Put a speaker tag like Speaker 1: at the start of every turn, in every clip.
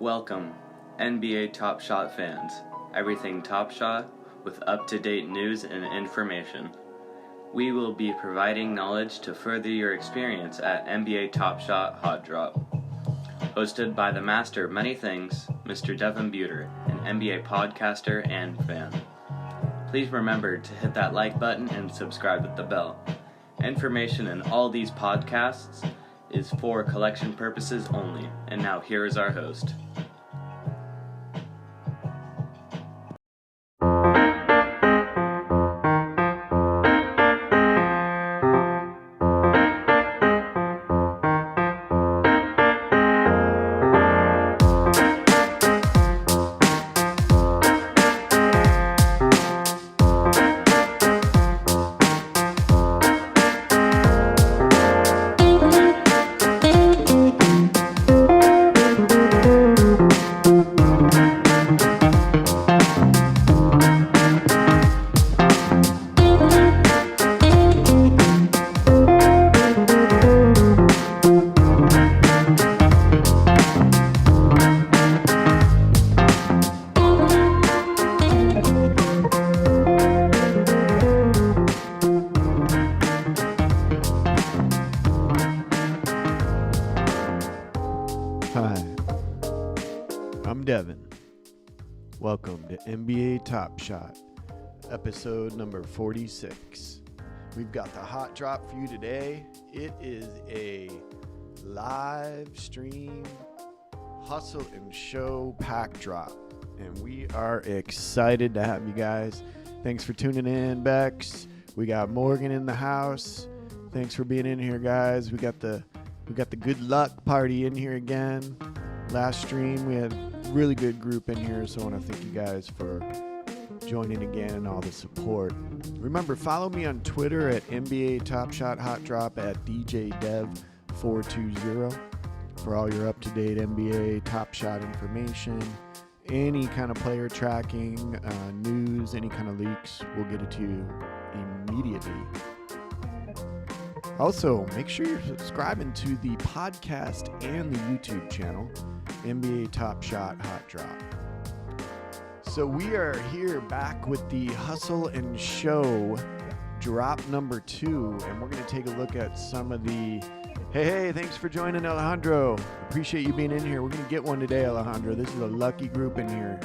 Speaker 1: Welcome, NBA Top Shot fans. Everything Top Shot with up-to-date news and information. We will be providing knowledge to further your experience at NBA Top Shot Hot Drop. Hosted by the master of many things, Mr. Devin Buter, an NBA podcaster and fan. Please remember to hit that like button and subscribe with the bell. Information in all these podcasts is for collection purposes only. And now here is our host.
Speaker 2: Devin. Welcome to NBA Top Shot, episode number 46. We've got the hot drop for you today. It is a live stream hustle and show pack drop, and we are excited to have you guys. Thanks for tuning in, Bex. We got Morgan in the house. Thanks for being in here, guys. We got the good luck party in here again. Last stream we had really good group in here, so I want to thank you guys for joining again and all the support. Remember, follow me on Twitter at NBA Top Shot Hot Drop at DJDev420 for all your up-to-date NBA Top Shot information, any kind of player tracking, news, any kind of leaks. We'll get it to you immediately. Also, make sure you're subscribing to the podcast and the YouTube channel, NBA Top Shot Hot Drop. So we are here back with the Hustle and Show drop number 2, and we're going to take a look at some of the... Hey, thanks for joining, Alejandro. Appreciate you being in here. We're going to get one today, Alejandro. This is a lucky group in here.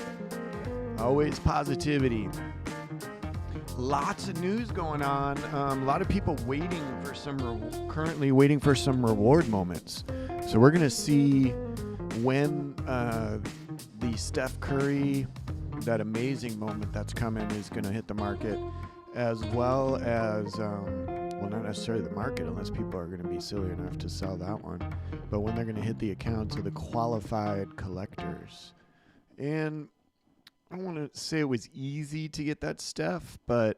Speaker 2: Always positivity. Lots of news going on. A lot of people currently waiting for some reward moments. So we're going to see when the Steph Curry, that amazing moment that's coming, is going to hit the market, as well as, well, not necessarily the market unless people are going to be silly enough to sell that one, but when they're going to hit the accounts of the qualified collectors. And I don't want to say it was easy to get that Steph, but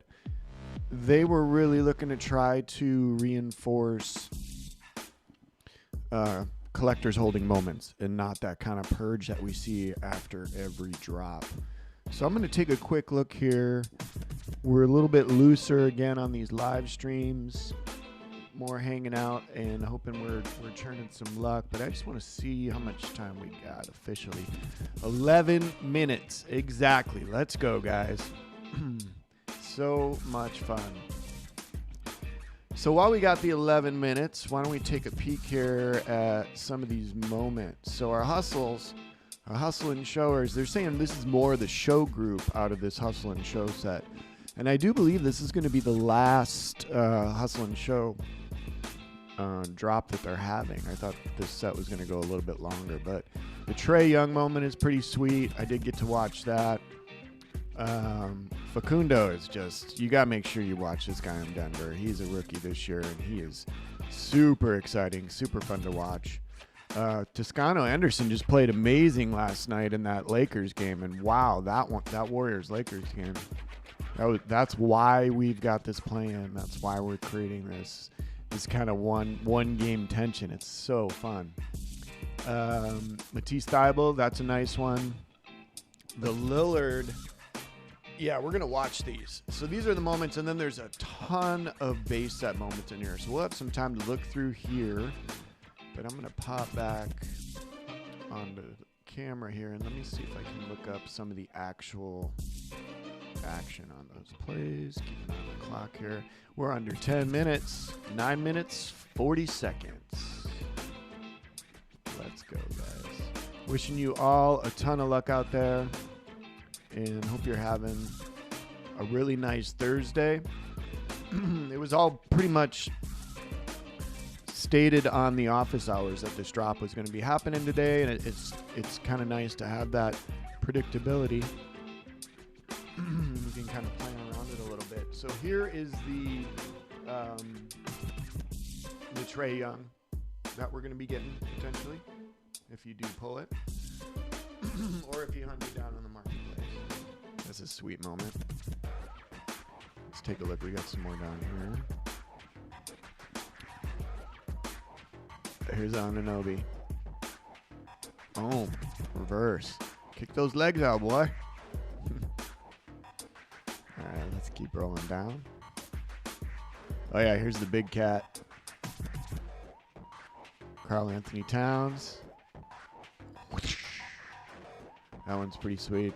Speaker 2: they were really looking to try to reinforce collectors holding moments and not that kind of purge that we see after every drop. So I'm going to take a quick look here. We're a little bit looser again on these live streams, more hanging out and hoping we're churning some luck, but I just want to see how much time we got officially. 11 minutes exactly. Let's go, guys. So much fun. So while we got the 11 minutes, why don't we take a peek here at some of these moments. So our hustle and showers, they're saying this is more the show group out of this hustle and show set. And I do believe this is going to be the last hustle and show drop that they're having. I thought this set was going to go a little bit longer, but the Trae Young moment is pretty sweet. I did get to watch that. Facundo is just, you got to make sure you watch this guy in Denver. He's a rookie this year, and he is super exciting, super fun to watch. Toscano Anderson just played amazing last night in that Lakers game, and wow, that Warriors-Lakers game. That's why we've got this plan. That's why we're creating this kind of one game tension. It's so fun. Matisse Thybulle, that's a nice one. The Lillard, yeah, we're going to watch these. So these are the moments, and then there's a ton of base set moments in here. So we'll have some time to look through here, but I'm going to pop back onto camera here, and let me see if I can look up some of the actual action on those plays. Keep an eye on the clock here. We're under 10 minutes. 9 minutes, 40 seconds. Let's go, guys. Wishing you all a ton of luck out there, and hope you're having a really nice Thursday. It was all pretty much stated on the office hours that this drop was going to be happening today, and it's kind of nice to have that predictability. You can kind of play around it a little bit. So here is the Trae Young that we're going to be getting potentially, if you do pull it, or if you hunt it down on the marketplace. That's a sweet moment. Let's take a look. We got some more down here. Here's Anunoby. Boom. Reverse. Kick those legs out, boy. Alright, let's keep rolling down. Oh yeah, here's the big cat. Karl Anthony Towns. That one's pretty sweet.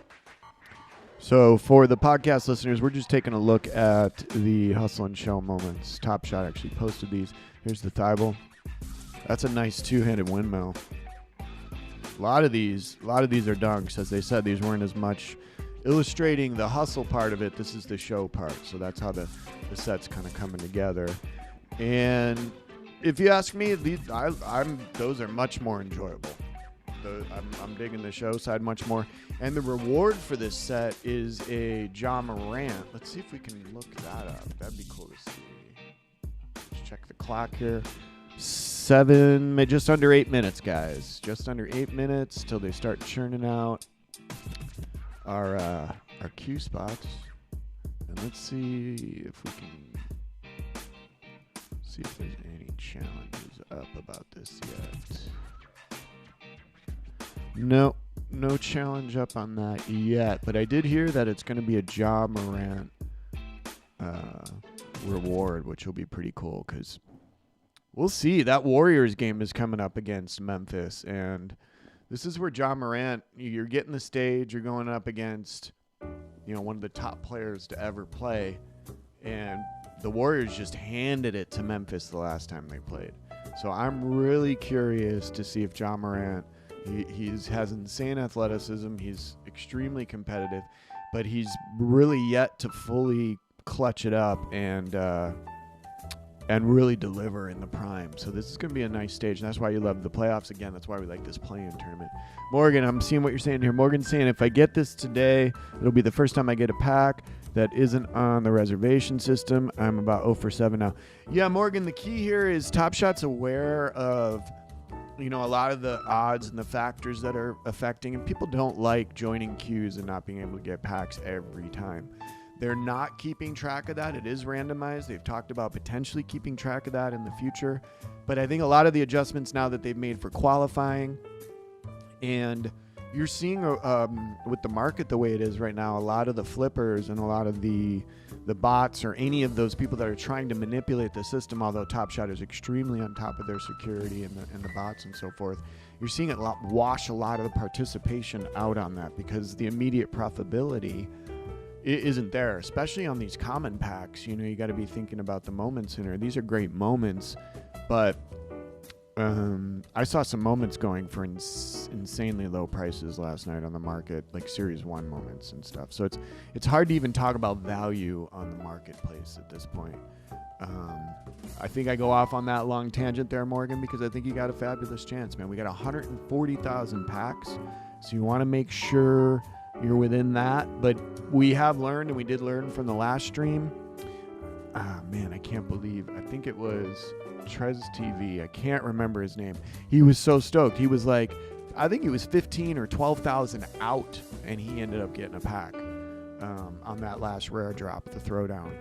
Speaker 2: So for the podcast listeners, we're just taking a look at the Hustle and Show moments. Top Shot actually posted these. Here's the Thibault. That's a nice two-handed windmill. A lot of these are dunks. As they said, these weren't as much illustrating the hustle part of it. This is the show part. So that's how the set's kind of coming together. And if you ask me, those are much more enjoyable. I'm digging the show side much more. And the reward for this set is a Ja Morant. Let's see if we can look that up. That'd be cool to see. Let's check the clock here. Just under 8 minutes, guys. Just under 8 minutes till they start churning out our Q spots. And let's see if we can see if there's any challenges up about this yet. No challenge up on that yet, but I did hear that it's going to be a Ja Morant reward, which will be pretty cool because we'll see. That Warriors game is coming up against Memphis, and this is where Ja Morant, you're getting the stage, you're going up against, one of the top players to ever play, and the Warriors just handed it to Memphis the last time they played. So I'm really curious to see if Ja Morant, he has insane athleticism, he's extremely competitive, but he's really yet to fully clutch it up and really deliver in the prime. So this is going to be a nice stage, and that's why you love the playoffs. Again, that's why we like this play-in tournament. Morgan, I'm seeing what you're saying here. Morgan's saying if I get this today, it'll be the first time I get a pack that isn't on the reservation system. I'm about 0 for 7 now. Yeah, Morgan, the key here is Top Shot's aware of a lot of the odds and the factors that are affecting, and people don't like joining queues and not being able to get packs every time. They're not keeping track of that. It is randomized. They've talked about potentially keeping track of that in the future. But I think a lot of the adjustments now that they've made for qualifying, and you're seeing with the market the way it is right now, a lot of the flippers and a lot of the bots or any of those people that are trying to manipulate the system, although Top Shot is extremely on top of their security and the bots and so forth, you're seeing it wash a lot of the participation out on that because the immediate profitability isn't there, especially on these common packs. You got to be thinking about the moments in there. These are great moments, but I saw some moments going for insanely low prices last night on the market, like Series 1 moments and stuff. So it's hard to even talk about value on the marketplace at this point. I think I go off on that long tangent there, Morgan, because I think you got a fabulous chance, man. We got 140,000 packs, so you want to make sure you're within that. But we have learned, and we did learn from the last stream. Man, I can't believe. I think it was Trez TV. I can't remember his name. He was so stoked. He was like, I think he was 15 or 12,000 out, and he ended up getting a pack on that last rare drop, the throwdown.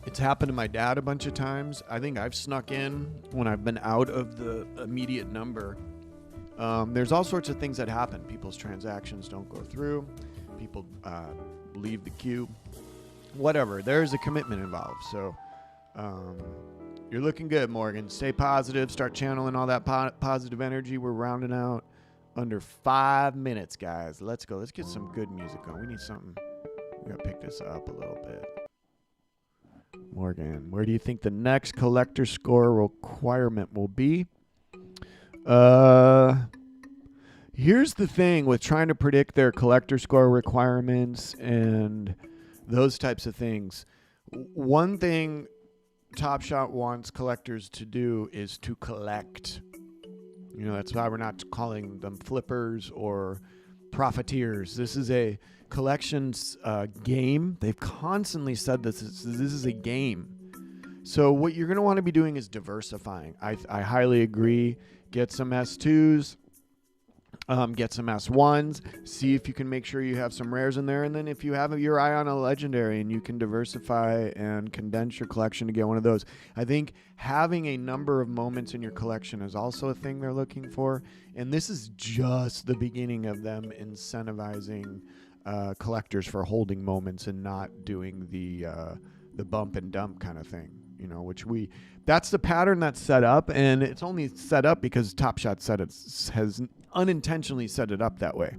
Speaker 2: It's happened to my dad a bunch of times. I think I've snuck in when I've been out of the immediate number. There's all sorts of things that happen. People's transactions don't go through. People leave the queue. Whatever. There's a commitment involved. So You're looking good, Morgan. Stay positive. Start channeling all that positive energy. We're rounding out under 5 minutes, guys. Let's go. Let's get some good music on. We need something. We got to pick this up a little bit. Morgan, where do you think the next collector score requirement will be? Here's the thing with trying to predict their collector score requirements and those types of things. One thing Top Shot wants collectors to do is to collect. You know, that's why we're not calling them flippers or profiteers. This is a collections game. They've constantly said this is a game. So what you're going to want to be doing is diversifying. I highly agree. Get some S2s. Get some S1s. See if you can make sure you have some rares in there. And then if you have your eye on a legendary and you can diversify and condense your collection to get one of those. I think having a number of moments in your collection is also a thing they're looking for. And this is just the beginning of them incentivizing collectors for holding moments and not doing the bump and dump kind of thing. You know, that's the pattern that's set up, and it's only set up because Top Shot has unintentionally set it up that way.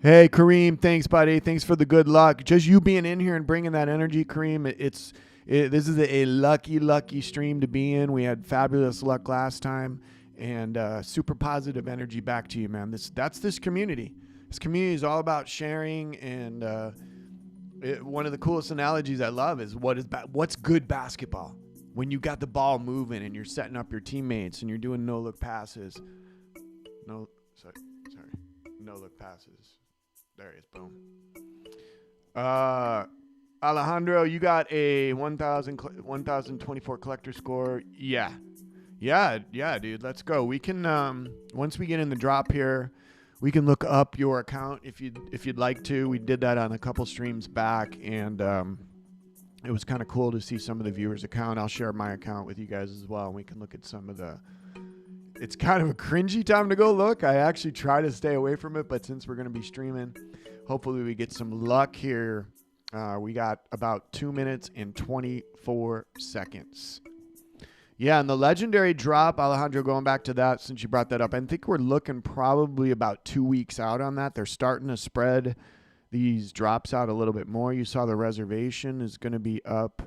Speaker 2: Hey, Kareem, thanks, buddy. Thanks for the good luck. Just you being in here and bringing that energy, Kareem. This is a lucky stream to be in. We had fabulous luck last time, and super positive energy back to you, man. That's this community. This community is all about sharing, and one of the coolest analogies I love is what's good basketball? When you got the ball moving and you're setting up your teammates and you're doing no-look passes. No look passes. There it is. Boom. Alejandro, you got a 1,024 collector score. Yeah, dude. Let's go. We can once we get in the drop here, we can look up your account if you'd like to. We did that on a couple streams back, and it was kind of cool to see some of the viewers' account. I'll share my account with you guys as well, and we can look at some of the. It's kind of a cringy time to go look. I actually try to stay away from it, but since we're going to be streaming, hopefully we get some luck here. We got about 2 minutes and 24 seconds. Yeah, and the legendary drop, Alejandro, going back to that, since you brought that up, I think we're looking probably about 2 weeks out on that. They're starting to spread these drops out a little bit more. You saw the reservation is going to be up.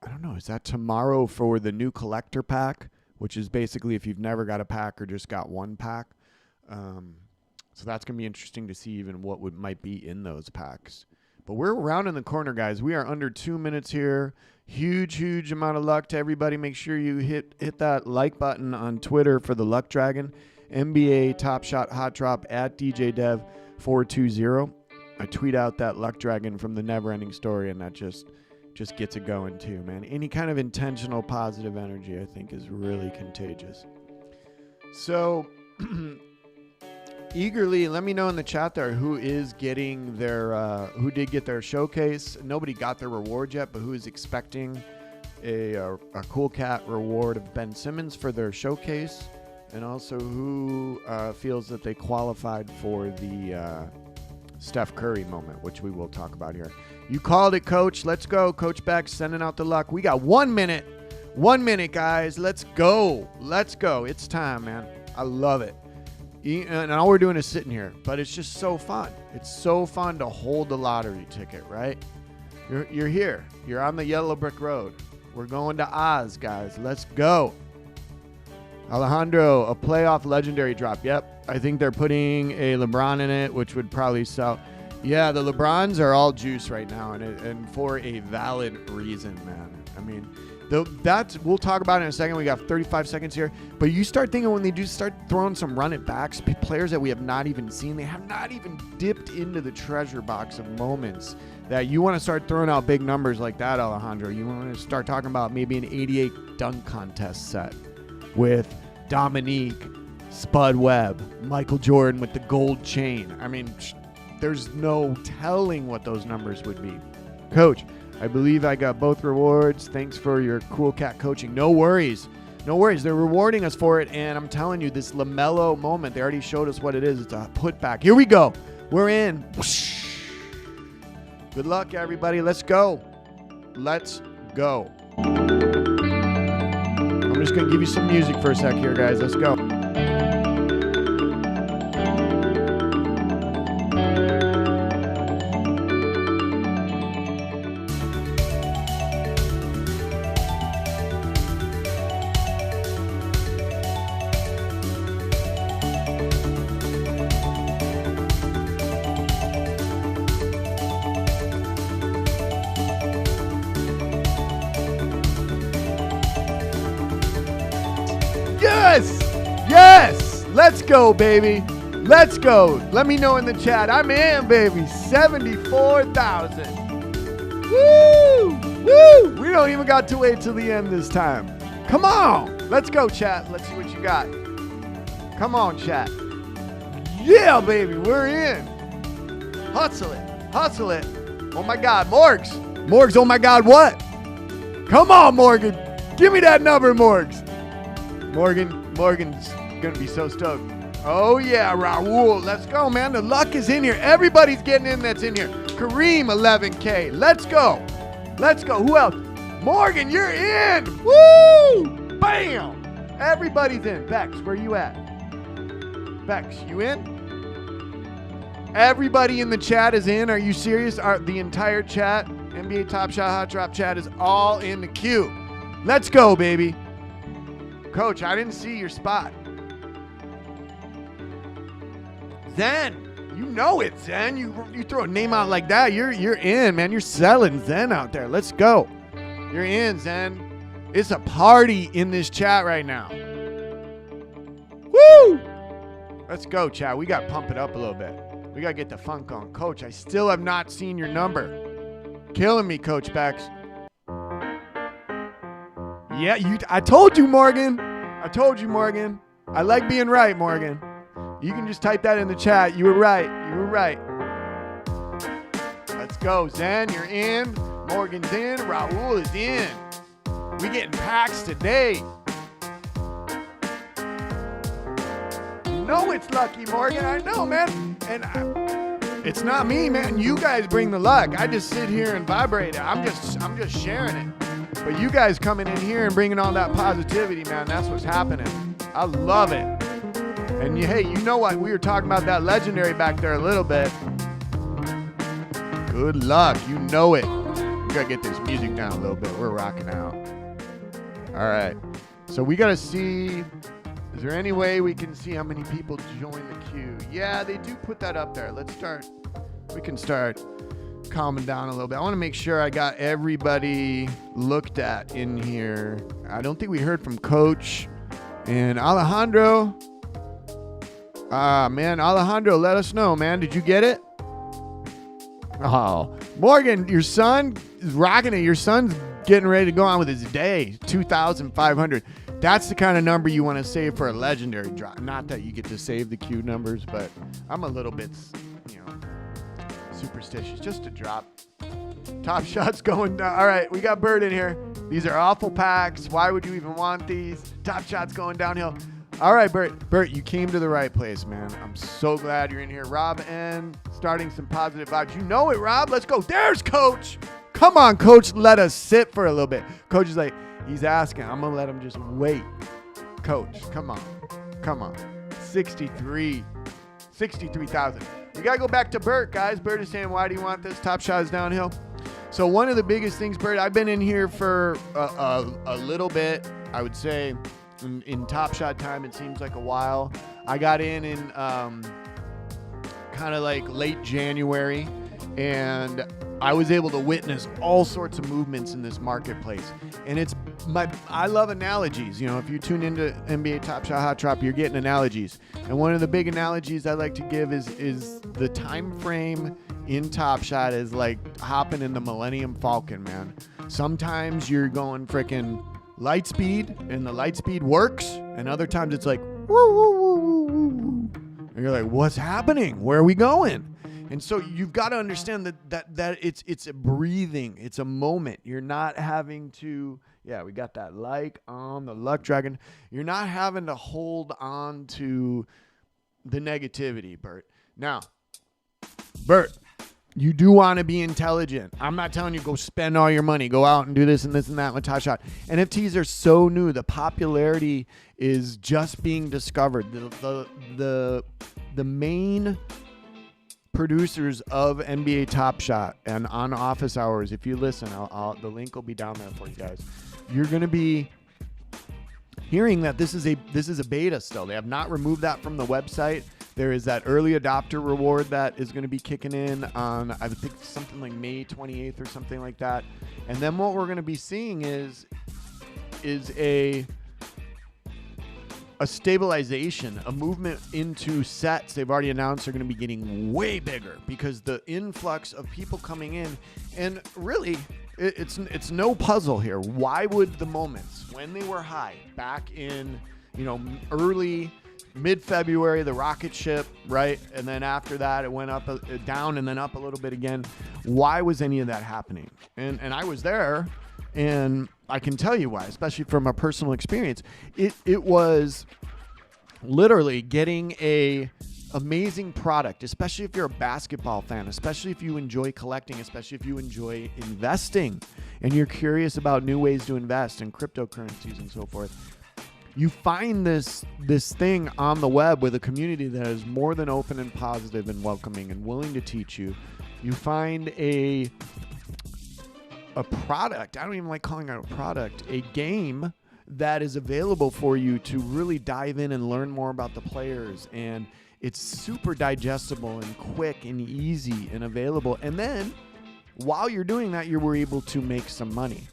Speaker 2: I don't know. Is that tomorrow for the new collector pack, which is basically if you've never got a pack or just got one pack. So that's going to be interesting to see even what might be in those packs. But we're rounding the corner, guys. We are under 2 minutes here. Huge amount of luck to everybody. Make sure you hit that like button on Twitter for the Luck Dragon. NBA Top Shot Hot Drop at DJDev420. I tweet out that Luck Dragon from the Never Ending Story, and that just gets it going too, man. Any kind of intentional positive energy, I think, is really contagious. So eagerly, let me know in the chat there who is getting their, who did get their showcase. Nobody got their reward yet, but who is expecting a Cool Cat reward of Ben Simmons for their showcase, and also who feels that they qualified for the Steph Curry moment, which we will talk about here. You called it, Coach. Let's go. Coach Beck sending out the luck. We got 1 minute. 1 minute, guys. Let's go. It's time, man. I love it. And all we're doing is sitting here, but it's just so fun. It's so fun to hold the lottery ticket, right? You're here. You're on the yellow brick road. We're going to Oz, guys. Let's go. Alejandro, a playoff legendary drop. Yep. I think they're putting a LeBron in it, which would probably sell. Yeah, the LeBrons are all juice right now, and for a valid reason, man. I mean, we'll talk about it in a second. We got 35 seconds here. But you start thinking when they do start throwing some run it backs, players that we have not even seen, they have not even dipped into the treasure box of moments that you want to start throwing out big numbers like that, Alejandro. You want to start talking about maybe an 88 dunk contest set with Dominique, Spud Webb, Michael Jordan with the gold chain. I mean, there's no telling what those numbers would be. Coach, I believe I got both rewards. Thanks for your Cool Cat coaching. No worries. They're rewarding us for it. And I'm telling you, this LaMelo moment, they already showed us what it is. It's a putback. Here we go. We're in. Good luck, everybody. Let's go. just going to give you some music for a sec here, guys. Let's go. Yes! Yes! Let's go, baby. Let's go. Let me know in the chat. I'm in, baby. 74,000. Woo! Woo! We don't even got to wait till the end this time. Come on. Let's go, chat. Let's see what you got. Come on, chat. Yeah, baby. We're in. Hustle it. Hustle it. Oh, my God. Morgs. Morgs, oh, my God. What? Come on, Morgan. Give me that number, Morgs. Morgan's going to be so stoked. Oh, yeah, Raul. Let's go, man. The luck is in here. Everybody's getting in that's in here. Kareem, 11K. Let's go. Let's go. Who else? Morgan, you're in. Woo! Bam! Everybody's in. Bex, where you at? Bex, you in? Everybody in the chat is in. Are you serious? The entire chat, NBA Top Shot Hot Drop chat is all in the queue. Let's go, baby. Coach, I didn't see your spot. Zen, you know it, Zen. You throw a name out like that, you're in, man. You're selling Zen out there. Let's go. You're in, Zen. It's a party in this chat right now. Woo! Let's go, chat. We got to pump it up a little bit. We got to get the funk on. Coach, I still have not seen your number. Killing me, Coach Bex. Yeah, I told you, Morgan. I told you, Morgan. I like being right, Morgan. You can just type that in the chat. You were right. You were right. Let's go, Zen. You're in. Morgan's in. Raul is in. We getting packs today. You know it's lucky, Morgan. I know, man. And it's not me, man. You guys bring the luck. I just sit here and vibrate it. I'm just sharing it. But you guys coming in here and bringing all that positivity, man, that's what's happening. I love it. And hey, you know what? We were talking about that legendary back there a little bit. Good luck. You know it. We got to get this music down a little bit. We're rocking out. All right. So we got to see, is there any way we can see how many people join the queue? Yeah, they do put that up there. Let's start. We can start calming down a little bit. I want to make sure I got everybody looked at in here. I don't think we heard from Coach and Alejandro. Man, Alejandro, let us know, man. Did you get it? Oh, Morgan, your son is rocking it. Your son's getting ready to go on with his day. 2,500. That's the kind of number you want to save for a legendary drop. Not that you get to save the queue numbers, but I'm a little bit, superstitious. Just a drop. Top Shot's going down. All right, we got Bird in here. These are awful packs. Why would you even want these? Top Shot's going downhill. All right, Bert, you came to the right place, man. I'm so glad you're in here. Rob N, starting some positive vibes. You know it, Rob. Let's go. There's Coach. Come on, Coach. Let us sit for a little bit. Coach is like, he's asking. I'm going to let him just wait. Coach, come on. Come on. 63,000. You got to go back to Bert, guys. Bert is saying, why do you want this? Top Shot is downhill. So one of the biggest things, Bert, I've been in here for a little bit. I would say in Top Shot time, it seems like a while. I got in kind of like late January, and I was able to witness all sorts of movements in this marketplace. And I love analogies. If you tune into NBA Top Shot Hot Drop, you're getting analogies. And one of the big analogies I like to give is the time frame in Top Shot is like hopping in the Millennium Falcon, man. Sometimes you're going freaking light speed, and the light speed works, and other times it's like, woo, woo, woo, woo, woo. And you're like, what's happening? Where are we going? And so you've got to understand that it's a breathing. It's a moment. You're not having to, we got that like on the luck dragon. You're not having to hold on to the negativity, Bert. Now, Bert, You do want to be intelligent. I'm not telling you go spend all your money, go out and do this and this and that with Top Shot. NFTs are so new. The popularity is just being discovered. The main producers of NBA Top Shot and on office hours, if you listen, the link will be down there for you guys. You're going to be hearing that this is a beta still. They have not removed that from the website. There is that early adopter reward that is going to be kicking in on, I think, something like May 28th or something like that. And then what we're going to be seeing is a stabilization, a movement into sets they've already announced are going to be getting way bigger because the influx of people coming in, and really it's no puzzle here. Why would the moments when they were high back in, early mid-February, the rocket ship, right? And then after that, it went up, down, and then up a little bit again. Why was any of that happening? And I was there, and I can tell you why, especially from a personal experience. It was literally getting a amazing product, especially if you're a basketball fan, especially if you enjoy collecting, especially if you enjoy investing, and you're curious about new ways to invest in cryptocurrencies and so forth. You find this thing on the web with a community that is more than open and positive and welcoming and willing to teach you. You find a product, I don't even like calling it a product, a game that is available for you to really dive in and learn more about the players. And it's super digestible and quick and easy and available. And then while you're doing that, you were able to make some money.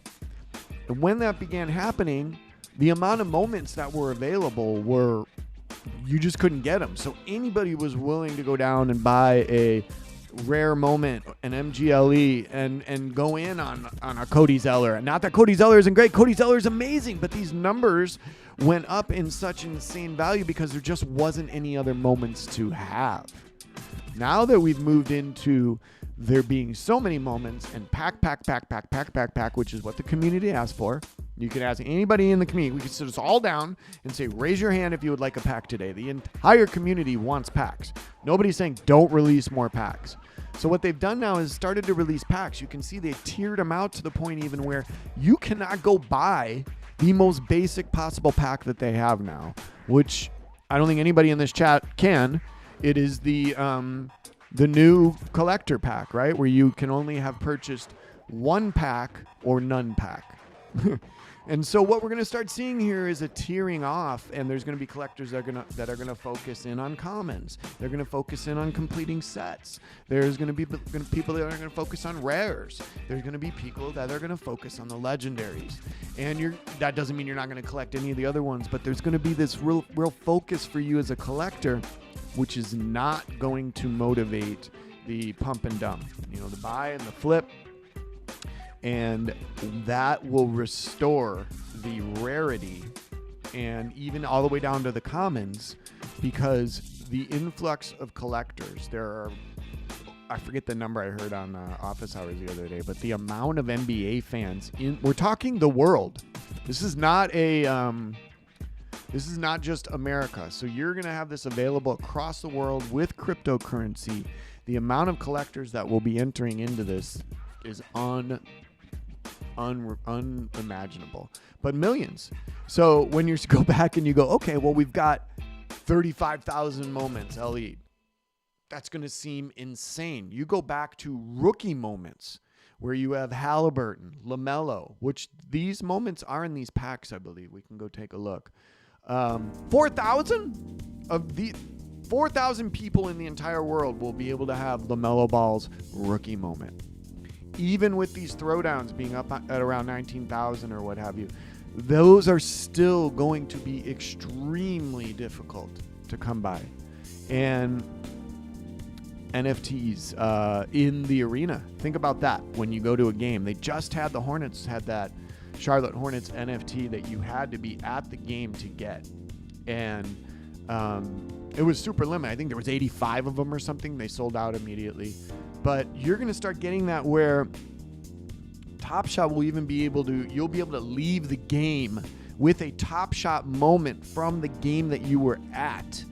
Speaker 2: And when that began happening, the amount of moments that were available were, you just couldn't get them. So anybody was willing to go down and buy a rare moment, an MGLE, and go in on a Cody Zeller. Not that Cody Zeller isn't great. Cody Zeller is amazing, but these numbers went up in such insane value because there just wasn't any other moments to have. Now that we've moved into there being so many moments and pack, which is what the community asked for. You can ask anybody in the community. We can sit us all down and say, raise your hand if you would like a pack today. The entire community wants packs. Nobody's saying don't release more packs. So what they've done now is started to release packs. You can see they've tiered them out to the point even where you cannot go buy the most basic possible pack that they have now, which I don't think anybody in this chat can. It is the new collector pack, right? Where you can only have purchased one pack or none pack. And so what we're going to start seeing here is a tiering off, and there's going to be collectors that are going to focus in on commons. They're going to focus in on completing sets. There's going to be people that are going to focus on rares. There's going to be people that are going to focus on the legendaries. And that doesn't mean you're not going to collect any of the other ones, but there's going to be this real focus for you as a collector, which is not going to motivate the pump and dump, the buy and the flip. And that will restore the rarity and even all the way down to the commons, because the influx of collectors, I forget the number I heard on office hours the other day, but the amount of NBA fans we're talking the world. This is not just America. So you're going to have this available across the world with cryptocurrency. The amount of collectors that will be entering into this is unimaginable, but millions. So when you go back and you go, okay, well, we've got 35,000 moments LE. That's going to seem insane. You go back to rookie moments where you have Halliburton, LaMelo, which these moments are in these packs, I believe. We can go take a look. 4,000 people in the entire world will be able to have LaMelo Ball's rookie moment. Even with these throwdowns being up at around 19,000 or what have you, those are still going to be extremely difficult to come by. And NFTs in the arena, think about that when you go to a game. They just had the Hornets had that Charlotte Hornets NFT that you had to be at the game to get. And it was super limited. I think there was 85 of them or something. They sold out immediately. But you're going to start getting that where Top Shot will even be able to, you'll be able to leave the game with a Top Shot moment from the game that you were at.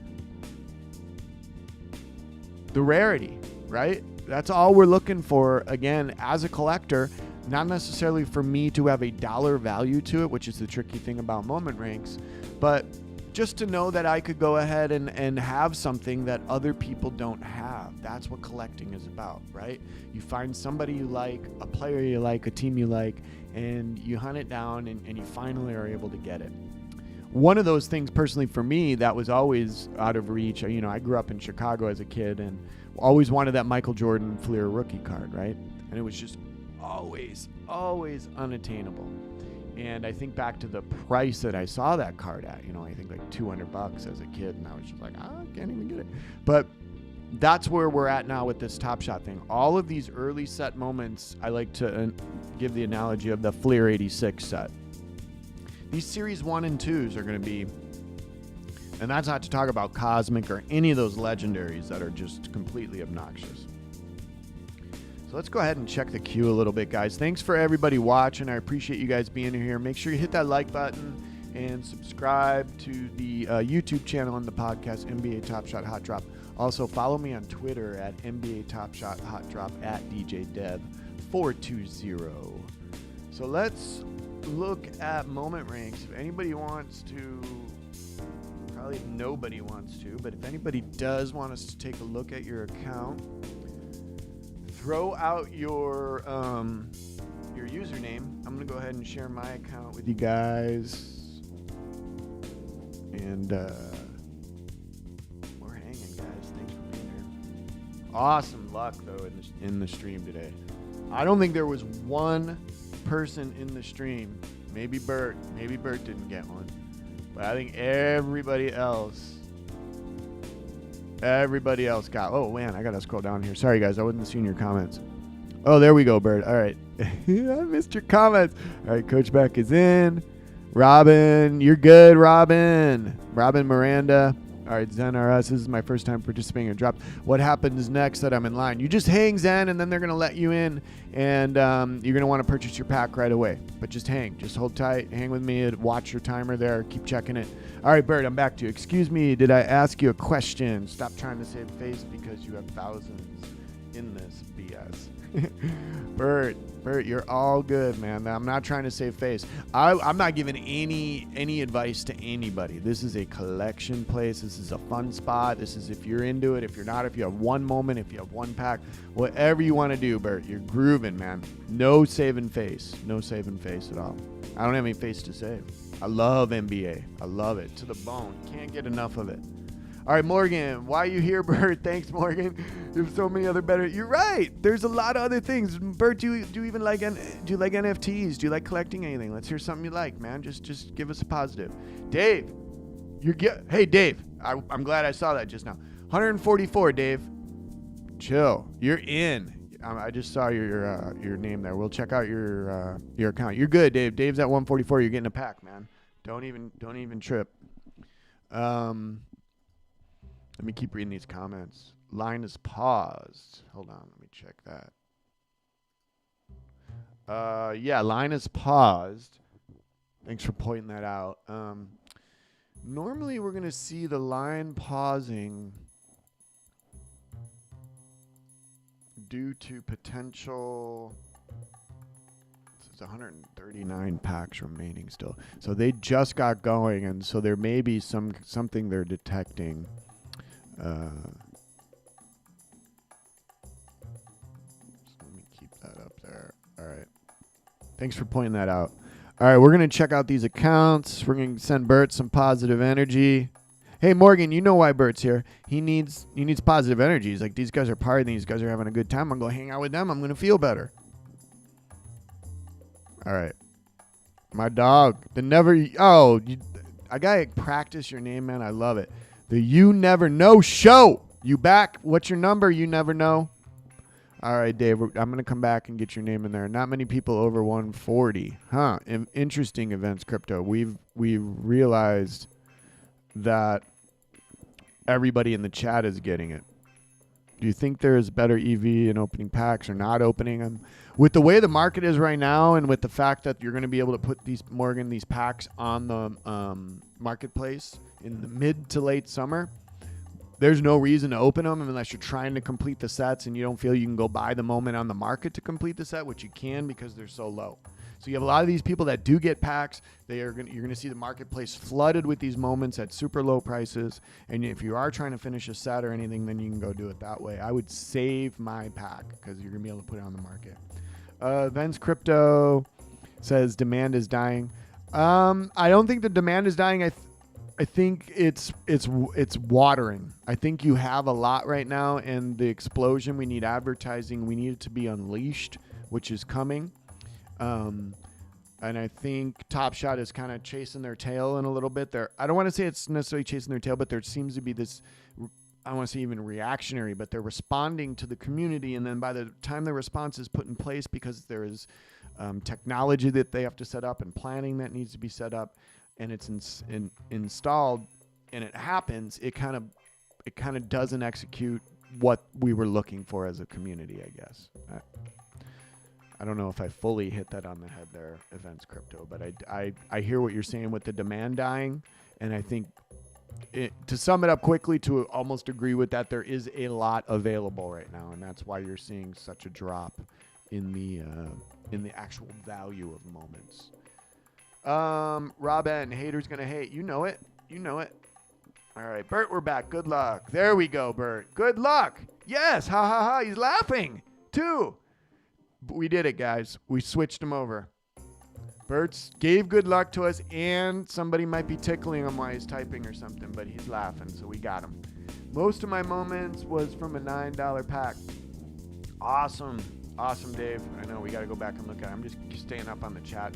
Speaker 2: The rarity, right? That's all we're looking for, again, as a collector. Not necessarily for me to have a dollar value to it, which is the tricky thing about moment ranks, but just to know that I could go ahead and have something that other people don't have. That's what collecting is about, right? You find somebody you like, a player you like, a team you like, and you hunt it down and you finally are able to get it. One of those things personally for me that was always out of reach, you know, I grew up in Chicago as a kid and always wanted that Michael Jordan Fleer rookie card, right? And it was just always unattainable. And I think back to the price that I saw that card at, you know, I think like $200 as a kid, and I was just like, I can't even get it. But that's where we're at now with this Top Shot thing. All of these early set moments, I like to give the analogy of the Fleer 86 set. These Series 1 and 2s are going to be, and that's not to talk about Cosmic or any of those legendaries that are just completely obnoxious. So let's go ahead and check the queue a little bit, guys. Thanks for everybody watching. I appreciate you guys being here. Make sure you hit that like button and subscribe to the YouTube channel and the podcast, NBA Top Shot Hot Drop. Also, follow me on Twitter at NBA Top Shot Hot Drop at DJDev420. So let's look at moment ranks. If anybody wants to, probably nobody wants to, but if anybody does want us to take a look at your account, throw out your username. I'm gonna go ahead and share my account with you guys, and we're hanging, guys. Thanks for being here. Awesome luck though in the stream today. I don't think there was one person in the stream. Maybe Bert didn't get one, but I think everybody else got. Oh man, I gotta scroll down here. Sorry guys, I wasn't seeing your comments. Oh, there we go, Bert. All right. I missed your comments. All right, Coach Beck is in. Robin, you're good, Robin Miranda. All right, Zen RS, this is my first time participating in drops. What happens next that I'm in line? You just hang, Zen, and then they're going to let you in, and you're going to want to purchase your pack right away. But just hang. Just hold tight. Hang with me. Watch your timer there. Keep checking it. All right, Bert, I'm back to you. Excuse me, did I ask you a question? Stop trying to save face because you have thousands in this BS. Bert, you're all good, man. I'm not trying to save face. I'm not giving any advice to anybody. This is a collection place. This is a fun spot. This is if you're into it, if you're not, if you have one moment, if you have one pack, whatever you want to do, Bert. You're grooving, man. No saving face. No saving face at all. I don't have any face to save. I love NBA. I love it to the bone. Can't get enough of it. All right, Morgan, why are you here, Bert? Thanks, Morgan. There's so many other better. You're right. There's a lot of other things. Bert, do you even like NFTs? Do you like collecting anything? Let's hear something you like, man. Just give us a positive. Dave, hey, Dave. I'm glad I saw that just now. 144, Dave. Chill. You're in. I just saw your name there. We'll check out your account. You're good, Dave. Dave's at 144. You're getting a pack, man. Don't even trip. Let me keep reading these comments. Line is paused. Hold on, let me check that. Yeah, line is paused. Thanks for pointing that out. Normally we're going to see the line pausing due to potential. There's 139 packs remaining still. So they just got going, and so there may be something they're detecting. So let me keep that up there. All right. Thanks for pointing that out. All right, we're going to check out these accounts. We're going to send Bert some positive energy. Hey, Morgan, you know why Bert's here. He needs positive energy. He's like, these guys are partying. These guys are having a good time. I'm going to hang out with them. I'm going to feel better. All right. My dog. I got to practice your name, man. I love it. The You Never Know Show. You back? What's your number? You never know. All right, Dave. I'm going to come back and get your name in there. Not many people over 140. Huh. Interesting events, crypto. We've realized that everybody in the chat is getting it. Do you think there is better EV in opening packs or not opening them? With the way the market is right now and with the fact that you're going to be able to put these packs on the marketplace in the mid to late summer, there's no reason to open them unless you're trying to complete the sets and you don't feel you can go buy the moment on the market to complete the set, which you can because they're so low. So you have a lot of these people that do get packs. You're going to see the marketplace flooded with these moments at super low prices. And if you are trying to finish a set or anything, then you can go do it that way. I would save my pack because you're going to be able to put it on the market. Vince Crypto says demand is dying. I don't think the demand is dying. I think it's watering. I think you have a lot right now, and the explosion. We need advertising. We need it to be unleashed, which is coming. And I think Top Shot is kind of chasing their tail in a little bit. I don't want to say it's necessarily chasing their tail, but there seems to be this. I don't want to say even reactionary, but they're responding to the community, and then by the time the response is put in place, because there is technology that they have to set up and planning that needs to be set up, and it's installed, and it happens, it kind of doesn't execute what we were looking for as a community, I guess. I don't know if I fully hit that on the head there, Events Crypto, but I hear what you're saying with the demand dying, and I think to sum it up quickly, to almost agree with that, there is a lot available right now, and that's why you're seeing such a drop in the actual value of moments. Rob N, haters gonna hate. You know it. All right, Bert, we're back. Good luck. There we go, Bert. Good luck. Yes, ha ha ha. He's laughing too. We did it, guys. We switched him over. Bert's gave good luck to us, and somebody might be tickling him while he's typing or something, but he's laughing, so we got him. Most of my moments was from a $9 pack. Awesome, Dave. I know we got to go back and look at it. I'm just staying up on the chat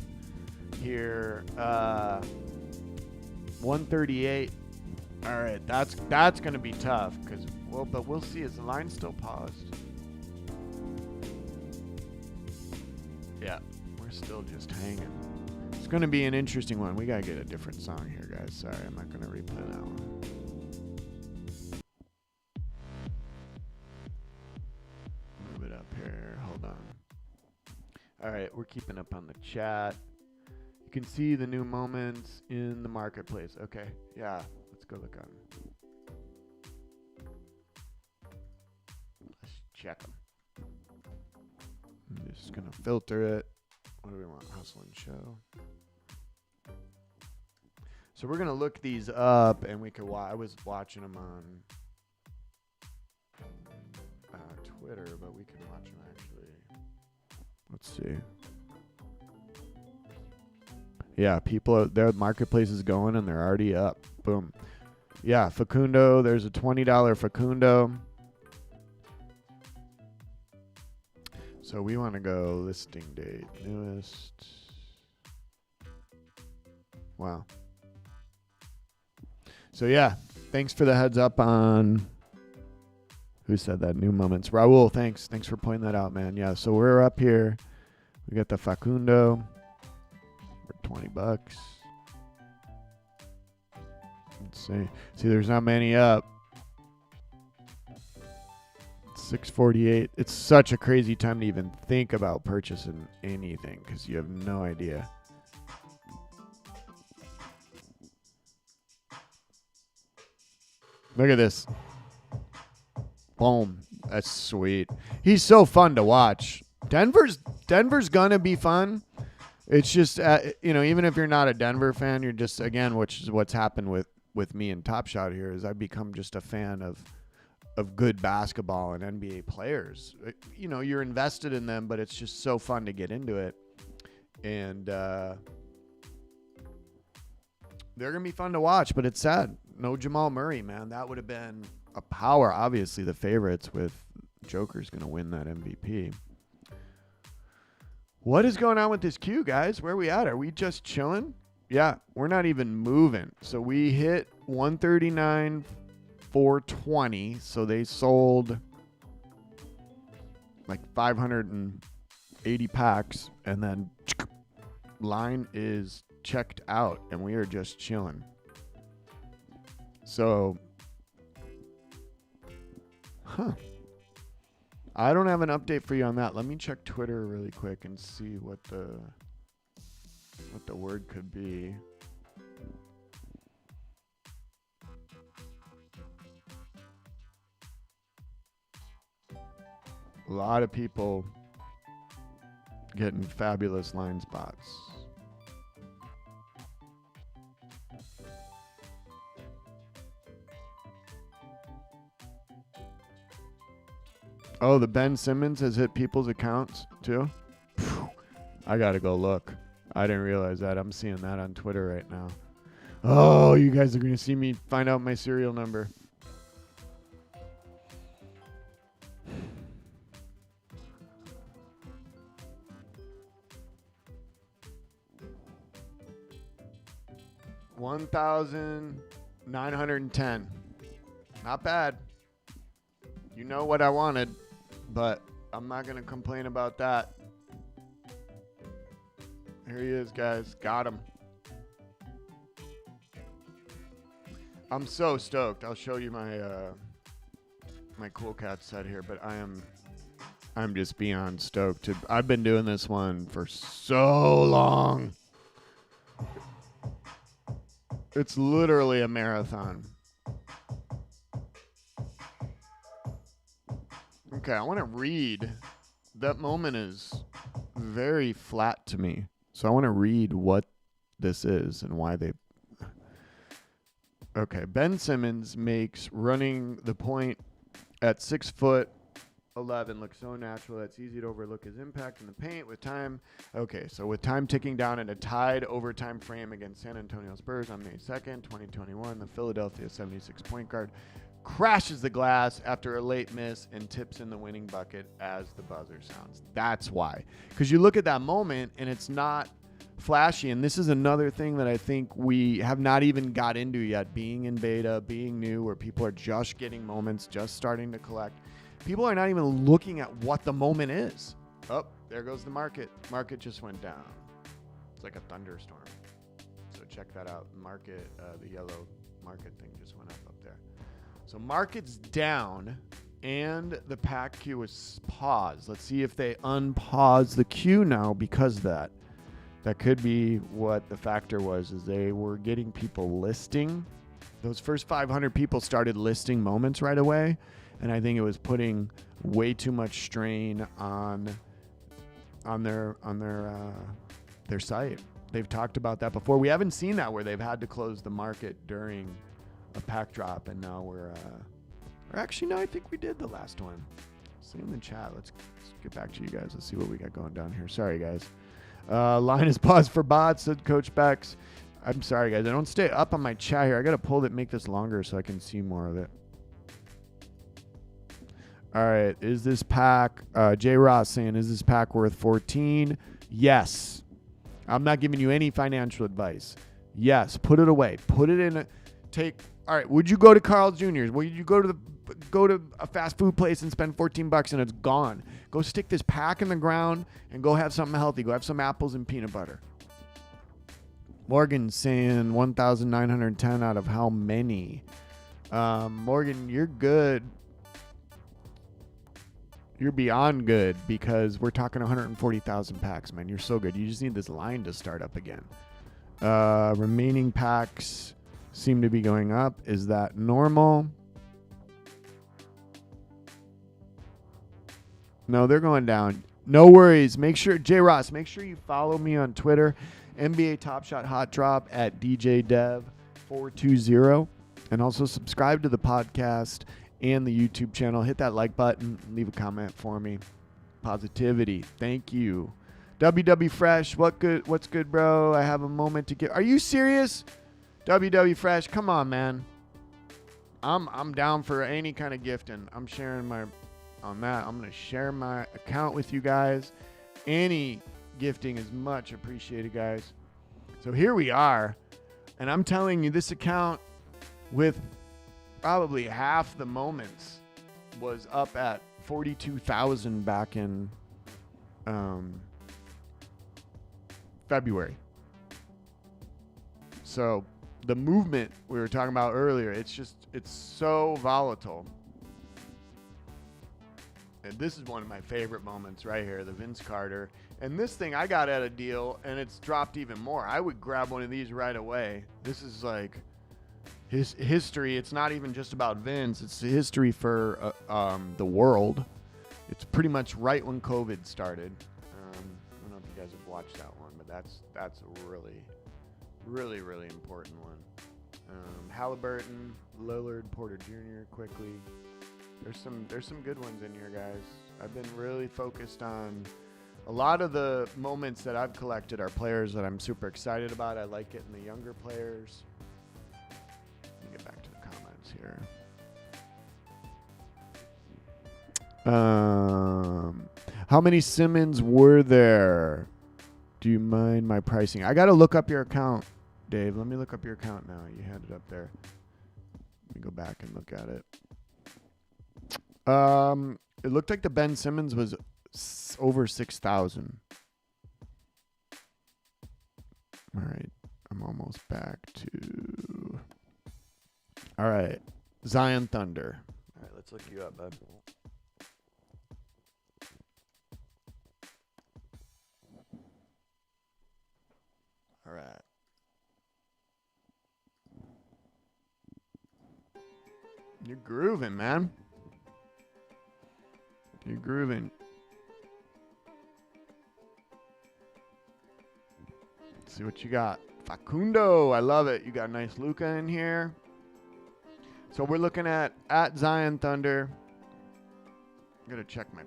Speaker 2: here. 138. All right, that's going to be tough, but we'll see. Is the line still paused? Yeah. We're still just hanging. It's going to be an interesting one. We got to get a different song here, guys. Sorry, I'm not going to replay that one. Move it up here. Hold on. All right, we're keeping up on the chat. You can see the new moments in the marketplace. Okay, yeah. Let's go look on them. Let's check them. I'm just going to filter it. What do we want? Hustle and show. So we're going to look these up, and we could I was watching them on Twitter, but we can watch them actually. Let's see. Yeah, their marketplace is going, and they're already up. Boom. Yeah, Facundo. There's a $20 Facundo. So we want to go listing date, newest. Wow. So yeah, thanks for the heads up on who said that, new moments. Raul, thanks for pointing that out, man. Yeah, so we're up here. We got the Facundo for $20. Let's see. There's not many up. 648. It's such a crazy time to even think about purchasing anything because you have no idea. Look at this. Boom. That's sweet. He's so fun to watch. Denver's gonna be fun. It's just even if you're not a Denver fan, you're just, again, which is what's happened with me and Top Shot here, is I've become just a fan of good basketball and NBA players. You're invested in them, but it's just so fun to get into it. And they're going to be fun to watch, but it's sad. No Jamal Murray, man. That would have been a power. Obviously, the favorites with Joker's going to win that MVP. What is going on with this queue, guys? Where are we at? Are we just chilling? Yeah, we're not even moving. So we hit 139 420, so they sold like 580 packs, and then line is checked out, and we are just chilling. So, I don't have an update for you on that. Let me check Twitter really quick and see what the word could be. A lot of people getting fabulous line spots. Oh, the Ben Simmons has hit people's accounts too? Phew. I gotta go look. I didn't realize that. I'm seeing that on Twitter right now. Oh, you guys are gonna see me find out my serial number. $1,910. Not bad. You know what I wanted, but I'm not gonna complain about that. Here he is, guys. Got him. I'm so stoked. I'll show you my my Cool Cat set here, but I'm just beyond stoked. I've been doing this one for so long. It's literally a marathon. Okay, I want to read. That moment is very flat to me. So I want to read what this is and why they... Okay, Ben Simmons makes running the point at 6'11" look so natural that's easy to overlook his impact in the paint with time. Okay, so with time ticking down in a tied overtime frame against San Antonio Spurs on May 2nd, 2021, the Philadelphia 76 point guard crashes the glass after a late miss and tips in the winning bucket as the buzzer sounds. That's why. Because you look at that moment and it's not flashy, and this is another thing that I think we have not even got into yet, being in beta, being new, where people are just getting moments, just starting to collect. People are not even looking at what the moment is. Oh, there goes the market. Market just went down. It's like a thunderstorm. So check that out. Market, the yellow market thing just went up there. So market's down, and the pack queue is paused. Let's see if they unpause the queue now because of that. That could be what the factor was, is they were getting people listing. Those first 500 people started listing moments right away, and I think it was putting way too much strain on their site. They've talked about that before. We haven't seen that where they've had to close the market during a pack drop, and now or actually, no, I think we did the last one. See in the chat. Let's get back to you guys. Let's see what we got going down here. Sorry, guys. Line is paused for bots, said Coach Bex. I'm sorry, guys. I don't stay up on my chat here. I got to pull it, make this longer so I can see more of it. All right. Is this pack, J. Ross saying, is this pack worth 14? Yes. I'm not giving you any financial advice. Yes. Put it away. Put it in a, all right. Would you go to Carl's Jr.'s? Would you go to a fast food place and spend $14 and it's gone? Go stick this pack in the ground and go have something healthy. Go have some apples and peanut butter. Morgan saying 1,910 out of how many? Morgan, you're good. You're beyond good because we're talking 140,000 packs, man. You're so good. You just need this line to start up again. Remaining packs seem to be going up. Is that normal? No, they're going down. No worries. Make sure, J. Ross, make sure you follow me on Twitter, NBA Top Shot Hot Drop at DJDev420, and also subscribe to the podcast and the YouTube channel. Hit that like button. Leave a comment for me. Positivity. Thank you. WW Fresh. What's good, bro? I have a moment to give. Are you serious? WW Fresh. Come on, man. I'm down for any kind of gifting. I'm sharing on that. I'm going to share my account with you guys. Any gifting is much appreciated, guys. So here we are. And I'm telling you, this account with probably half the moments was up at 42,000 back in February. So the movement we were talking about earlier, it's so volatile. And this is one of my favorite moments right here, the Vince Carter. And this thing I got at a deal, and it's dropped even more. I would grab one of these right away. This is like his history. It's not even just about Vince. It's history for the world. It's pretty much right when COVID started. I don't know if you guys have watched that one, but that's a really, really, really important one. Halliburton, Lillard, Porter Jr. quickly. There's some good ones in here, guys. I've been really focused on a lot of the moments that I've collected are players that I'm super excited about. I like getting the younger players. Let me get back to the comments here. How many Simmons were there? Do you mind my pricing? I got to look up your account, Dave. Let me look up your account now. You had it up there. Let me go back and look at it. It looked like the Ben Simmons was over 6,000. All right. I'm almost back to... All right. Zion Thunder. All right, let's look you up, bud. All right. You're grooving, man. You're grooving. Let's see what you got. Facundo, I love it. You got a nice Luka in here. So we're looking at Zion Thunder. I'm going to check my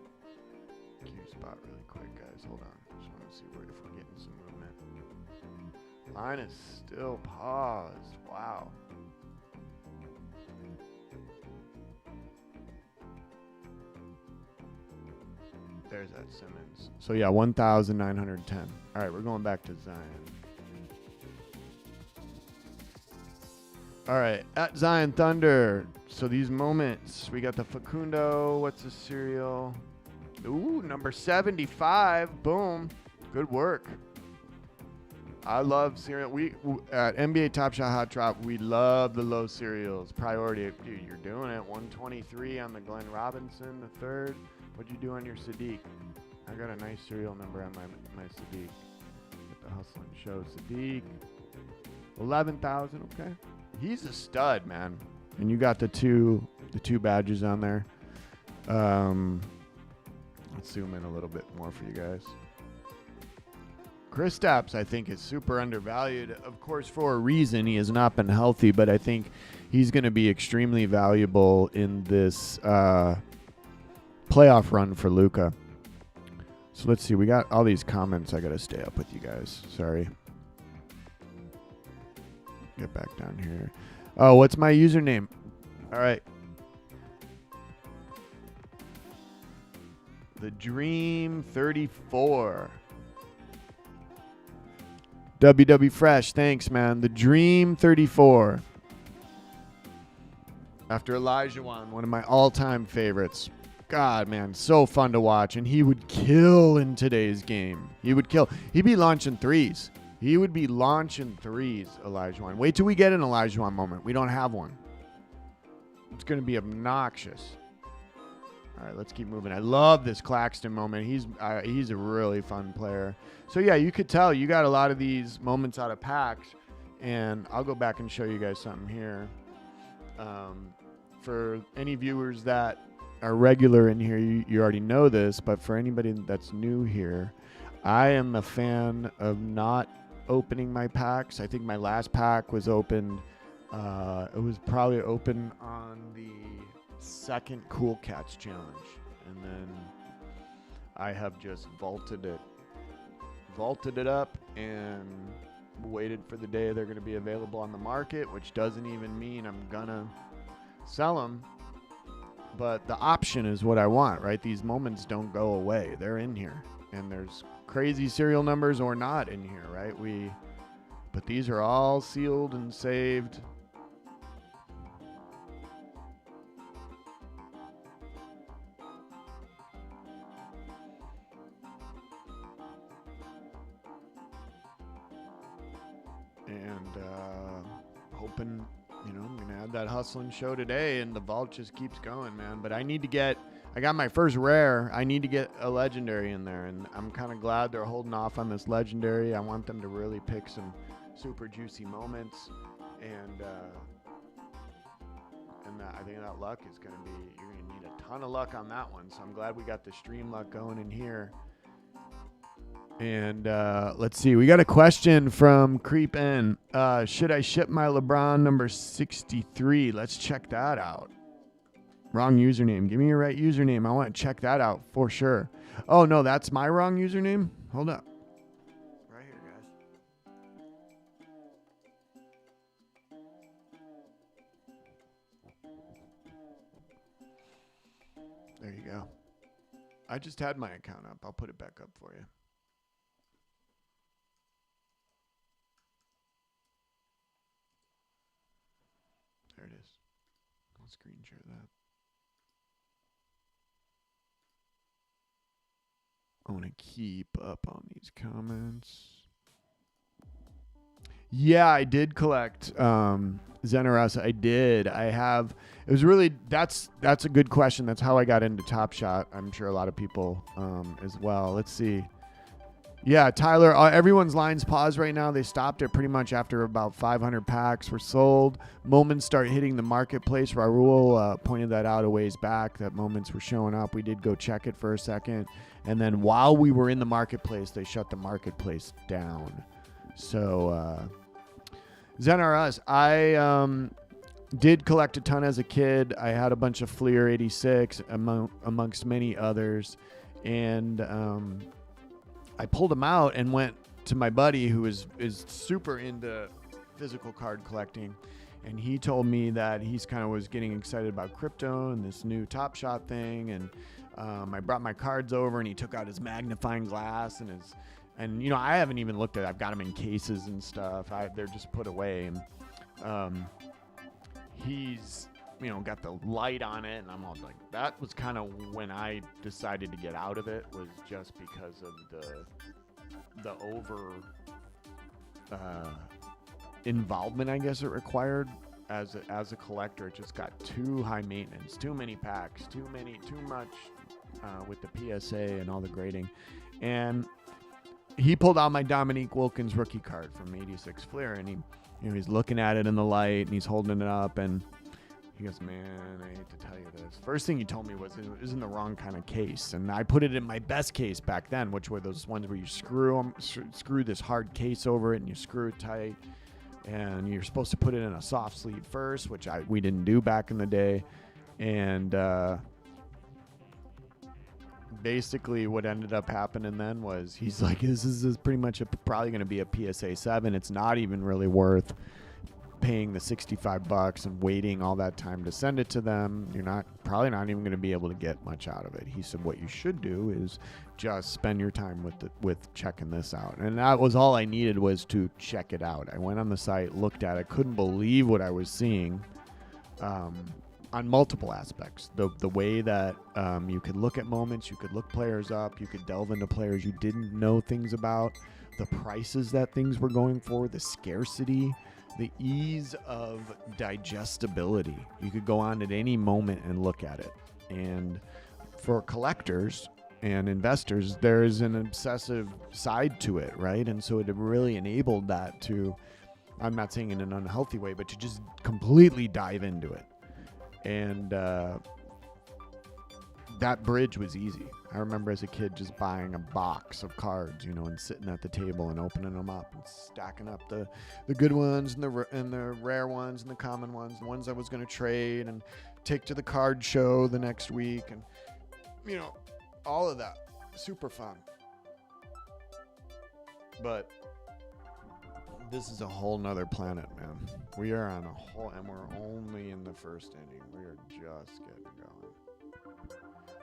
Speaker 2: queue spot really quick, guys. Hold on. Just want to see if we're getting some movement. Line is still paused. Wow. There's that Simmons. So yeah, 1,910. All right, we're going back to Zion. All right, at Zion Thunder. So these moments, we got the Facundo. What's the serial? Ooh, number 75. Boom. Good work. I love serial. We at NBA Top Shot Hot Drop, we love the low serials. Priority. Dude, you're doing it. 123 on the Glenn Robinson, the third. What'd you do on your Sadiq? I got a nice serial number on my Sadiq. Get the hustling show Sadiq. 11,000. Okay. He's a stud, man. And you got the two badges on there. Let's zoom in a little bit more for you guys. Kristaps, I think, is super undervalued. Of course, for a reason. He has not been healthy, but I think he's going to be extremely valuable in this playoff run for Luka. So let's see. We got all these comments. I got to stay up with you guys. Sorry. Get back down here. Oh, what's my username? All right. The Dream 34. WW Fresh, thanks, man. The Dream 34. After Elijah one of my all-time favorites. God, man, so fun to watch. And he would kill in today's game. He would kill. He'd be launching threes. He would be launching threes, Elijah one. Wait till we get an Elijah one moment. We don't have one. It's going to be obnoxious. All right, let's keep moving. I love this Claxton moment. He's a really fun player. So, yeah, you could tell you got a lot of these moments out of packs. And I'll go back and show you guys something here. For any viewers that are regular in here, you already know this. But for anybody that's new here, I am a fan of not opening my packs. I think my last pack was opened. It was probably open on the second Cool Cats challenge, and then I have just vaulted it up and waited for the day they're going to be available on the market, which doesn't even mean I'm gonna sell them, but the option is what I want, right? These moments don't go away. They're in here, and there's crazy serial numbers or not in here, right? But these are all sealed and saved. And hoping, I'm going to add that hustling show today, and the vault just keeps going, man. But I got my first rare. I need to get a legendary in there, and I'm kind of glad they're holding off on this legendary. I want them to really pick some super juicy moments, and I think that luck is going to be, you're going to need a ton of luck on that one. So I'm glad we got the stream luck going in here. And let's see. We got a question from Creep N. Should I ship my LeBron number 63? Let's check that out. Wrong username. Give me your right username. I want to check that out for sure. Oh, no, that's my wrong username? Hold up. Right here, guys. There you go. I just had my account up. I'll put it back up for you. There it is. I'll screen share that. I want to keep up on these comments. Yeah, I did collect Zenorous. I did. I have. It was really that's a good question. That's how I got into Top Shot. I'm sure a lot of people as well. Let's see. Yeah, Tyler, everyone's lines paused right now. They stopped it pretty much after about 500 packs were sold. Moments start hitting the marketplace. Raul pointed that out a ways back, that moments were showing up. We did go check it for a second. And then while we were in the marketplace, they shut the marketplace down. So, ZenRS, I did collect a ton as a kid. I had a bunch of Fleer 86 amongst many others. And I pulled them out and went to my buddy who is super into physical card collecting. And he told me that he's kind of was getting excited about crypto and this new Top Shot thing. And I brought my cards over and he took out his magnifying glass and you know, I haven't even looked at it. I've got them in cases and stuff. They're just put away. And he's, you know, got the light on it. And I'm all like, that was kind of when I decided to get out of it, was just because of the over involvement, I guess it required as a collector. It just got too high maintenance, too many packs, too much with the PSA and all the grading. And he pulled out my Dominique Wilkins rookie card from 86 Fleer, and he's looking at it in the light and he's holding it up and he goes, man, I hate to tell you this. First thing he told me was it was in the wrong kind of case. And I put it in my best case back then, which were those ones where you screw this hard case over it and you screw it tight. And you're supposed to put it in a soft sleeve first, which we didn't do back in the day. And basically what ended up happening then was he's like, this is pretty much probably going to be a PSA 7. It's not even really worth paying the $65 and waiting all that time to send it to them. You're probably not even going to be able to get much out of it. He said what you should do is just spend your time with checking this out. And that was all I needed, was to check it out. I went on the site, looked at it, couldn't believe what I was seeing on multiple aspects. The way that you could look at moments, you could look players up, you could delve into players you didn't know things about, the prices that things were going for, the scarcity, the ease of digestibility. You could go on at any moment and look at it. And for collectors and investors, there is an obsessive side to it, right? And so it really enabled that to, I'm not saying in an unhealthy way, but to just completely dive into it. And that bridge was easy. I remember as a kid just buying a box of cards, and sitting at the table and opening them up and stacking up the good ones and the rare ones and the common ones, the ones I was going to trade and take to the card show the next week, and all of that. Super fun. But this is a whole nother planet, man. We are on a whole, and we're only in the first inning. We are just getting going.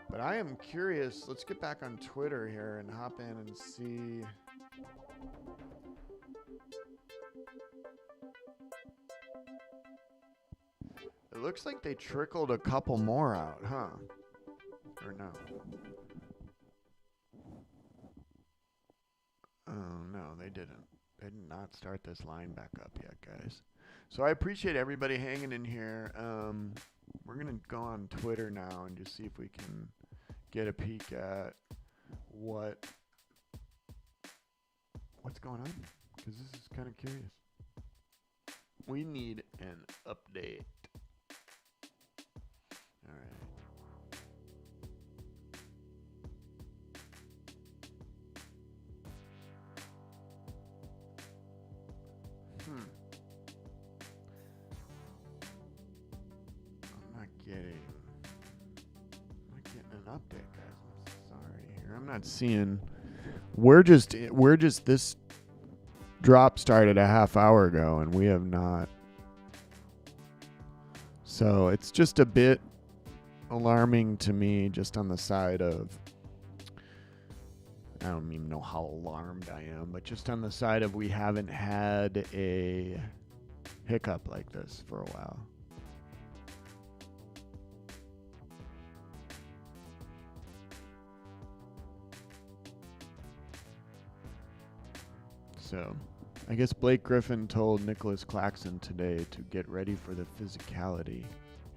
Speaker 2: But I am curious. Let's get back on Twitter here and hop in and see. It looks like they trickled a couple more out, huh? Or no? Oh, no, they didn't. They did not start this line back up yet, guys. So I appreciate everybody hanging in here. We're going to go on Twitter now and just see if we can get a peek at what's going on, because this is kind of curious. We need an update. All right. I'm not getting an update, guys. I'm sorry here. I'm not seeing. We're just this drop started a half hour ago, and we have not. So it's just a bit alarming to me, just on the side of. I don't even know how alarmed I am, but just on the side of we haven't had a hiccup like this for a while. So, I guess Blake Griffin told Nicholas Claxton today to get ready for the physicality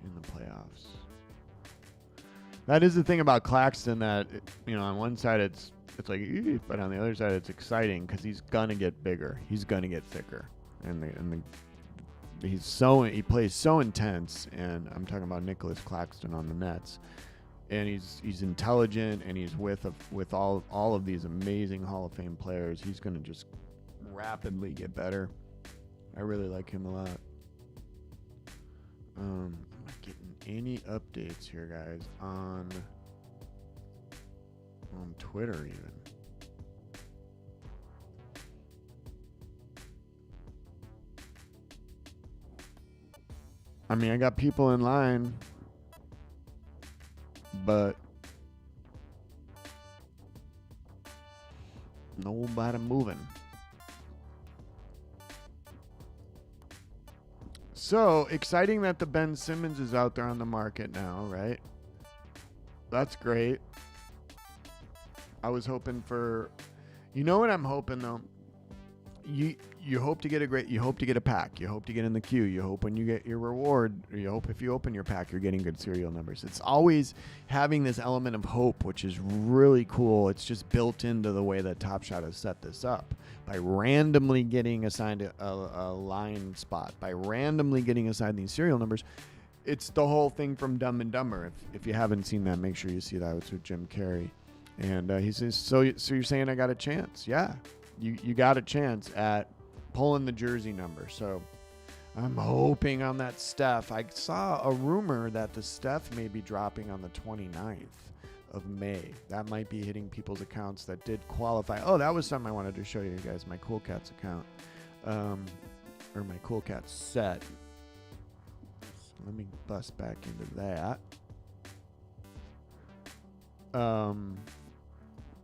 Speaker 2: in the playoffs. That is the thing about Claxton, that on one side it's like, but on the other side it's exciting because he's gonna get bigger, he's gonna get thicker, and he plays so intense. And I'm talking about Nicholas Claxton on the Nets. And he's intelligent, and he's with all of these amazing Hall of Fame players. He's going to just rapidly get better. I really like him a lot. I'm not getting any updates here, guys, on Twitter even. I mean, I got people in line, but nobody moving. So exciting that the Ben Simmons is out there on the market now, right? That's great. I was hoping for, what I'm hoping though? You hope to get a pack. You hope to get in the queue. You hope when you get your reward, or you hope if you open your pack, you're getting good serial numbers. It's always having this element of hope, which is really cool. It's just built into the way that Top Shot has set this up. By randomly getting assigned a line spot, by randomly getting assigned these serial numbers, it's the whole thing from Dumb and Dumber. If you haven't seen that, make sure you see that. It's with Jim Carrey. And he says, so you're saying I got a chance? Yeah. You got a chance at pulling the jersey number. So I'm hoping on that Steph. I saw a rumor that the Steph may be dropping on the 29th of May. That might be hitting people's accounts that did qualify. Oh, that was something I wanted to show you guys, my Cool Cats account. Or my Cool Cats set. So let me bust back into that.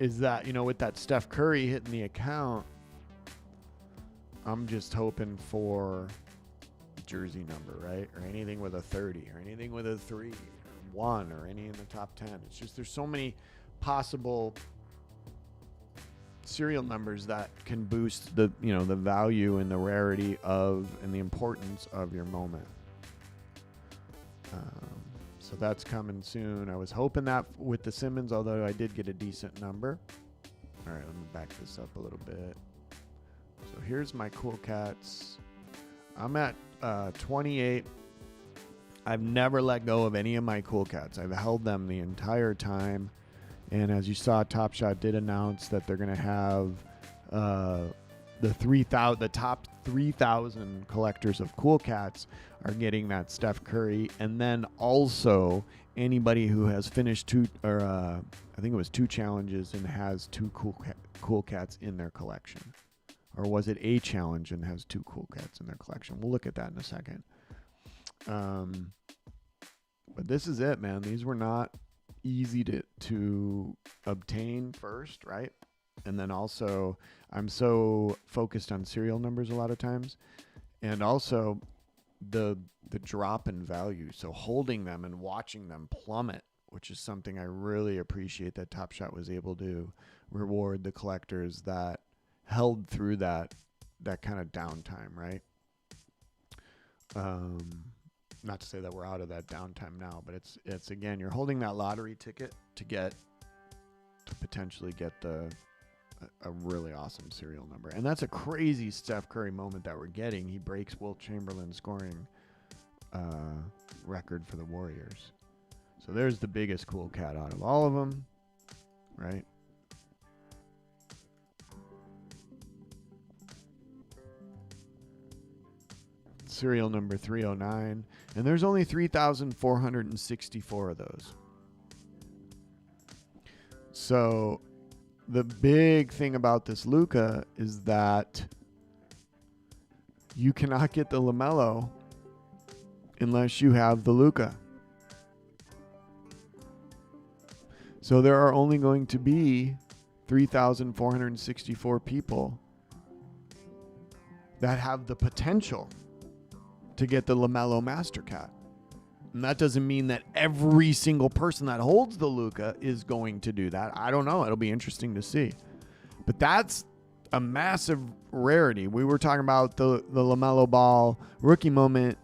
Speaker 2: Is that, with that Steph Curry hitting the account, I'm just hoping for jersey number, right? Or anything with a 30, or anything with a 3, or 1, or any in the top 10. It's just there's so many possible serial numbers that can boost the, the value and the rarity of and the importance of your moment. So that's coming soon. I was hoping that with the Simmons, although I did get a decent number. All right, let me back this up a little bit. So here's my Cool Cats. I'm at 28. I've never let go of any of my Cool Cats. I've held them the entire time. And as you saw, Top Shot did announce that they're going to have the top 3,000 collectors of Cool Cats are getting that Steph Curry, and then also anybody who has finished I think it was 2 challenges and has 2 Cool Cats in their collection, or was it a challenge and has 2 Cool Cats in their collection? We'll look at that in a second. But this is it, man. These were not easy to obtain first, right? And then also, I'm so focused on serial numbers a lot of times, and also the drop in value. So holding them and watching them plummet, which is something I really appreciate that Top Shot was able to reward the collectors that held through that kind of downtime, right? Not to say that we're out of that downtime now, but it's again, you're holding that lottery ticket to potentially get a really awesome serial number. And that's a crazy Steph Curry moment that we're getting. He breaks Wilt Chamberlain's scoring record for the Warriors. So there's the biggest cool cat out of all of them, right? Serial number 309. And there's only 3,464 of those. So the big thing about this Luca is that you cannot get the LaMelo unless you have the Luca. So there are only going to be 3,464 people that have the potential to get the LaMelo Master Cat. And that doesn't mean that every single person that holds the Luca is going to do that. I don't know. It'll be interesting to see. But that's a massive rarity. We were talking about the LaMelo Ball rookie moment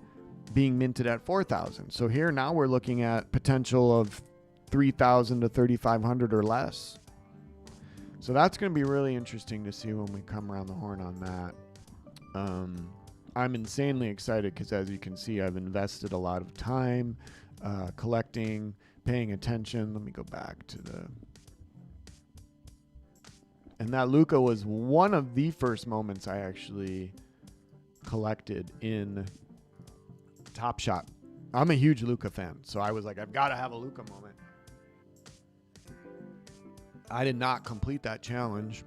Speaker 2: being minted at 4,000. So here now we're looking at potential of 3,000 to 3,500 or less. So that's going to be really interesting to see when we come around the horn on that. I'm insanely excited because, as you can see, I've invested a lot of time collecting, paying attention. Let me go back to the... And that Luca was one of the first moments I actually collected in Top Shot. I'm a huge Luca fan, so I was like, I've got to have a Luca moment. I did not complete that challenge,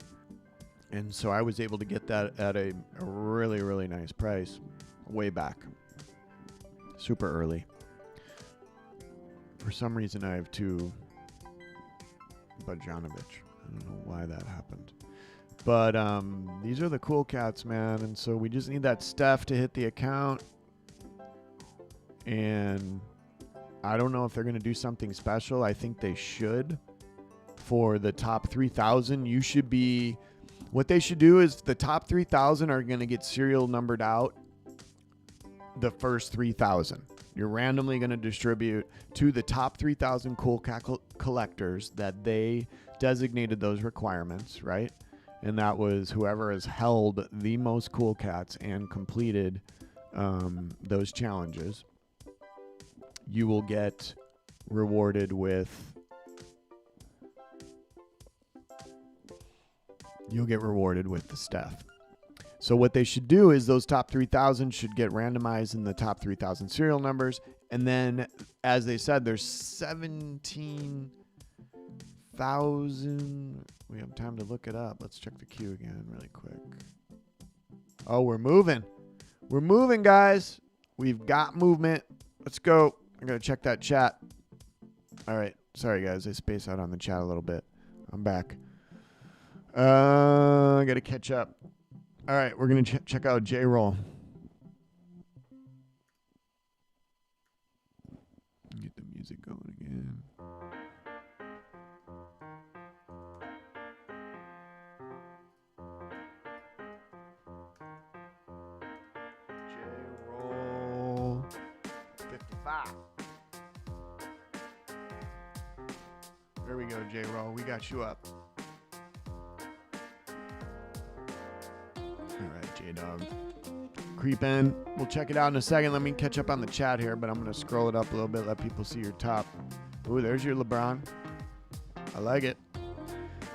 Speaker 2: and so I was able to get that at a really, really nice price way back. Super early. For some reason, I have two Bogdanovic. I don't know why that happened. But these are the cool cats, man. And so we just need that Steph to hit the account. And I don't know if they're going to do something special. I think they should. For the top 3,000, you should be... What they should do is the top 3,000 are going to get serial numbered out the first 3,000. You're randomly going to distribute to the top 3,000 cool cat collectors that they designated those requirements, right? And that was whoever has held the most cool cats and completed those challenges. You will get rewarded with... You'll get rewarded with the Steph. So what they should do is those top 3,000 should get randomized in the top 3,000 serial numbers. And then, as they said, there's 17,000. We have time to look it up. Let's check the queue again really quick. Oh, we're moving. We're moving, guys. We've got movement. Let's go. I'm going to check that chat. All right. Sorry, guys. I spaced out on the chat a little bit. I'm back. I got to catch up. All right, we're going to check out J-Roll. Get the music going again. J-Roll 55. There we go, J-Roll. We got you up. All right, J-Dog. Creep in. We'll check it out in a second. Let me catch up on the chat here, but I'm going to scroll it up a little bit, let people see your top. Ooh, there's your LeBron. I like it.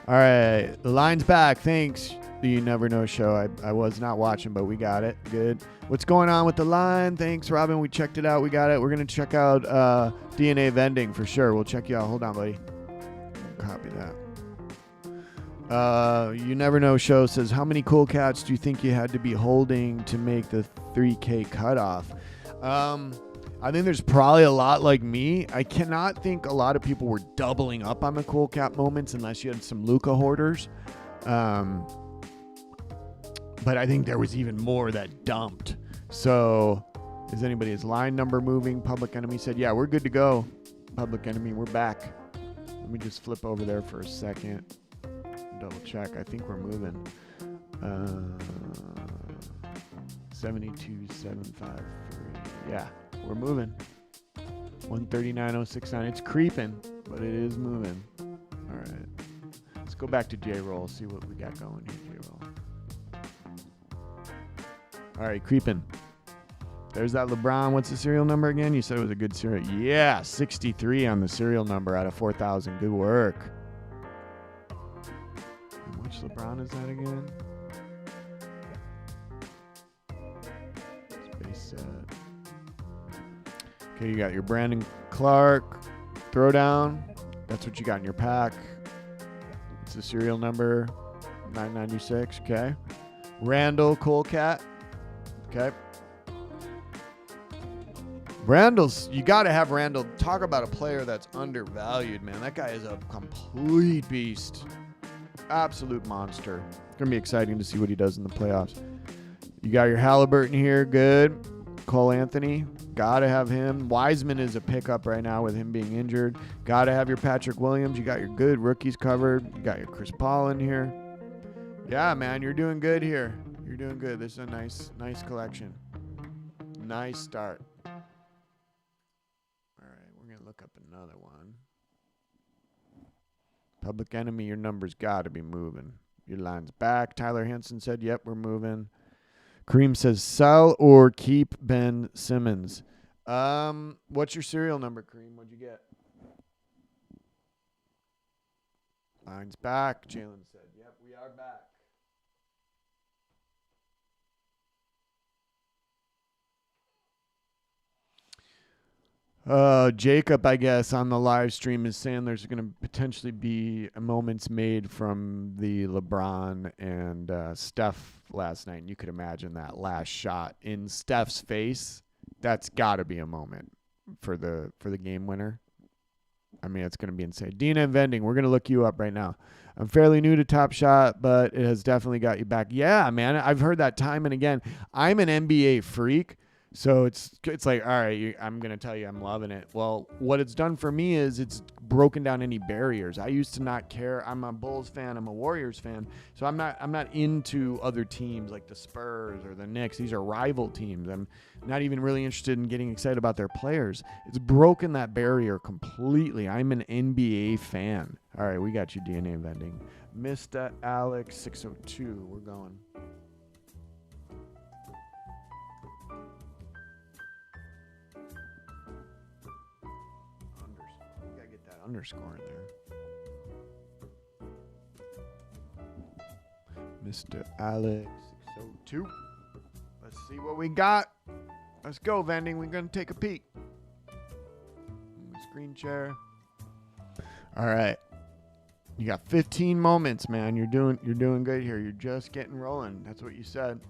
Speaker 2: All right, the line's back. Thanks, the You Never Know show. I was not watching, but we got it. Good. What's going on with the line? Thanks, Robin. We checked it out. We got it. We're going to check out DNA vending for sure. We'll check you out. Hold on, buddy. Copy that. You Never Know show says, how many cool cats do you think you had to be holding to make the 3K cutoff? I think there's probably a lot like me. I cannot think a lot of people were doubling up on the cool cat moments unless you had some Luca hoarders. But I think there was even more that dumped. So is anybody's line number moving? Public Enemy said, yeah, we're good to go. Public Enemy, we're back. Let me just flip over there for a second. Double check. I think we're moving. 72,753. Yeah, we're moving. 139,069. It's creeping, but it is moving. All right. Let's go back to J-Roll. See what we got going here, J-Roll. All right, creeping. There's that LeBron. What's the serial number again? You said it was a good serial. Yeah, 63 on the serial number out of 4,000. Good work. And which LeBron is that again? Space set. Okay, you got your Brandon Clark throwdown. That's what you got in your pack. It's the serial number 996. Okay. Randall Colecat. Okay. Randall's, you got to have Randall. Talk about a player that's undervalued, man. That guy is a complete beast. Absolute monster. It's going to be exciting to see what he does in the playoffs. You got your Halliburton here. Good. Cole Anthony. Got to have him. Wiseman is a pickup right now with him being injured. Got to have your Patrick Williams. You got your good rookies covered. You got your Chris Paul in here. Yeah, man, you're doing good here. You're doing good. This is a nice collection. Nice start. Look up another one. Public Enemy, your numbers got to be moving. Your line's back. Tyler Henson said, yep, we're moving. Kareem says, sell or keep Ben Simmons. What's your serial number, Kareem? What'd you get? Line's back. Jalen said, yep, we are back. Jacob, I guess, on the live stream is saying there's going to potentially be moments made from the LeBron and Steph last night. And you could imagine that last shot in Steph's face. That's got to be a moment for the game winner. I mean, it's going to be insane. Dina and Vending, we're going to look you up right now. I'm fairly new to Top Shot, but it has definitely got you back. Yeah, man, I've heard that time and again. I'm an NBA freak. So it's like, all right, I'm going to tell you I'm loving it. Well, what it's done for me is it's broken down any barriers. I used to not care. I'm a Bulls fan. I'm a Warriors fan. So I'm not into other teams like the Spurs or the Knicks. These are rival teams. I'm not even really interested in getting excited about their players. It's broken that barrier completely. I'm an NBA fan. All right, we got you, DNA Vending. Mr. Alex 602. We're going. Underscore in there. Mr. Alex 602. Let's see what we got. Let's go, Vending. We're going to take a peek. Screen share. All right. You got 15 moments, man. You're doing good here. You're just getting rolling. That's what you said.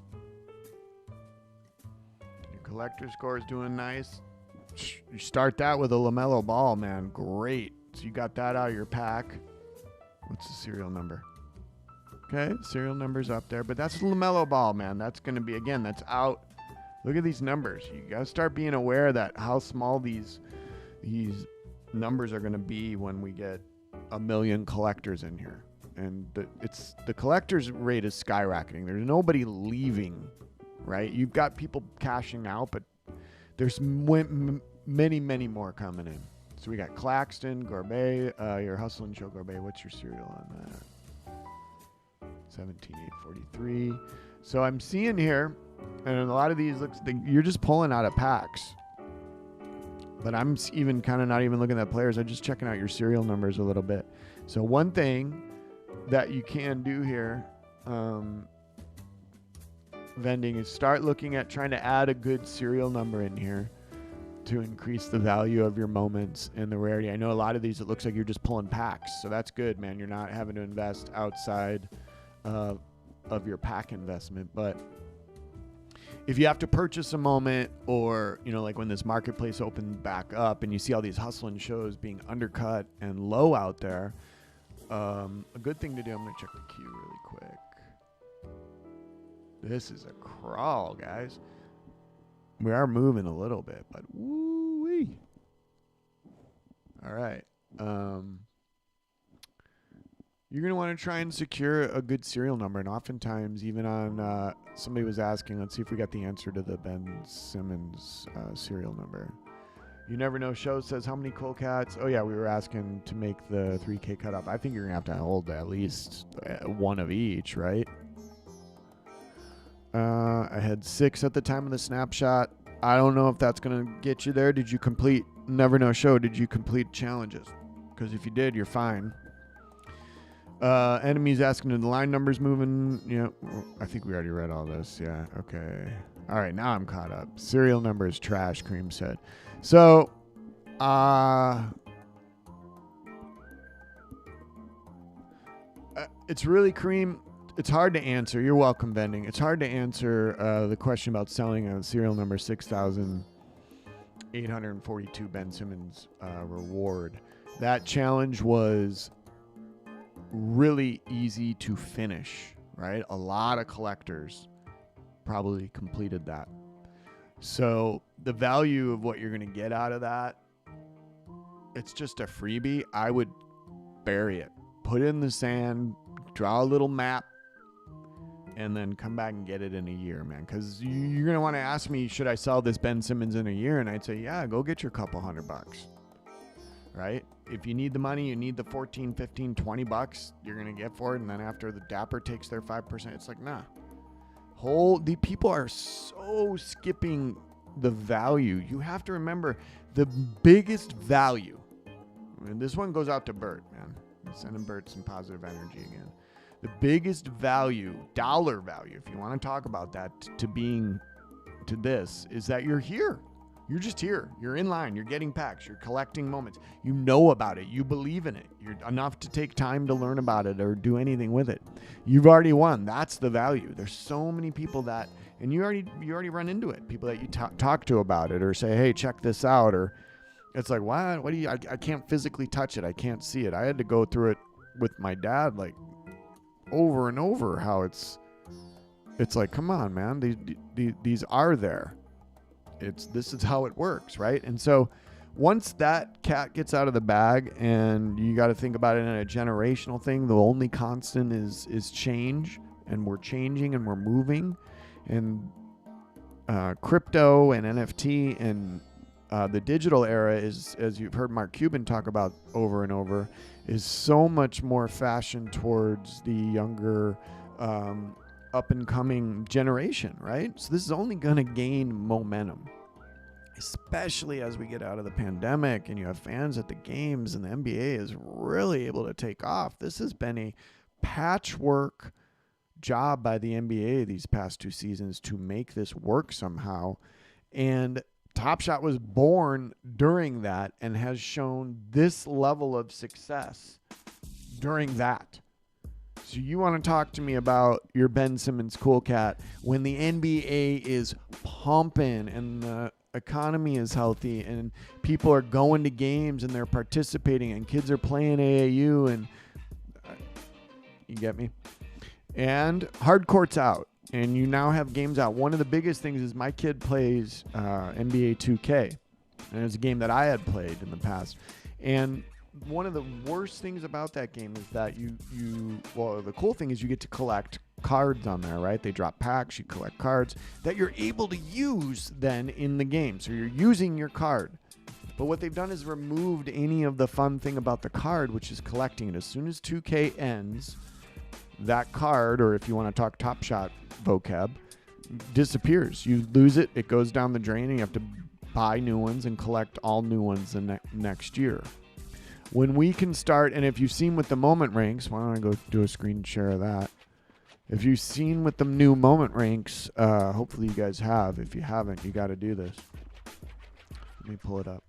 Speaker 2: Your collector score is doing nice. You start that with a LaMelo Ball, man. Great. So you got that out of your pack. What's the serial number? Okay, serial number's up there. But that's LaMelo Ball, man. That's going to be, again, that's out. Look at these numbers. You got to start being aware that how small these numbers are going to be when we get 1 million collectors in here. And the collectors rate is skyrocketing. There's nobody leaving, right? You've got people cashing out, but there's many, many more coming in. So we got Claxton, Gorbet, your Hustle and Show Gorbet. What's your serial on that? 17843. So I'm seeing here, and a lot of these you're just pulling out of packs. But I'm even kind of not even looking at players. I'm just checking out your serial numbers a little bit. So one thing that you can do here, Vending, is start looking at trying to add a good serial number in here to increase the value of your moments and the rarity. I know a lot of these, it looks like you're just pulling packs. So that's good, man. You're not having to invest outside of your pack investment. But if you have to purchase a moment, or, like when this marketplace opened back up and you see all these Hustle and Shows being undercut and low out there, a good thing to do, I'm going to check the queue really quick. This is a crawl, guys. We are moving a little bit, but woo-wee. All right. You're going to want to try and secure a good serial number. And oftentimes, even on, somebody was asking, let's see if we got the answer to the Ben Simmons serial number. You Never Know Show says, how many Cool Cats? Oh, yeah, we were asking to make the 3K cutoff. I think you're going to have to hold at least one of each, right? I had 6 at the time of the snapshot. I don't know if that's going to get you there. Did you complete Never Know Show? Did you complete challenges? Because if you did, you're fine. Enemies asking, are the line numbers moving? I think we already read all this. Yeah, okay. All right, now I'm caught up. Serial number is trash, Cream said. So, it's really, Cream, it's hard to answer. You're welcome, Vending. It's hard to answer the question about selling a serial number 6,842 Ben Simmons reward. That challenge was really easy to finish, right? A lot of collectors probably completed that. So the value of what you're going to get out of that, it's just a freebie. I would bury it, put it in the sand, draw a little map, and then come back and get it in a year, man. Because you're going to want to ask me, should I sell this Ben Simmons in a year? And I'd say, yeah, go get your couple $100, right? If you need the money, you need the 14, 15, 20 bucks you're going to get for it. And then after the Dapper takes their 5%, it's like, nah. The people are so skipping the value. You have to remember the biggest value. And this one goes out to Bert, man. I'm sending Bert some positive energy again. The biggest value, dollar value, if you want to talk about that, to this, is that you're here. You're just here. You're in line. You're getting packs. You're collecting moments. You know about it. You believe in it. You're enough to take time to learn about it or do anything with it. You've already won. That's the value. There's so many people that, and you already run into it. People that you talk to about it or say, hey, check this out. Or it's like, what do you, I can't physically touch it. I can't see it. I had to go through it with my dad, like over and over, how it's like, come on, man. These are there. This is how it works, right? And so once that cat gets out of the bag, and you got to think about it in a generational thing, the only constant is change, and we're changing and we're moving. And crypto and NFT and the digital era is, as you've heard Mark Cuban talk about over and over, is so much more fashioned towards the younger up-and-coming generation, right? So this is only going to gain momentum, especially as we get out of the pandemic and you have fans at the games and the NBA is really able to take off. This has been a patchwork job by the NBA these past 2 seasons to make this work somehow. And Top Shot was born during that and has shown this level of success during that. So you want to talk to me about your Ben Simmons Cool Cat when the NBA is pumping and the economy is healthy and people are going to games and they're participating and kids are playing AAU and you get me? And hardcourt's out and you now have games out. One of the biggest things is my kid plays NBA 2K, and it's a game that I had played in the past. And one of the worst things about that game is that the cool thing is you get to collect cards on there, right? They drop packs, you collect cards that you're able to use then in the game. So you're using your card. But what they've done is removed any of the fun thing about the card, which is collecting it. As soon as 2K ends, that card, or if you want to talk Top Shot vocab, disappears. You lose it, it goes down the drain, and you have to buy new ones and collect all new ones the next year. When we can start, and if you've seen with the moment ranks, why don't I go do a screen share of that? If you've seen with the new moment ranks, hopefully you guys have. If you haven't, you got to do this. Let me pull it up.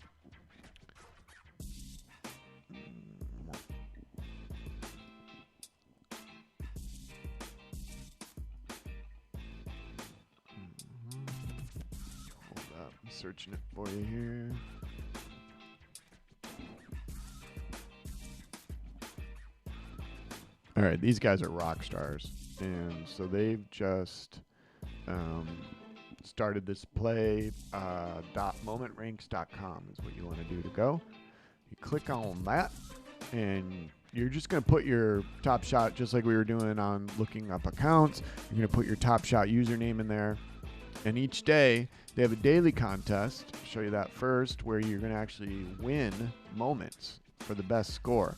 Speaker 2: Hold up, I'm searching it for you here. All right, these guys are rock stars, and so they've just started this play. .momentranks.com is what you want to do to go. You click on that, and you're just going to put your Top Shot, just like we were doing on looking up accounts. You're going to put your Top Shot username in there, and each day they have a daily contest. I'll show you that first, where you're going to actually win moments for the best score.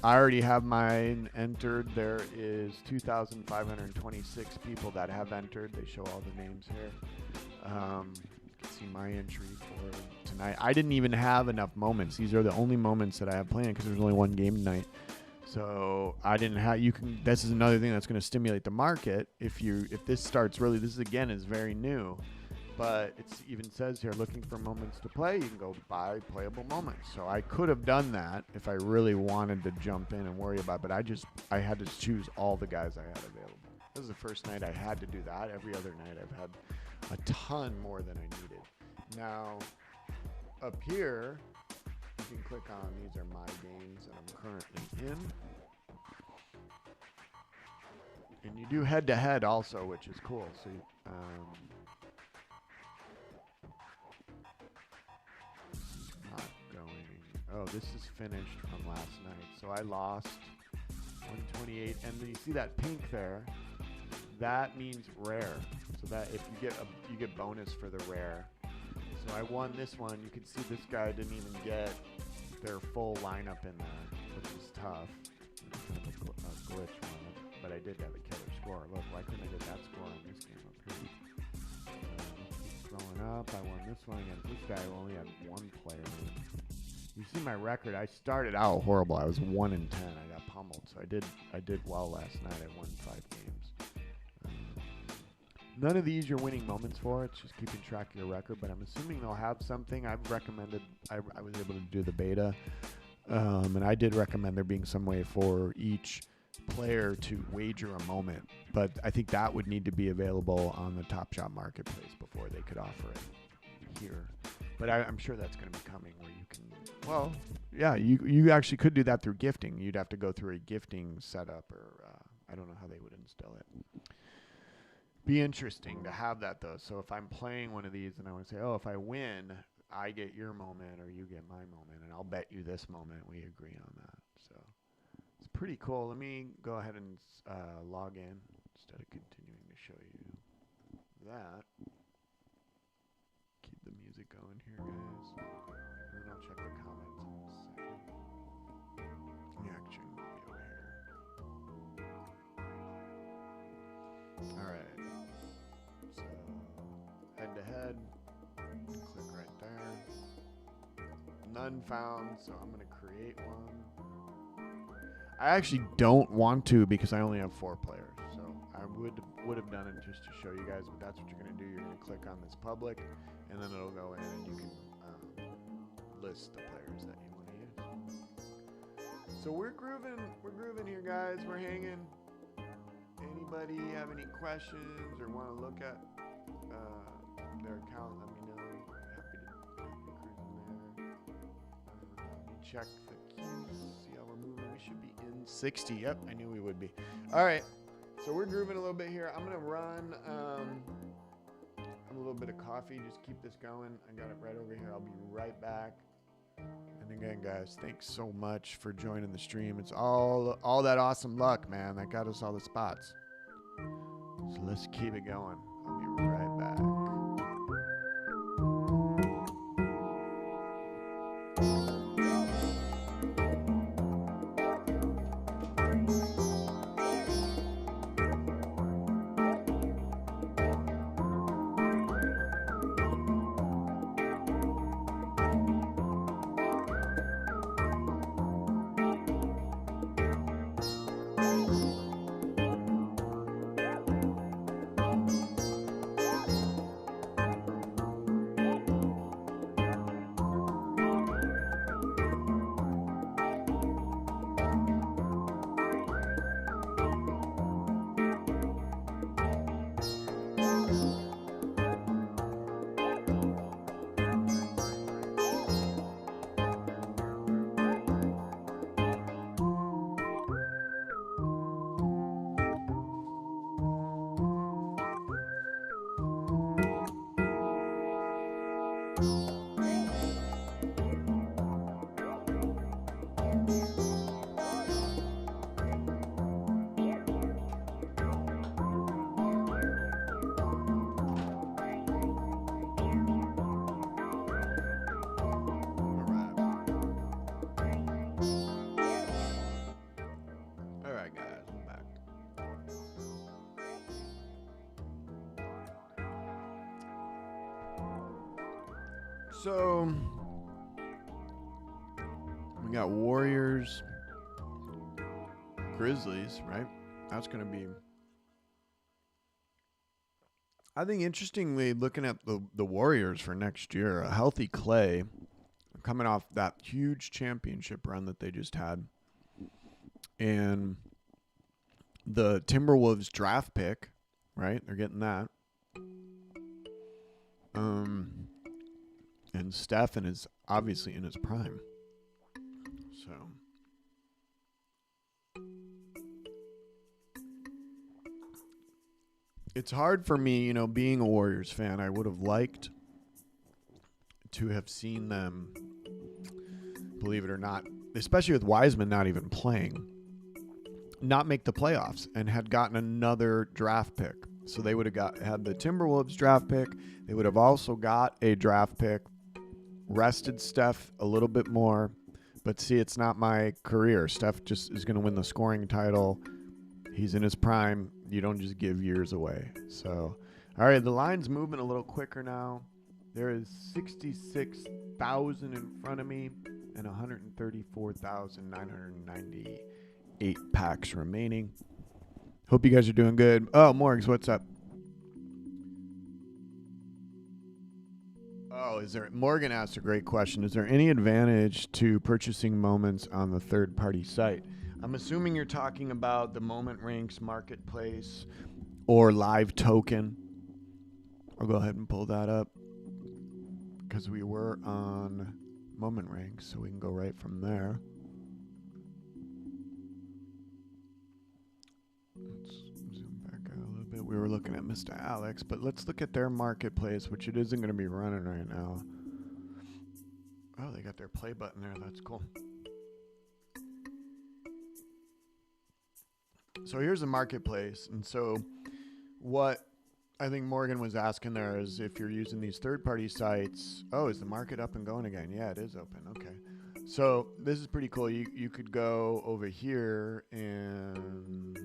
Speaker 2: I already have mine entered. There is 2,526 people that have entered. They show all the names here. See my entry for tonight. I didn't even have enough moments. These are the only moments that I have planned because there's only one game tonight. So I didn't have. You can. This is another thing that's going to stimulate the market. If this starts really, this again is very new, but it even says here looking for moments to play. You can go buy playable moments. So I could have done that if I really wanted to jump in and worry about it. But I had to choose all the guys I had available. This is the first night I had to do that. Every other night I've had a ton more than I needed. Now, up here, you can click on, these are my games that I'm currently in. And you do head-to-head also, which is cool. So, not going. Oh, this is finished from last night. So I lost 128, and then you see that pink there. That means rare. So that if you get bonus for the rare. So I won this one. You can see this guy didn't even get their full lineup in there, which is tough. Kind of a glitch moment, but I did have a killer score. Look, why couldn't I get that score on this game up here? Keep throwing up. I won this one against this guy who only had one player. You see my record. I started out horrible. I was 1-10. I got pummeled. So I did well last night. I won 5 games. None of these you're winning moments for. It's just keeping track of your record. But I'm assuming they'll have something. I've recommended. I was able to do the beta, and I did recommend there being some way for each player to wager a moment. But I think that would need to be available on the Top Shot Marketplace before they could offer it here. But I'm sure that's going to be coming where you can. Well, yeah, you actually could do that through gifting. You'd have to go through a gifting setup, or I don't know how they would install it. Be interesting to have that though. So if I'm playing one of these and I want to say, oh, if I win, I get your moment or you get my moment, and I'll bet you this moment. We agree on that. So it's pretty cool. Let me go ahead and log in instead of continuing to show you that. Keep the music going here, guys. And then I'll check the comments in a second. Yeah, actually, be over here. All right. So head-to-head, click right there. None found, so I'm going to create one. I actually don't want to because I only have 4 players. So I would have done it just to show you guys, but that's what you're going to do. You're going to click on this public, and then it'll go in and you can list the players that you want to use. So we're grooving here, guys. We're hanging. Anybody have any questions or want to look at their account? Let me know. Happy to cruise in there. Let me check the keys. See how we're moving. We should be in 60. Yep, I knew we would be. All right. So we're grooving a little bit here. I'm gonna run a little bit of coffee. Just keep this going. I got it right over here. I'll be right back. And again, guys, thanks so much for joining the stream. It's all that awesome luck, man, that got us all the spots. So let's keep it going. I'll be right back. So we got Warriors, Grizzlies, right? That's going to be, I think, interestingly, looking at the Warriors for next year, a healthy Clay coming off that huge championship run that they just had, and the Timberwolves draft pick, right? They're getting that. And Stephen is obviously in his prime. So it's hard for me, being a Warriors fan. I would have liked to have seen them, believe it or not, especially with Wiseman not even playing, not make the playoffs and had gotten another draft pick. So they would have had the Timberwolves draft pick. They would have also got a draft pick, rested Steph a little bit more. But see, it's not my career. Steph just is going to win the scoring title. He's in his prime. You don't just give years away. So, all right, the line's moving a little quicker now. There is 66,000 in front of me and 134,998 packs remaining. Hope you guys are doing good. Oh, Morgs, what's up? Oh, Morgan asked a great question. Is there any advantage to purchasing moments on the third-party site? I'm assuming you're talking about the Moment Ranks Marketplace or Live Token. I'll go ahead and pull that up because we were on Moment Ranks, so we can go right from there. Let's zoom back out a little bit. We were looking at Mr. Alex, but let's look at their marketplace, which it isn't going to be running right now. Oh, they got their play button there. That's cool. So here's the marketplace. And so what I think Morgan was asking there is if you're using these third-party sites. Oh, is the market up and going again? Yeah, it is open. Okay. So this is pretty cool. You could go over here and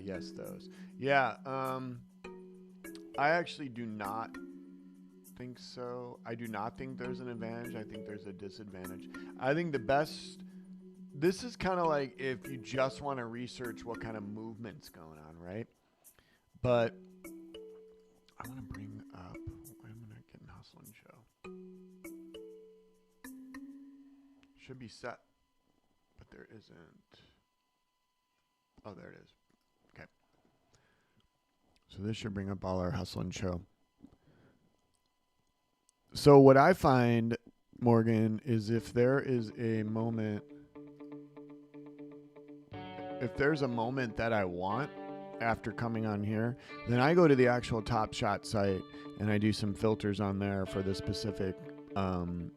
Speaker 2: yes, those. Yeah, I actually do not think so. I do not think there's an advantage. I think there's a disadvantage. I think the best, this is kind of like if you just want to research what kind of movement's going on, right? But I want to bring up, I'm going to get in Hustle and Show. Should be set, but there isn't. Oh, there it is. Okay. So this should bring up all our Hustle and Show. So what I find, Morgan, is if there is a moment, if there's a moment that I want after coming on here, then I go to the actual Top Shot site and I do some filters on there for the specific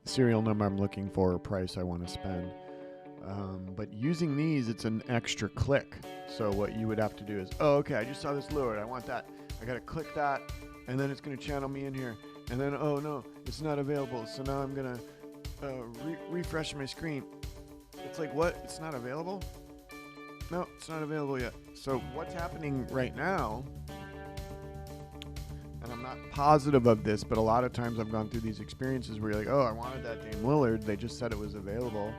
Speaker 2: serial number I'm looking for or price I want to spend. But using these, it's an extra click. So what you would have to do is, oh, okay, I just saw this lure. I want that. I got to click that, and then it's going to channel me in here. And then, oh, no, it's not available. So now I'm going to refresh my screen. It's like, what? It's not available? No, it's not available yet. So what's happening right now, and I'm not positive of this, but a lot of times I've gone through these experiences where you're like, oh, I wanted that Dame Lillard. They just said it was available,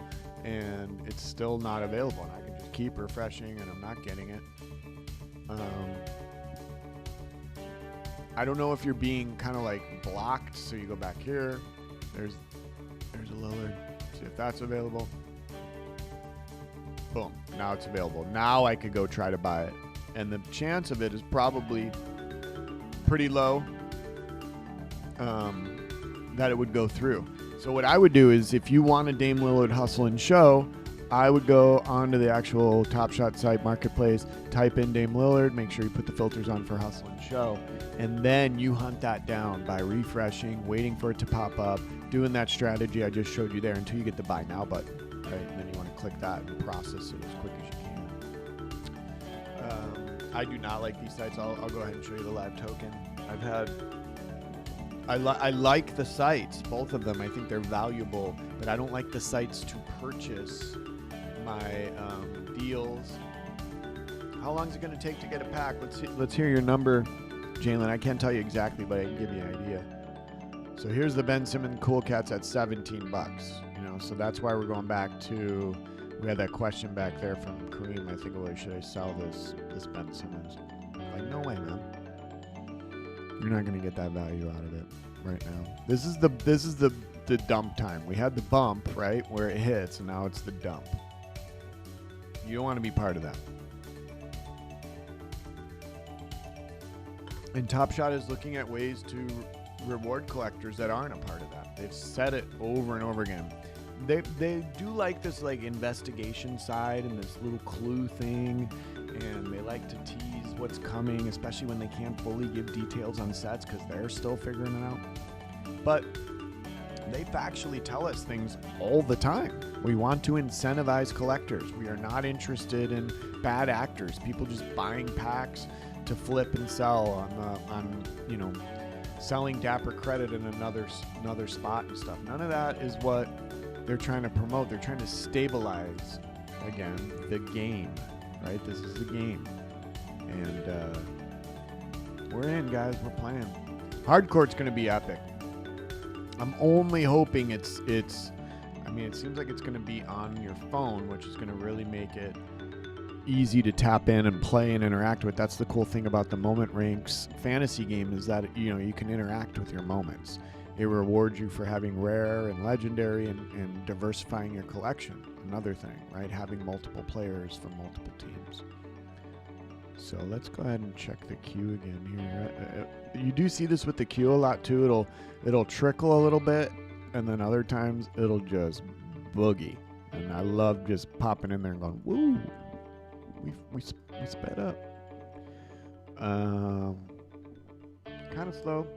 Speaker 2: and it's still not available. And I can just keep refreshing, and I'm not getting it. I don't know if you're being kind of like blocked, so you go back here. There's a Lillard. See if that's available. Boom. Now it's available. Now I could go try to buy it. And the chance of it is probably pretty low that it would go through. So what I would do is if you want a Dame Lillard Hustle and Show, I would go onto the actual Top Shot site marketplace, type in Dame Lillard, make sure you put the filters on for Hustle and Show, and then you hunt that down by refreshing, waiting for it to pop up, doing that strategy I just showed you there until you get the Buy Now button, right? And then you want to click that and process it as quick as you can. I do not like these sites. I'll go ahead and show you the Live Token. I like the sites, both of them. I think they're valuable, but I don't like the sites to purchase my deals. How long is it going to take to get a pack? Let's hear your number, Jalen. I can't tell you exactly, but I can give you an idea. So here's the Ben Simmons Cool Cats at $17. So that's why we're going back to, we had that question back there from Kareem. I think, well, should I sell this Ben Simmons? Like, no way, man. You're not going to get that value out of it right now. This is the dump time. We had the bump, right, where it hits, and now it's the dump. You don't want to be part of that. And Top Shot is looking at ways to reward collectors that aren't a part of that. They've said it over and over again. They do like this like investigation side and this little clue thing, and they like to tease what's coming, especially when they can't fully give details on sets because they're still figuring it out. But they factually tell us things all the time. We want to incentivize collectors. We are not interested in bad actors, people just buying packs to flip and sell on selling Dapper Credit in another spot and stuff. None of that is what they're trying to promote. They're trying to stabilize, again, the game, right? This is the game. And we're in, guys. We're playing. Hardcore's going to be epic. I'm only hoping it seems like it's going to be on your phone, which is going to really make it easy to tap in and play and interact with. That's the cool thing about the Moment Ranks fantasy game, is that you can interact with your moments. It rewards you for having rare and legendary and diversifying your collection. Another thing, right? Having multiple players from multiple teams. So let's go ahead and check the queue again here. You do see this with the queue a lot too. It'll trickle a little bit, and then other times it'll just boogie. And I love just popping in there and going, woo! We sped up. Kind of slow.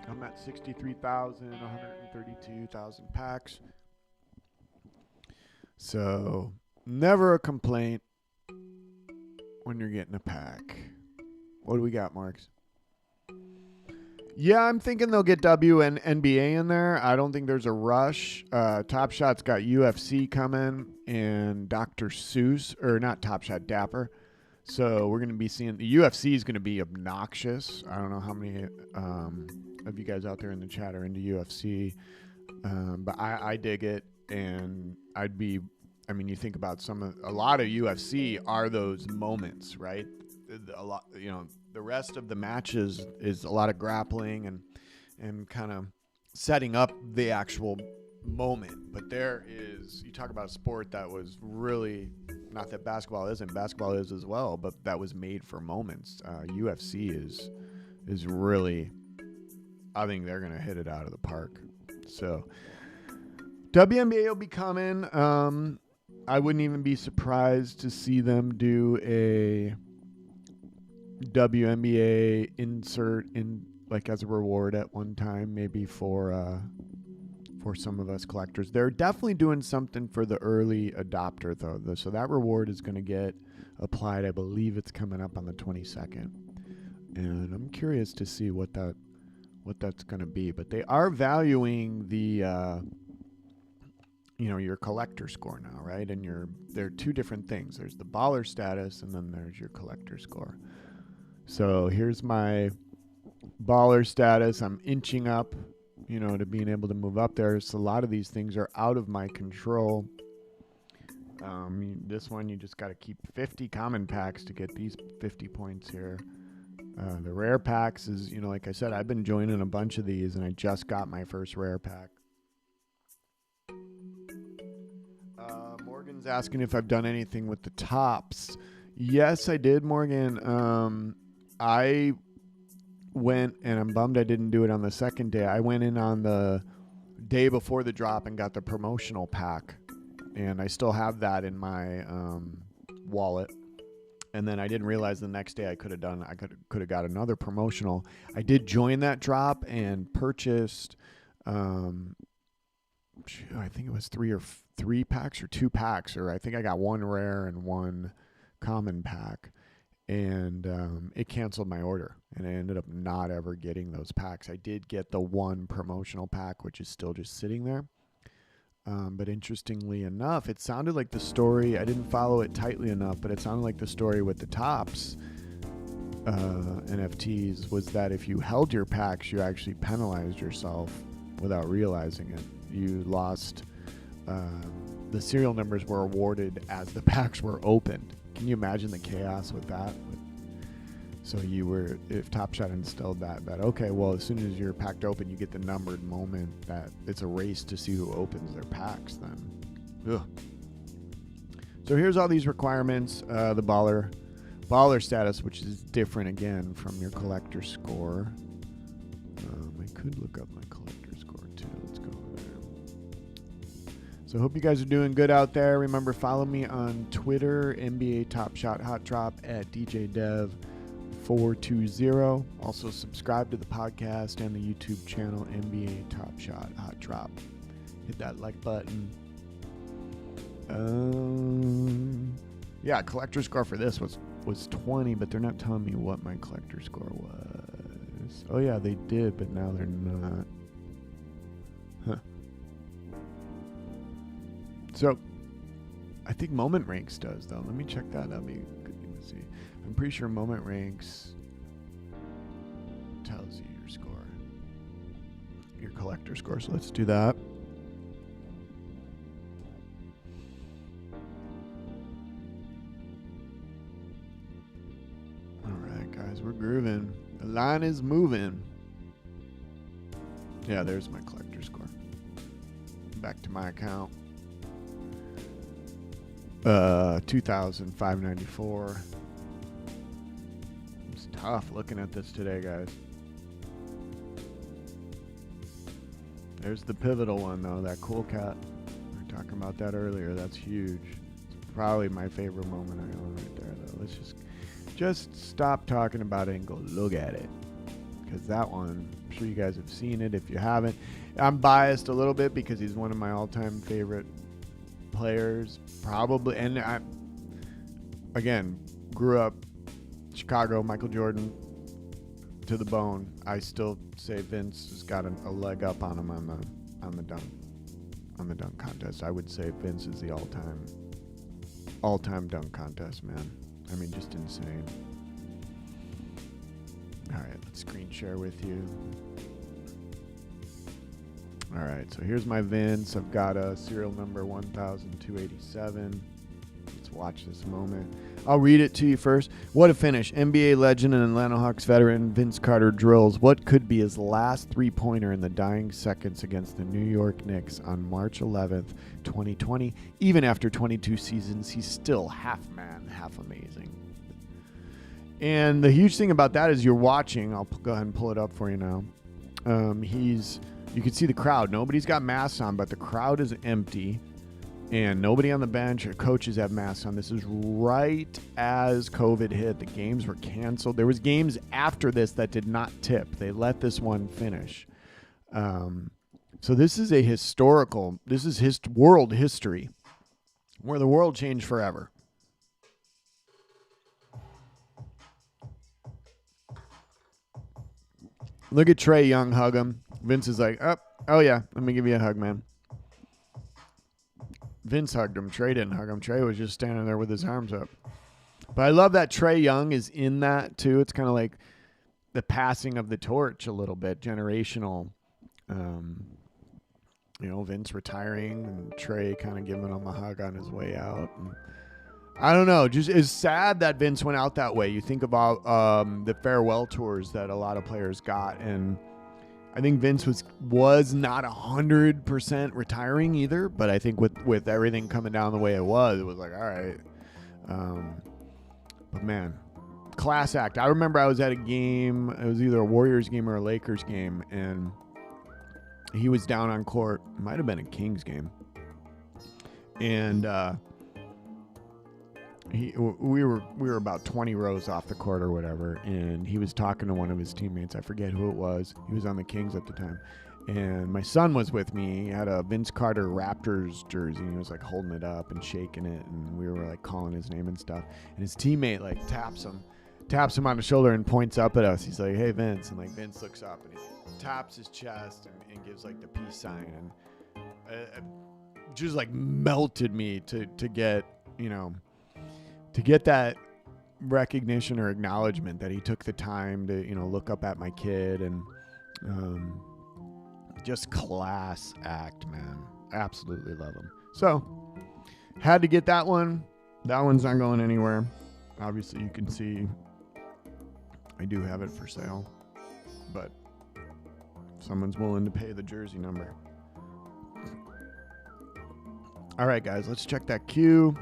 Speaker 2: I'm at 132,000 packs. So never a complaint when you're getting a pack. What do we got, Marks? Yeah, I'm thinking they'll get W and NBA in there. I don't think there's a rush. Top Shot's got UFC coming and Dr. Seuss, or not Top Shot, Dapper. So we're going to be seeing, the UFC is going to be obnoxious. I don't know how many of you guys out there in the chat are into UFC, but I dig it. And you think about a lot of UFC are those moments, right? A lot, the rest of the matches is a lot of grappling and kind of setting up the actual moment. But you talk about a sport that was really, not that basketball isn't, basketball is as well, but that was made for moments. UFC is really, I think they're going to hit it out of the park. So WNBA will be coming. I wouldn't even be surprised to see them do a WNBA insert in, like, as a reward at one time, maybe for some of us collectors. They're definitely doing something for the early adopter though. So that reward is going to get applied. I believe it's coming up on the 22nd, and I'm curious to see what that's going to be. But they are valuing the your collector score now, right? And there are two different things. There's the baller status, and then there's your collector score. So here's my baller status. I'm inching up, to being able to move up there. So a lot of these things are out of my control. This one, you just got to keep 50 common packs to get these 50 points here. The rare packs is, like I said, I've been joining a bunch of these, and I just got my first rare pack. Morgan's asking if I've done anything with the tops. Yes, I did, Morgan. I went, and I'm bummed I didn't do it on the second day. I went in on the day before the drop and got the promotional pack, and I still have that in my wallet. And then I didn't realize the next day I could have got another promotional. I did join that drop and purchased, I think it was three packs or 2 packs, or I think I got 1 rare and 1 common pack. And it canceled my order, and I ended up not ever getting those packs. I did get the 1 promotional pack, which is still just sitting there. But interestingly enough, it sounded like the story, I didn't follow it tightly enough, but it sounded like the story with the tops NFTs was that if you held your packs, you actually penalized yourself without realizing it. You lost, the serial numbers were awarded as the packs were opened. Can you imagine the chaos with that? So if Top Shot instilled that okay, well, as soon as you're packed open, you get the numbered moment that it's a race to see who opens their packs then. Ugh. So here's all these requirements. The baller status, which is different again from your collector score. I could look up my collector score too. Let's go there. So hope you guys are doing good out there. Remember, follow me on Twitter, NBA Top Shot Hot Drop at DJDev420. Also subscribe to the podcast and the YouTube channel NBA Top Shot Hot Drop. Hit that like button. Yeah, collector score for this was 20, but they're not telling me what my collector score was. Oh yeah, they did, but now they're not. Huh. So, I think Moment Ranks does, though. Let me check that. That'd be a good thing to see. I'm pretty sure Moment Ranks tells you your score, your collector score. So let's do that. We're grooving. The line is moving. Yeah, there's my collector score. Back to my account. 2,594. It's tough looking at this today, guys. There's the pivotal one, though. That cool cat. We were talking about that earlier. That's huge. It's probably my favorite moment I own right there, though. Let's just stop talking about it and go look at it, because that one, I'm sure you guys have seen it. If you haven't, I'm biased a little bit because he's one of my all-time favorite players, probably. And I, again, grew up Chicago, Michael Jordan to the bone. I still say Vince has got a leg up on him on the dunk contest. I would say Vince is the all-time dunk contest man. I mean, just insane. All right, let's screen share with you. All right, so here's my Vince. I've got a serial number 1,287. Let's watch this moment. I'll read it to you first. What a finish. NBA legend and Atlanta Hawks veteran Vince Carter drills what could be his last three-pointer in the dying seconds against the New York Knicks on March 11th, 2020. Even after 22 seasons, he's still half man, half amazing. And the huge thing about that is you're watching. I'll go ahead and pull it up for you now. You can see the crowd. Nobody's got masks on, but the crowd is empty. And nobody on the bench or coaches have masks on. This is right as COVID hit. The games were canceled. There was games after this that did not tip. They let this one finish. So this is world history where the world changed forever. Look at Trae Young hug him. Vince is like, oh yeah, let me give you a hug, man. Vince hugged him. Trae didn't hug him. Trae was just standing there with his arms up. But I love that Trae Young is in that too. It's kind of like the passing of the torch a little bit, generational. Vince retiring and Trae kind of giving him a hug on his way out. And I don't know. Just it's sad that Vince went out that way. You think about the farewell tours that a lot of players got, and I think Vince was not 100% retiring either, but I think with everything coming down the way it was like, all right. But man, class act. I remember I was at a game. It was either a Warriors game or a Lakers game, and he was down on court. It might have been a Kings game. And we were about 20 rows off the court or whatever, and he was talking to one of his teammates. I forget who it was. He was on the Kings at the time. And my son was with me. He had a Vince Carter Raptors jersey, and he was like holding it up and shaking it, and we were like calling his name and stuff. And his teammate like taps him on the shoulder and points up at us. He's like, "Hey, Vince." And like Vince looks up and he taps his chest and gives like the peace sign. And it just like melted me to get, to get that recognition or acknowledgement that he took the time to, look up at my kid, and just class act, man. Absolutely love him. So had to get that one. That one's not going anywhere. Obviously you can see I do have it for sale, but if someone's willing to pay the jersey number. All right, guys, let's check that queue.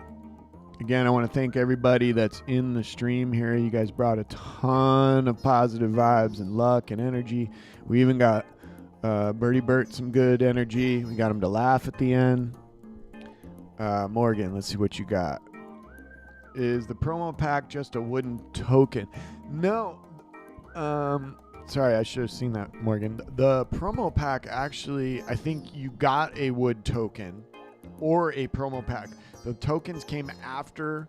Speaker 2: Again, I want to thank everybody that's in the stream here. You guys brought a ton of positive vibes and luck and energy. We even got Birdie Bert some good energy. We got him to laugh at the end. Morgan, let's see what you got. Is the promo pack just a wooden token? No. Sorry, I should have seen that, Morgan. The promo pack, actually, I think you got a wood token or a promo pack. The tokens came after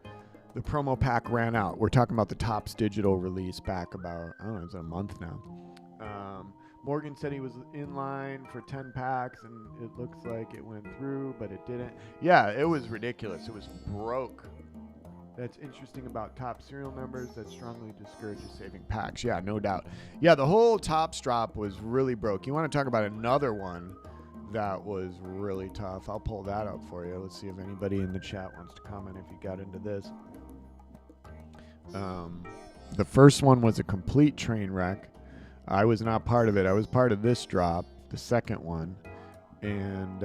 Speaker 2: the promo pack ran out. We're talking about the Topps digital release back about, I don't know, it's a month now. Morgan said he was in line for 10 packs, and it looks like it went through, but it didn't. Yeah, it was ridiculous. It was broke. That's interesting about top serial numbers that strongly discourages saving packs. Yeah, no doubt. Yeah, the whole Topps drop was really broke. You want to talk about another one that was really tough? I'll pull that up for you. Let's see if anybody in the chat wants to comment if you got into this. The first one was a complete train wreck. I was not part of it. I was part of this drop, the second one. And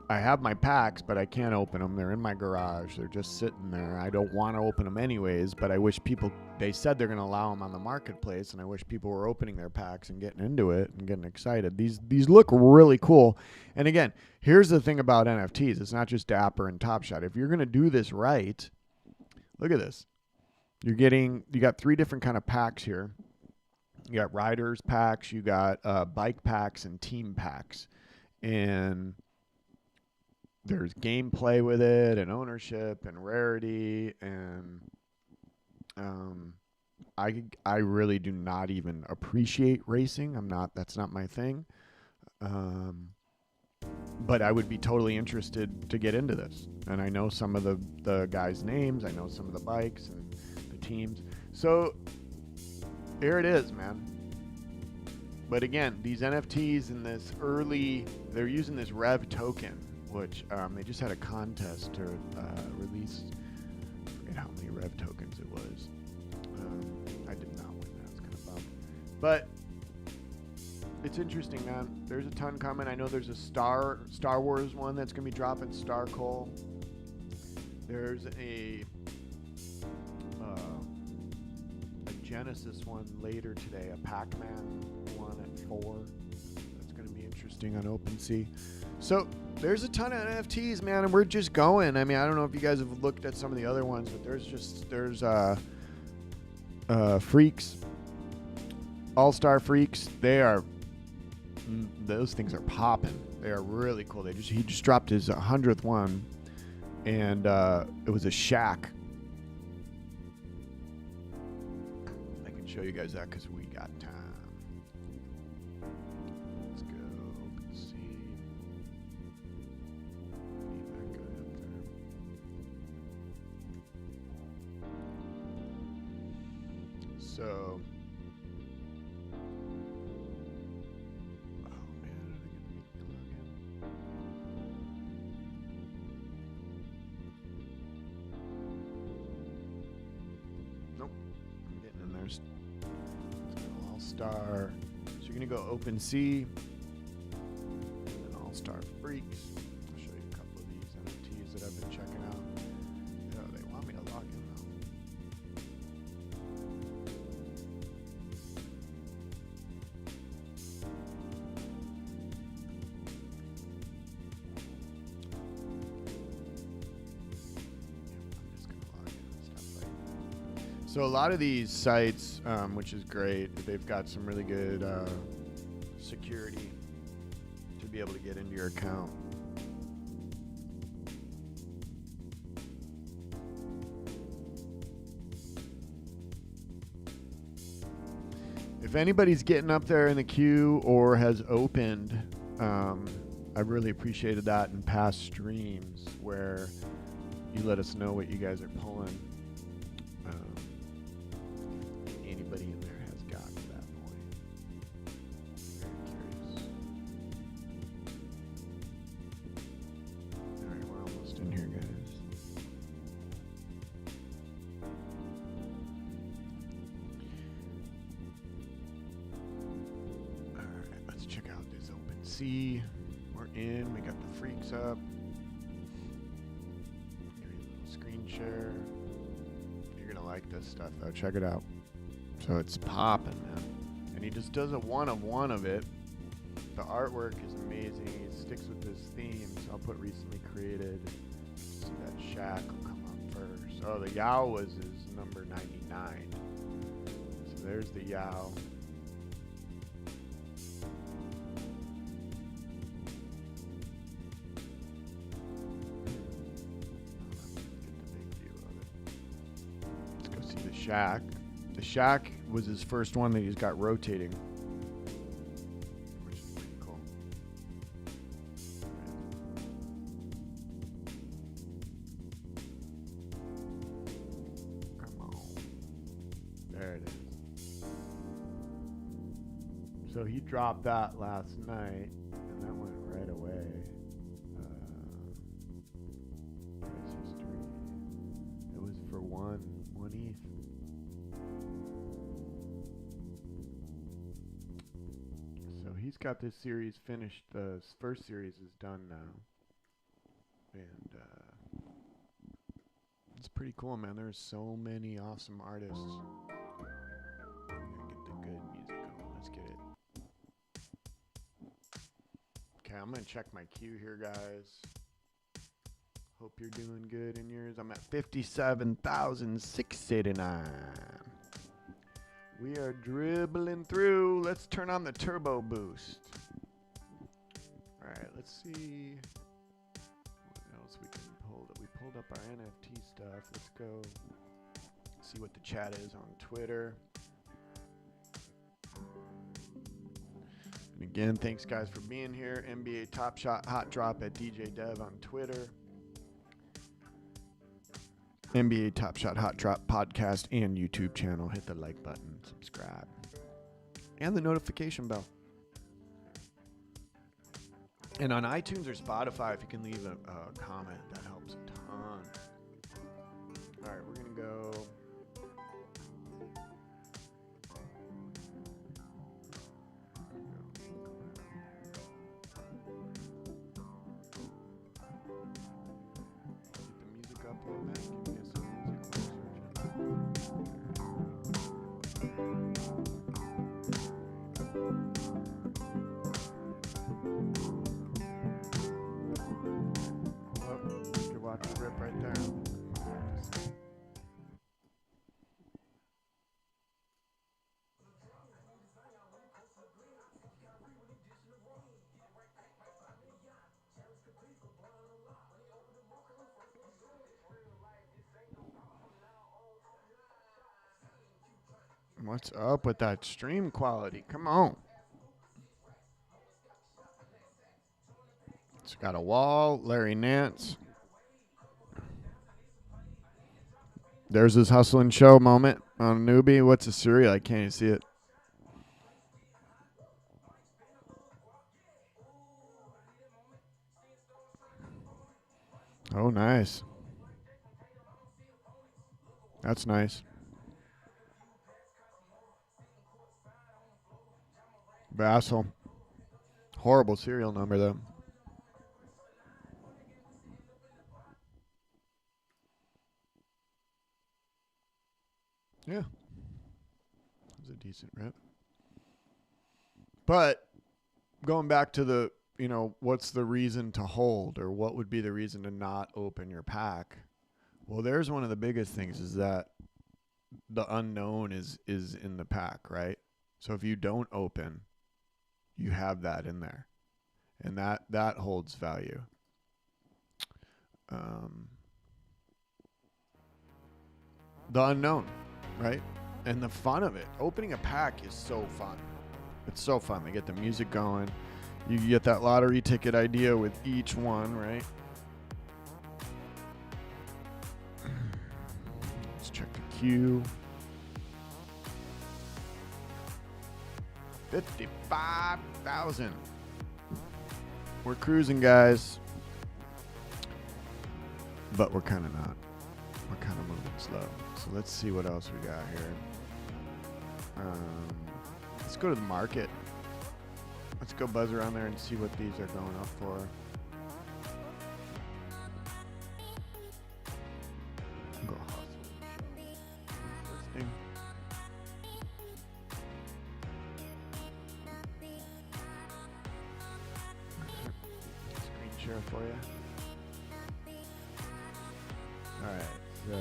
Speaker 2: I have my packs, but I can't open them. They're in my garage. They're just sitting there. I don't want to open them anyways, but I wish people, they said they're going to allow them on the marketplace, and I wish people were opening their packs and getting into it and getting excited. These look really cool. And again, here's the thing about NFTs. It's not just Dapper and Top Shot. If you're going to do this right, look at this. You got 3 different kind of packs here. You got riders packs, you got bike packs, and team packs. And there's gameplay with it, and ownership, and rarity, and I really do not even appreciate racing. That's not my thing. But I would be totally interested to get into this. And I know some of the guys' names. I know some of the bikes and the teams. So here it is, man. But again, these NFTs in this they're using this Rev token, which they just had a contest to release. I forget how many Rev tokens it was. I did not win that. It's kind of bummed. But it's interesting, man. There's a ton coming. I know there's a Star Wars one that's going to be dropping, Star Coal. There's a Genesis one later today, a Pac-Man one at 4. That's going to be interesting on OpenSea. So there's a ton of NFTs, man, and we're just going. I mean, I don't know if you guys have looked at some of the other ones, but there's Freaks, All-Star Freaks. Those things are popping. They are really cool. He just dropped his 100th one, and it was a Shaq. I can show you guys that because we got time. Let's go. Let's see. Leave that guy up there. So. All-Star. So you're going to go OpenSea and then All-Star Freaks. I'll show you a couple of these NFTs that I've been checking out. Oh, they want me to log in though. I'm just going to log in and stuff like that. So a lot of these sites, which is great, they've got some really good security to be able to get into your account. If anybody's getting up there in the queue or has opened, I really appreciated that in past streams where you let us know what you guys are pulling. Anybody in there has gotten to that point. Very curious. Alright, we're almost in here, guys. Alright, let's check out this open sea. We're in, we got the freaks up. Give you a little screen share. You're gonna like this stuff though, check it out. So it's popping, man. And he just does a one of it. The artwork is amazing. He sticks with this theme. So I'll put recently created. See that shack will come up first. Oh, the Yow was his number 99. So there's the Yow. Let's go see the shack. The shack was his first one that he's got rotating, which is pretty cool. Come on. There it is. So he dropped that last night, and that went right away. Price history. It was for one ETH. He's got this series finished. The first series is done now. And it's pretty cool, man. There's so many awesome artists. I'm gonna get the good music going. Let's get it. Okay, I'm going to check my queue here, guys. Hope you're doing good in yours. I'm at 57,689. We are dribbling through. Let's turn on the turbo boost. All right, let's see what else we can pull. We pulled up our NFT stuff. Let's go see what the chat is on Twitter. And again, thanks guys for being here. NBA Top Shot Hot Drop at DJ Dev on Twitter. NBA Top Shot Hot Drop podcast and YouTube channel. Hit the like button, subscribe, and the notification bell. And on iTunes or Spotify, if you can leave a comment, that helps a ton. All right, we're going to go. Keep the music up a little bit. Give me some music. You can watch the rip right there. What's up with that stream quality? Come on. It's got a wall. Larry Nance. There's his hustle and show moment on Newbie. What's the cereal? I can't even see it. Oh, nice. That's nice. Vassal. Horrible serial number, though. Yeah. That was a decent rep. But going back to the, what's the reason to hold, or what would be the reason to not open your pack? Well, there's one of the biggest things is that the unknown is in the pack, right? So if you don't open, you have that in there, and that holds value. The unknown, right? And the fun of it. Opening a pack is so fun. It's so fun. They get the music going. You get that lottery ticket idea with each one, right? Let's check the queue. 55,000. We're cruising, guys. But we're kind of not. We're kind of moving slow. So let's see what else we got here. Let's go to the market. Let's go buzz around there and see what these are going up for. Go listing. Screen share for you. Alright, so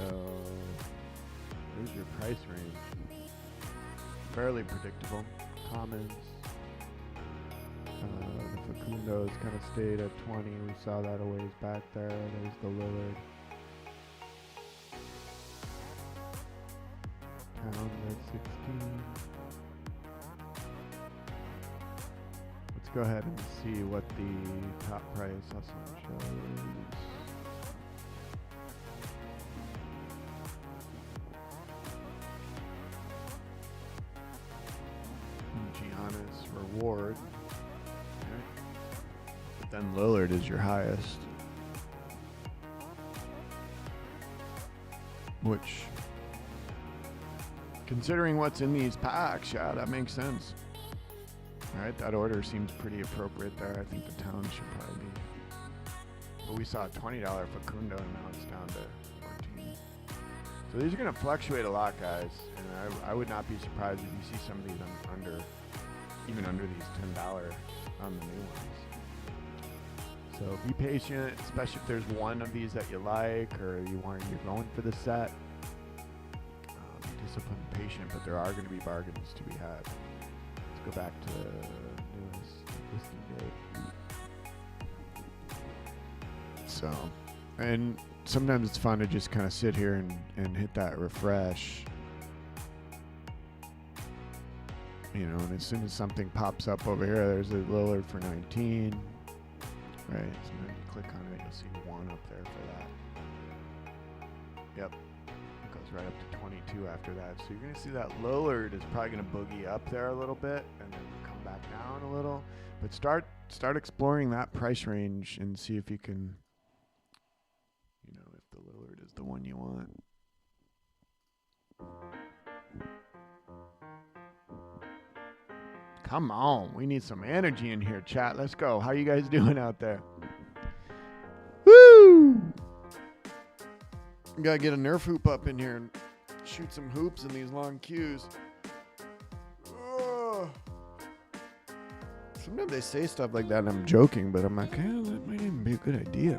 Speaker 2: here's your price range. Fairly predictable. Commons. The Facundo's kind of stayed at 20. We saw that a ways back there. There's the Lillard. Pound at 16. Let's go ahead and see what the top price hustle shows. Giannis reward. Okay. But then Lillard is your highest. Which, considering what's in these packs, yeah, that makes sense. Alright, that order seems pretty appropriate there. I think the town should probably be. But we saw a $20 Facundo and now it's down to 14. So these are going to fluctuate a lot, guys. And I would not be surprised if you see some of these even under these $10 on the new ones. So be patient, especially if there's one of these that you like or you're going for the set. Be disciplined and patient, but there are going to be bargains to be had. Let's go back to the newest listing date. So, and sometimes it's fun to just kind of sit here and hit that refresh. You know, and as soon as something pops up over here, there's a Lillard for 19. Right, so then you click on it, you'll see one up there for that. Yep, it goes right up to 22 after that. So you're going to see that Lillard is probably going to boogie up there a little bit and then come back down a little. But start exploring that price range and see if you can, you know, if the Lillard is the one you want. Come on, we need some energy in here, chat. Let's go. How you guys doing out there? Woo! Gotta get a Nerf hoop up in here and shoot some hoops in these long queues. Oh. Sometimes they say stuff like that and I'm joking, but I'm like, that might even be a good idea.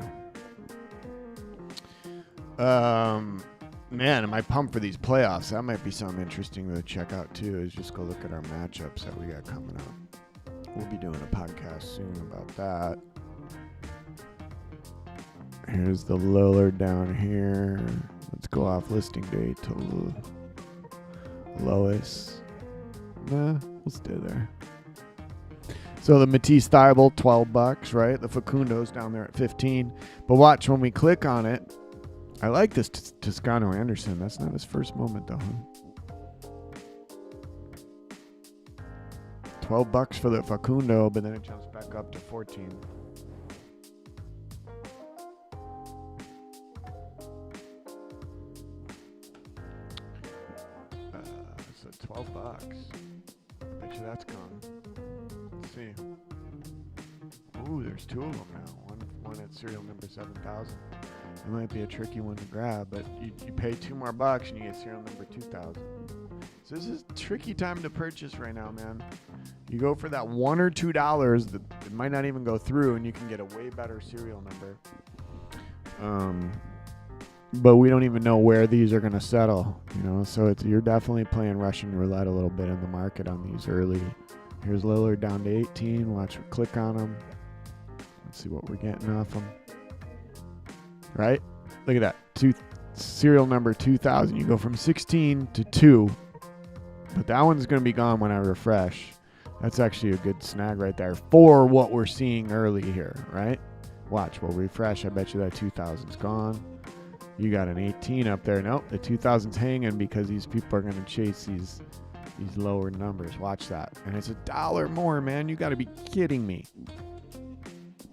Speaker 2: Man, am I pumped for these playoffs? That might be something interesting to check out too, is just go look at our matchups that we got coming up. We'll be doing a podcast soon about that. Here's the Lillard down here. Let's go off listing date to lowest. Nah, we'll stay there. So the Matisse Thybulle, $12, right? The Facundo's down there at 15. But watch, when we click on it, I like this Toscano Anderson. That's not his first moment, though. $12 for the Facundo, but then it jumps back up to 14. So $12. Bet you that's gone. Let's see. Ooh, there's two of them now. One at serial number 7,000. It might be a tricky one to grab, but you pay $2 more and you get serial number 2,000. So this is a tricky time to purchase right now, man. You go for that $1 or $2 that it might not even go through, and you can get a way better serial number. But we don't even know where these are going to settle, you know. So you're definitely playing Russian roulette a little bit in the market on these early. Here's Lillard down to 18. Watch, we click on them. Let's see what we're getting off them. Right? Look at that. Serial number 2,000. You go from 16 to 2. But that one's going to be gone when I refresh. That's actually a good snag right there for what we're seeing early here, right? Watch, we'll refresh. I bet you that 2,000's gone. You got an 18 up there. Nope, the 2000's hanging because these people are going to chase these lower numbers. Watch that. And it's $1 more, man. You got to be kidding me.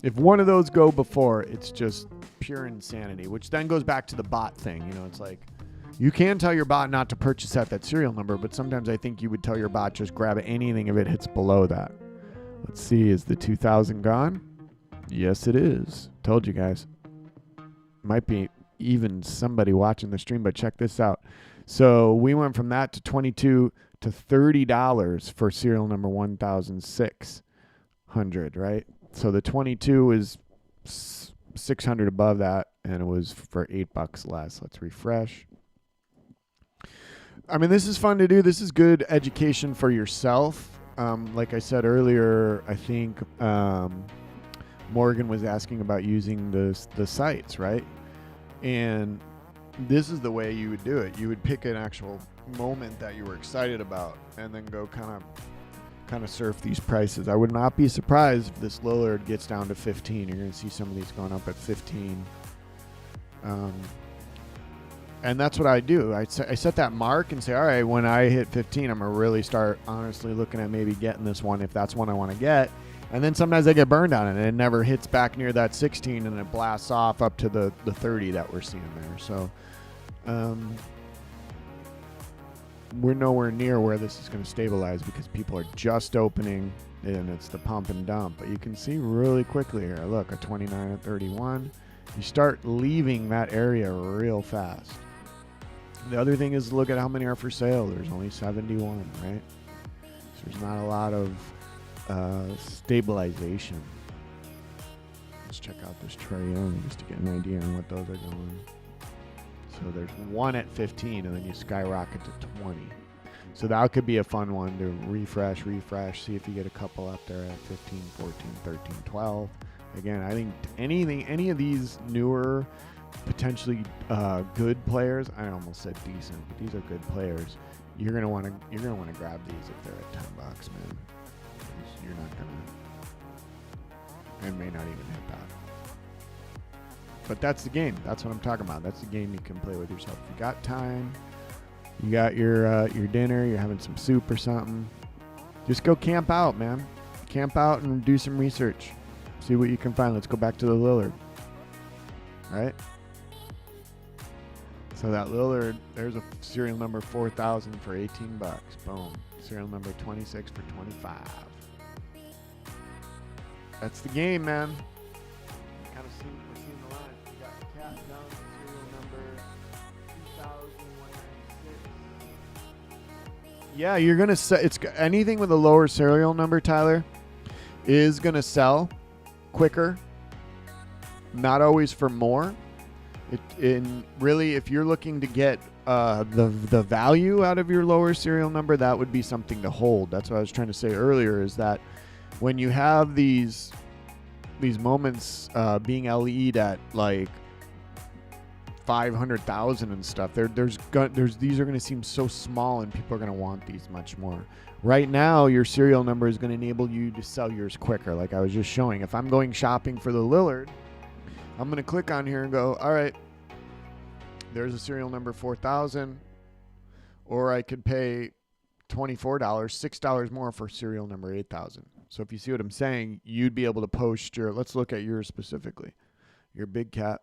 Speaker 2: If one of those go before, it's just pure insanity, which then goes back to the bot thing. You know, it's like you can tell your bot not to purchase at that serial number, but sometimes I think you would tell your bot just grab anything if it hits below that. Let's see, is the 2000 gone? Yes, it is. Told you guys. Might be even somebody watching the stream, but check this out. So we went from that to $22 to $30 for serial number 1600, right? So the 22 is 600 above that, and it was for $8 less. Let's refresh. I mean, this is fun to do. This is good education for yourself. Like I said earlier, I think Morgan was asking about using the sites, right? And this is the way you would do it. You would pick an actual moment that you were excited about and then go kind of surf these prices. I would not be surprised if this Lillard gets down to 15. You're going to see some of these going up at 15. And that's what I do. I set that mark and say, all right, when I hit 15, I'm going to really start honestly looking at maybe getting this one if that's one I want to get. And then sometimes I get burned on it, and it never hits back near that 16, and it blasts off up to the 30 that we're seeing there. So we're nowhere near where this is going to stabilize because people are just opening, and it's the pump and dump. But you can see really quickly here, look, a 29 at 31. You start leaving that area real fast. The other thing is look at how many are for sale. There's only 71, right? So there's not a lot of stabilization. Let's check out this Trae Young just to get an idea on what those are going. So there's one at 15, and then you skyrocket to 20. So that could be a fun one to refresh, see if you get a couple up there at 15, 14, 13, 12. Again, I think any of these newer, potentially good players, I almost said decent, but these are good players. You're gonna want to grab these if they're at $10, man. You're not gonna, and may not even hit that. But that's the game. That's what I'm talking about. That's the game you can play with yourself. If you got time, you got your dinner, you're having some soup or something, just go camp out, man. Camp out and do some research. See what you can find. Let's go back to the Lillard. Right? So that Lillard, there's a serial number 4000 for $18. Boom. Serial number 26 for 25. That's the game, man. Kind of we're seeing the line. We got the cat down to serial number 2196. Yeah, you're gonna sell. It's anything with a lower serial number, Tyler, is gonna sell quicker. Not always for more. Really, if you're looking to get the value out of your lower serial number, that would be something to hold. That's what I was trying to say earlier, is that when you have these moments being LE'd at like 500,000 and stuff, these are going to seem so small, and people are going to want these much more. Right now, your serial number is going to enable you to sell yours quicker, like I was just showing. If I'm going shopping for the Lillard, I'm going to click on here and go, all right, there's a serial number 4000, or I could pay $24, $6 more for serial number 8000. So if you see what I'm saying, you'd be able to post let's look at yours specifically, your big cat,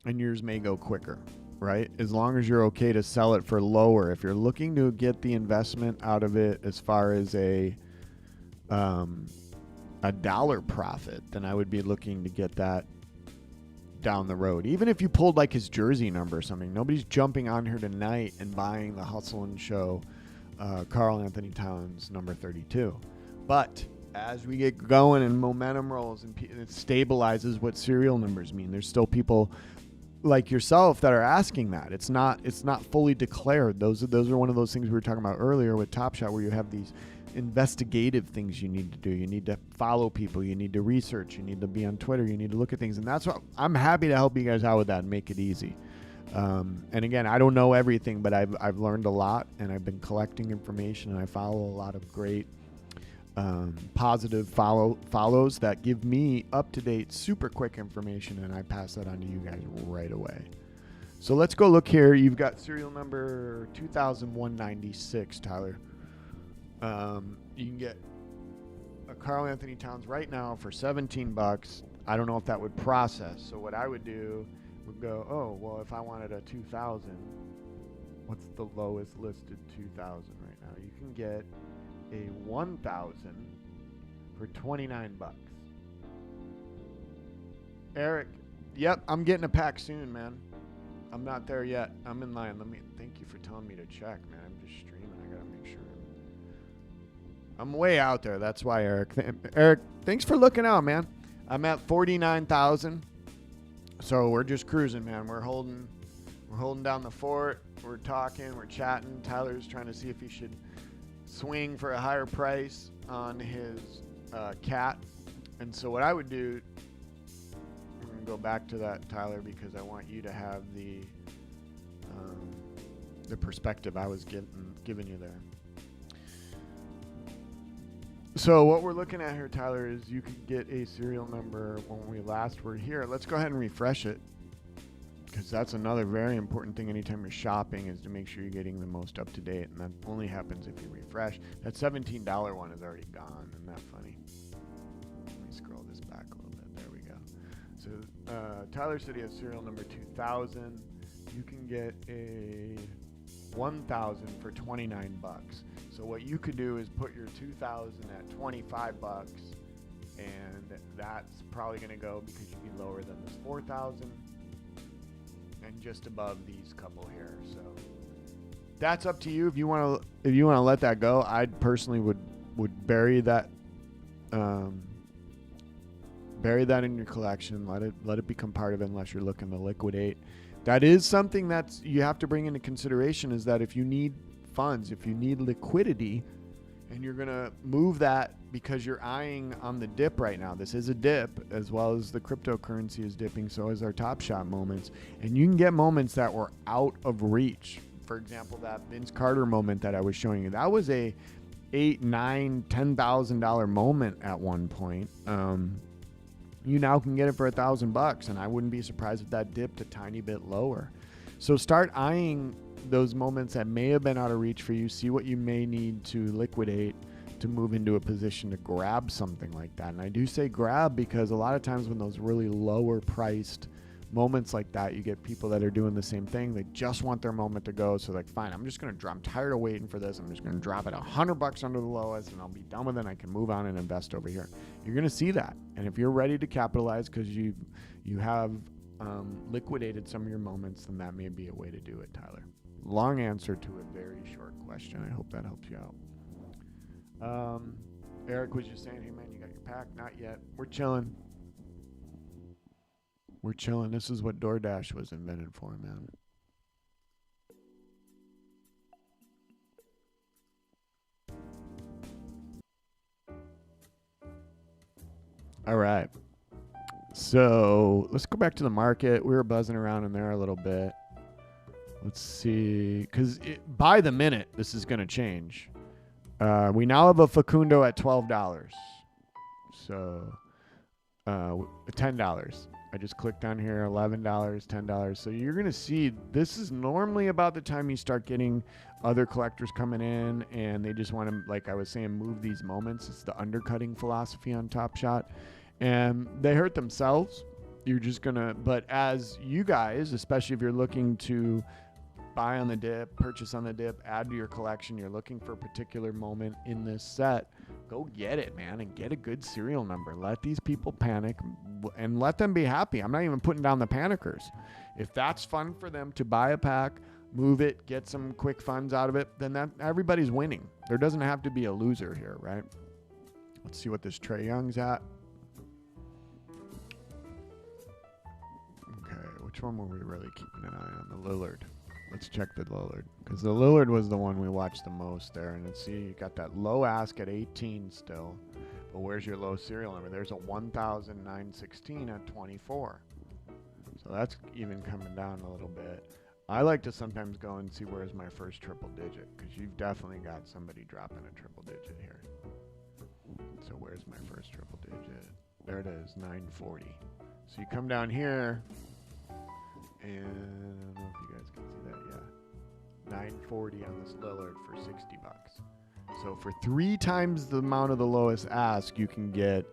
Speaker 2: and yours may go quicker, right? As long as you're okay to sell it for lower. If you're looking to get the investment out of it as far as a dollar profit, then I would be looking to get that down the road. Even if you pulled like his jersey number or something, nobody's jumping on here tonight and buying the Hustle and Show Karl Anthony Towns number 32. But as we get going and momentum rolls and it stabilizes what serial numbers mean, there's still people like yourself that are asking that. It's not fully declared. Those are one of those things we were talking about earlier with Top Shot, where you have these investigative things you need to do. You need to follow people. You need to research. You need to be on Twitter. You need to look at things. And that's what I'm happy to help you guys out with that and make it easy. And again, I don't know everything, but I've learned a lot, and I've been collecting information, and I follow a lot of great positive follows that give me up-to-date, super quick information, and I pass that on to you guys right away. So let's go look here. You've got serial number 2196, Tyler. You can get a Karl Anthony Towns right now for $17. I don't know if that would process. So what I would do would go, oh, well, if I wanted a 2000, what's the lowest listed 2000 right now? You can get a 1000 for $29. Eric, yep, I'm getting a pack soon, man. I'm not there yet. I'm in line. Thank you for telling me to check, man. I'm just streaming. I gotta make sure. I'm way out there. That's why, Eric. Eric, thanks for looking out, man. I'm at 49,000. So we're just cruising, man. We're holding down the fort. We're talking. We're chatting. Tyler's trying to see if he should swing for a higher price on his cat. And so what I would do, I'm going to go back to that, Tyler, because I want you to have the perspective I was giving you there. So what we're looking at here, Tyler, is you could get a serial number when we last were here. Let's go ahead and refresh it, because that's another very important thing anytime you're shopping, is to make sure you're getting the most up to date, and that only happens if you refresh. That $17 one is already gone. Isn't that funny? Let me scroll this back a little bit. There we go. So Tyler said he has serial number 2000. You can get a 1000 for $29. So what you could do is put your 2000 at $25, and that's probably going to go, because you'd be lower than this 4000 and just above these couple here. So that's up to you. If you want to let that go, I personally would bury that in your collection. Let it become part of it, unless you're looking to liquidate. That is something that's you have to bring into consideration, is that if you need funds, if you need liquidity, and you're going to move that because you're eyeing on the dip right now. This is a dip, as well as the cryptocurrency is dipping. So is our Top Shot moments. And you can get moments that were out of reach. For example, that Vince Carter moment that I was showing you, that was a $8,000, $9,000, $10,000 moment at one point. You now can get it for $1,000, and I wouldn't be surprised if that dipped a tiny bit lower. So start eyeing those moments that may have been out of reach for you. See what you may need to liquidate to move into a position to grab something like that. And I do say grab, because a lot of times when those really lower priced moments like that, you get people that are doing the same thing. They just want their moment to go. So like, fine, I'm tired of waiting for this. I'm just going to drop it $100 under the lowest, and I'll be done with it. And I can move on and invest over here. You're going to see that. And if you're ready to capitalize because you have liquidated some of your moments, then that may be a way to do it, Tyler. Long answer to a very short question. I hope that helps you out. Eric was just saying, hey man, you got your pack? Not yet. We're chilling. This is what DoorDash was invented for, man. All right. So let's go back to the market. We were buzzing around in there a little bit. Let's see, because by the minute, this is going to change. We now have a Facundo at $12. So $10. I just clicked on here, $11, $10. So you're going to see this is normally about the time you start getting other collectors coming in, and they just want to, like I was saying, move these moments. It's the undercutting philosophy on Top Shot. And they hurt themselves. You're just going to, but as you guys, especially if you're looking to buy on the dip, purchase on the dip, add to your collection, you're looking for a particular moment in this set, go get it, man, and get a good serial number. Let these people panic and let them be happy. I'm not even putting down the panickers. If that's fun for them to buy a pack, move it, get some quick funds out of it, then that everybody's winning. There doesn't have to be a loser here, right? Let's see what this Trae Young's at. Okay, which one were we really keeping an eye on? The Lillard. Let's check the Lillard, because the Lillard was the one we watched the most there. And let's see, you got that low ask at 18 still, but where's your low serial number? There's a 1,916 at 24. So that's even coming down a little bit. I like to sometimes go and see where's my first triple digit, because you've definitely got somebody dropping a triple digit here. So where's my first triple digit? There it is, 940. So you come down here, and I don't know if you guys can see that. Yeah, 940 on this Lillard for $60. So for 3 times the amount of the lowest ask, you can get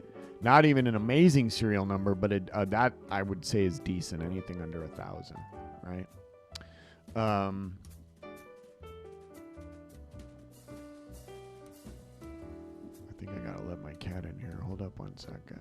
Speaker 2: not even an amazing serial number, but that I would say is decent. Anything under 1,000, right? I think I gotta let my cat in here. Hold up one sec, guys.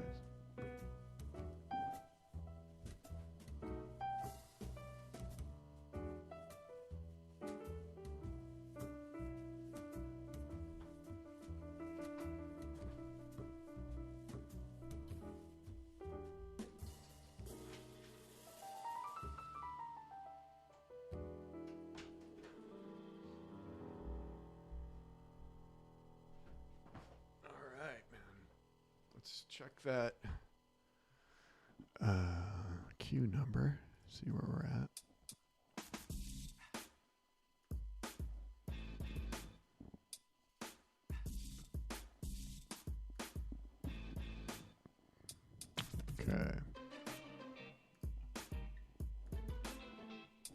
Speaker 2: Let's check that queue number, see where we're at. Okay.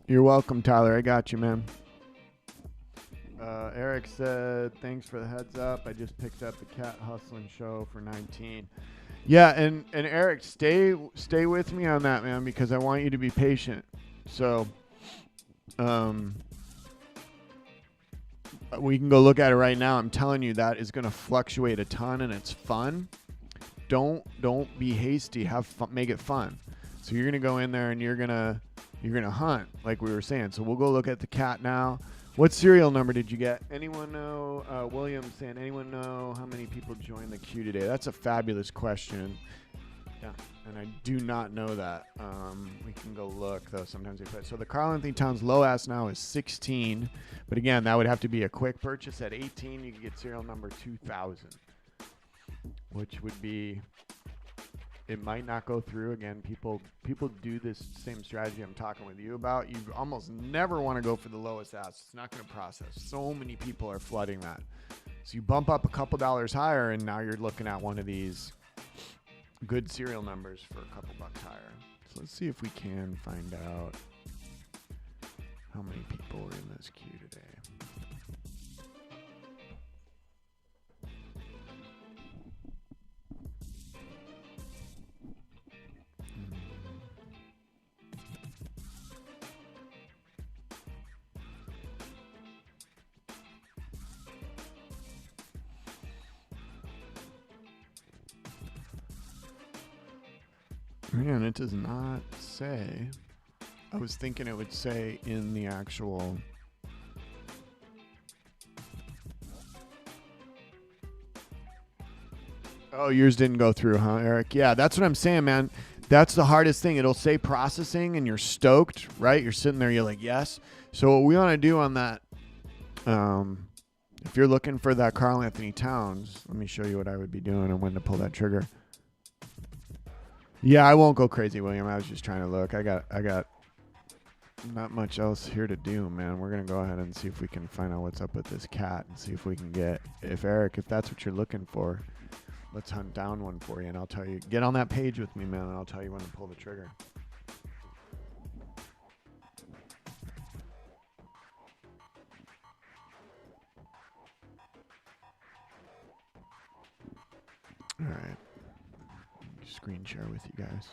Speaker 2: You're welcome, Tyler. I got you, man. Eric said, thanks for the heads up. I just picked up the Cat Hustling show for 19. Yeah, and Eric, stay with me on that, man, because I want you to be patient. So, we can go look at it right now. I'm telling you, that is going to fluctuate a ton, and it's fun. Don't be hasty. Have fun, make it fun. So you're going to go in there and you're going to hunt, like we were saying. So we'll go look at the cat now. What serial number did you get? Anyone know? William saying, anyone know how many people joined the queue today? That's a fabulous question. Yeah, and I do not know that. We can go look, though. Sometimes they put. So the Karl Anthony Towns low ask now is 16. But again, that would have to be a quick purchase. At 18, you could get serial number 2000, which would be... It might not go through. Again, people do this same strategy I'm talking with you about. You almost never want to go for the lowest ask. It's not going to process. So many people are flooding that. So you bump up a couple dollars higher, and now you're looking at one of these good serial numbers for a couple bucks higher. So let's see if we can find out how many people are in this queue today. Man, it does not say. I was thinking it would say in the actual... Oh, yours didn't go through, huh, Eric? Yeah, that's what I'm saying, man. That's the hardest thing. It'll say processing, and you're stoked, right? You're sitting there, you're like, yes. So what we want to do on that, if you're looking for that Karl Anthony Towns, let me show you what I would be doing and when to pull that trigger. Yeah, I won't go crazy, William. I was just trying to look. I got not much else here to do, man. We're going to go ahead and see if we can find out what's up with this cat and see if we can get, if that's what you're looking for, let's hunt down one for you, and I'll tell you. Get on that page with me, man, and I'll tell you when to pull the trigger. All right. Screen share with you guys.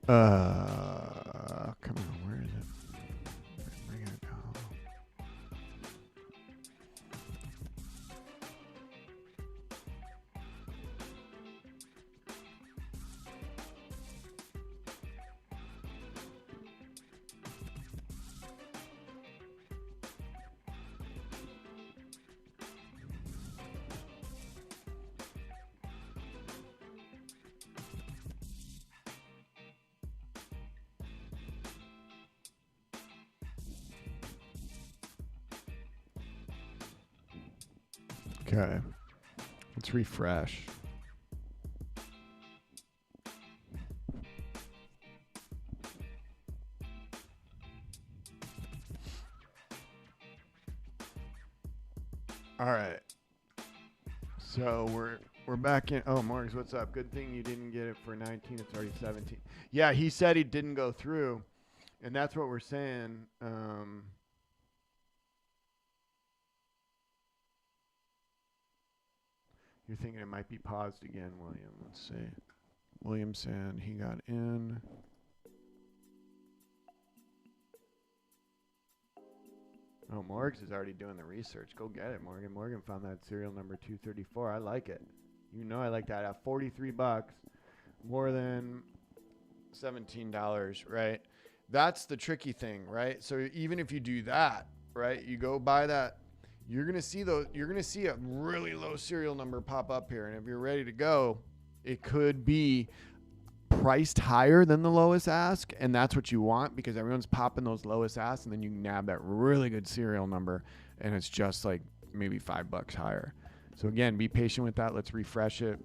Speaker 2: Come on, where is it? Bring it. Oh. Okay, let's refresh. All right. So we're back in. Oh, Morgs, what's up? Good thing you didn't get it for 19. It's already 17. Yeah, he said he didn't go through, and that's what we're saying. You're thinking it might be paused again, William. Let's see. William said he got in. Oh, Morgs is already doing the research. Go get it, Morgan. Morgan found that serial number 234. I like it. You know I like that. At $43, more than $17, right? That's the tricky thing, right? So even if you do that, right, you go buy that, you're gonna see a really low serial number pop up here, and if you're ready to go, it could be priced higher than the lowest ask, and that's what you want because everyone's popping those lowest asks, and then you can nab that really good serial number, and it's just like maybe $5 higher. So again, be patient with that. Let's refresh it.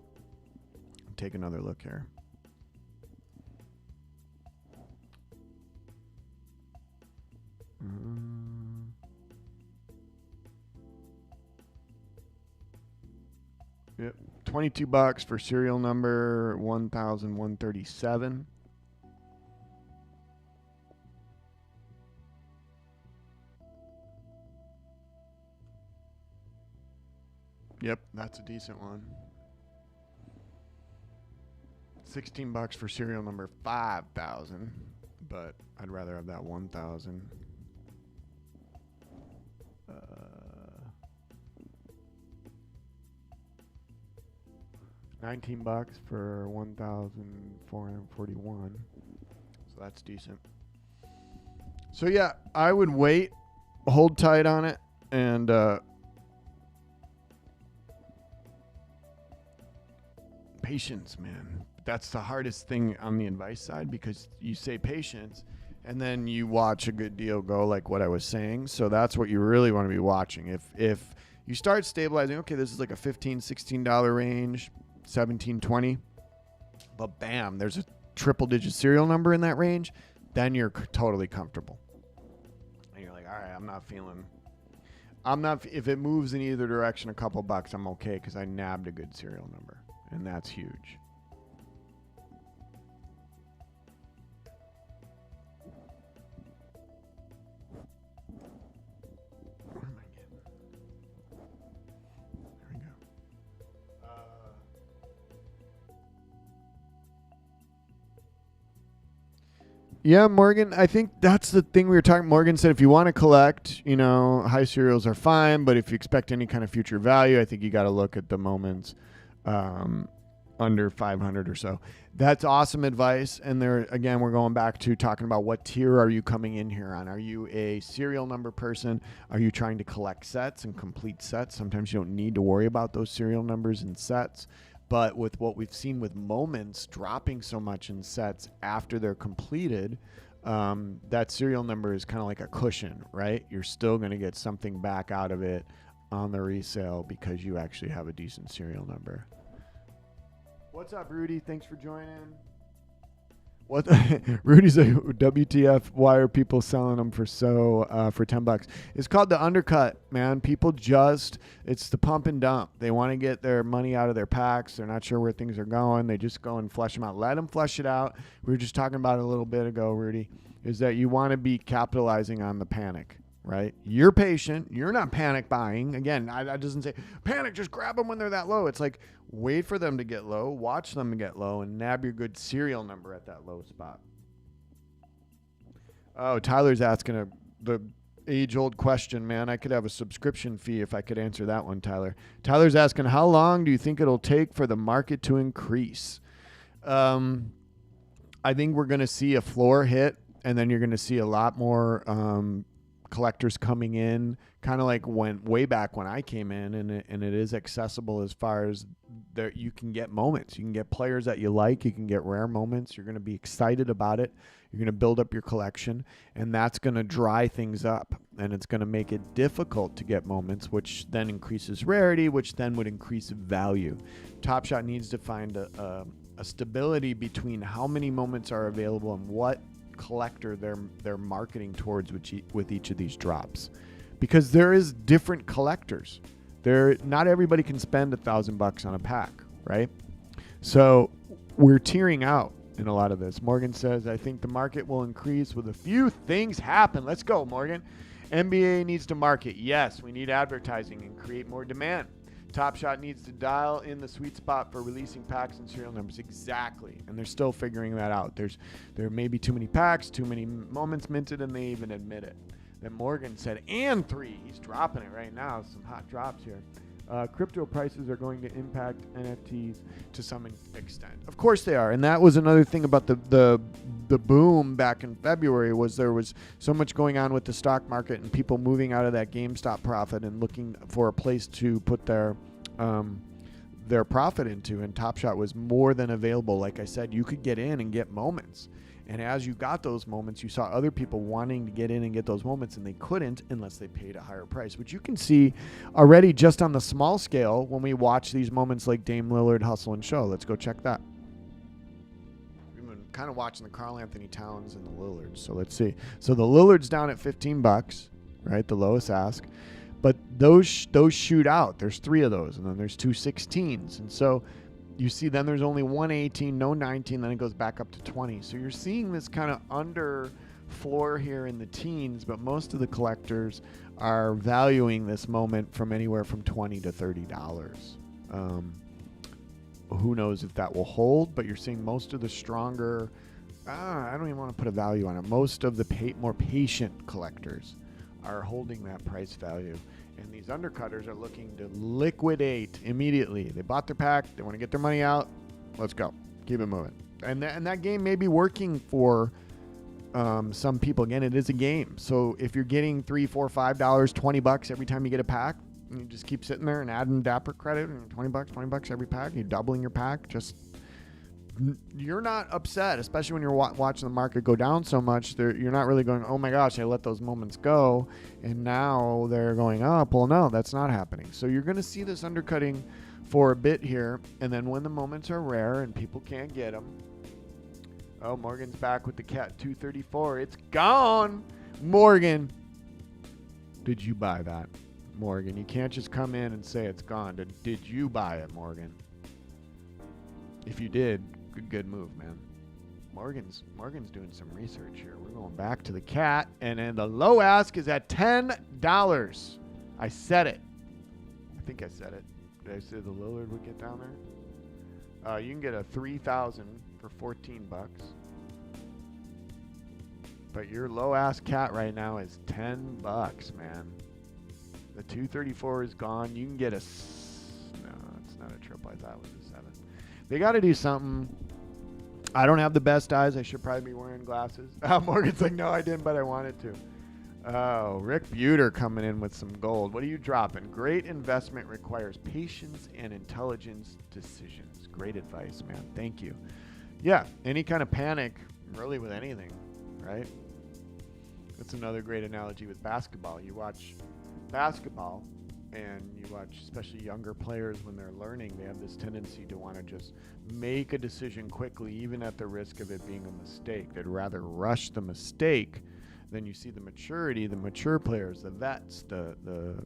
Speaker 2: Take another look here. Yep, $22 for serial number 1137. Yep, that's a decent one. $16 for serial number 5000, but I'd rather have that 1000. $19 for 1,441. So that's decent. So yeah, I would wait, hold tight on it, and patience, man. That's the hardest thing on the advice side because you say patience and then you watch a good deal go like what I was saying. So that's what you really want to be watching. If you start stabilizing, okay, this is like a $15, $16 range, 17, 20, but bam, there's a triple digit serial number in that range, then you're totally comfortable. And you're like, all right, if it moves in either direction a couple bucks, I'm okay because I nabbed a good serial number. And that's huge. What am I getting? There we go. Yeah, Morgan, I think that's the thing we were talking. Morgan said if you want to collect, high serials are fine, but if you expect any kind of future value, I think you got to look at the moments under 500 or so. That's awesome advice. And there, again, we're going back to talking about what tier are you coming in here on? Are you a serial number person? Are you trying to collect sets and complete sets? Sometimes you don't need to worry about those serial numbers and sets. But with what we've seen with moments dropping so much in sets after they're completed, that serial number is kind of like a cushion, right? You're still going to get something back out of it on the resale because you actually have a decent serial number. What's up, Rudy? Thanks for joining. Rudy's like, WTF? Why are people selling them for $10? It's called the undercut, man. People it's the pump and dump. They want to get their money out of their packs. They're not sure where things are going. They just go and flesh them out. Let them flesh it out. We were just talking about it a little bit ago, Rudy, is that you want to be capitalizing on the panic. Right? You're patient. You're not panic buying. Again, I doesn't say panic, just grab them when they're that low. It's like wait for them to get low, watch them get low, and nab your good serial number at that low spot. Oh, Tyler's asking the age-old question, man. I could have a subscription fee if I could answer that one, Tyler. Tyler's asking, how long do you think it'll take for the market to increase? I think we're going to see a floor hit, and then you're going to see a lot more collectors coming in, kind of like way back when I came in, and it is accessible as far as there you can get moments. You can get players that you like. You can get rare moments. You're going to be excited about it. You're going to build up your collection, and that's going to dry things up, and it's going to make it difficult to get moments, which then increases rarity, which then would increase value. Top Shot needs to find a stability between how many moments are available and what collector they're marketing towards with each of these drops, because there is different collectors. Not everybody can spend $1,000 on a pack, right? So we're tearing out in a lot of this. Morgan says, I think the market will increase with a few things happen. Let's go, Morgan. NBA needs to market. Yes, we need advertising and create more demand. Top Shot needs to dial in the sweet spot for releasing packs and serial numbers. Exactly. And they're still figuring that out. There may be too many packs, too many moments minted, and they even admit it. Then Morgan said, and 3. He's dropping it right now. Some hot drops here. Crypto prices are going to impact NFTs to some extent. Of course they are. And that was another thing about the boom back in February, was there was so much going on with the stock market and people moving out of that GameStop profit and looking for a place to put their profit into. And Top Shot was more than available. Like I said, you could get in and get moments. And as you got those moments, you saw other people wanting to get in and get those moments, and they couldn't unless they paid a higher price, which you can see already just on the small scale when we watch these moments like Dame Lillard, Hustle, and Show. Let's go check that. We've been kind of watching the Karl Anthony Towns and the Lillards, so let's see. So the Lillard's down at $15, right, the lowest ask. But those shoot out. There's 3 of those, and then there's 2 16s. And so you see then there's only 1 18, no 19, then it goes back up to 20. So you're seeing this kind of under floor here in the teens, but most of the collectors are valuing this moment from anywhere from $20 to $30. Who knows if that will hold, but you're seeing most of the stronger, I don't even want to put a value on it, most of the more patient collectors are holding that price value. And these undercutters are looking to liquidate immediately. They bought their pack. They want to get their money out. Let's go. Keep it moving. And that game may be working for some people. Again, it is a game. So if you're getting $3, $4, $5, $20 every time you get a pack, and you just keep sitting there and adding Dapper credit and $20 every pack, you're doubling your pack, you're not upset, especially when you're watching the market go down so much. You're not really going, oh my gosh, I let those moments go, and now they're going up. Well, no, that's not happening. So you're going to see this undercutting for a bit here, and then when the moments are rare and people can't get them. Oh, Morgan's back with the Cat 234. It's gone. Morgan, did you buy that? Morgan, you can't just come in and say it's gone. Did you buy it, Morgan? If you did, good move, man. Morgan's doing some research here. We're going back to the Cat, and then the low ask is at $10. I said it. I think I said it. Did I say the Lillard would get down there? You can get a 3,000 for $14. But your low ask Cat right now is $10, man. The 234 is gone. You can get no, it's not a triple. I thought it was a 7. They got to do something. I don't have the best eyes. I should probably be wearing glasses. Morgan's like, no, I didn't, but I wanted to. Oh, Rick Buter coming in with some gold. What are you dropping? Great investment requires patience and intelligence decisions. Great advice, man. Thank you. Yeah, any kind of panic, really with anything, right? That's another great analogy with basketball. You watch basketball, and you watch especially younger players when they're learning, they have this tendency to want to just make a decision quickly, even at the risk of it being a mistake. They'd rather rush the mistake than you see the maturity, the mature players, the vets, the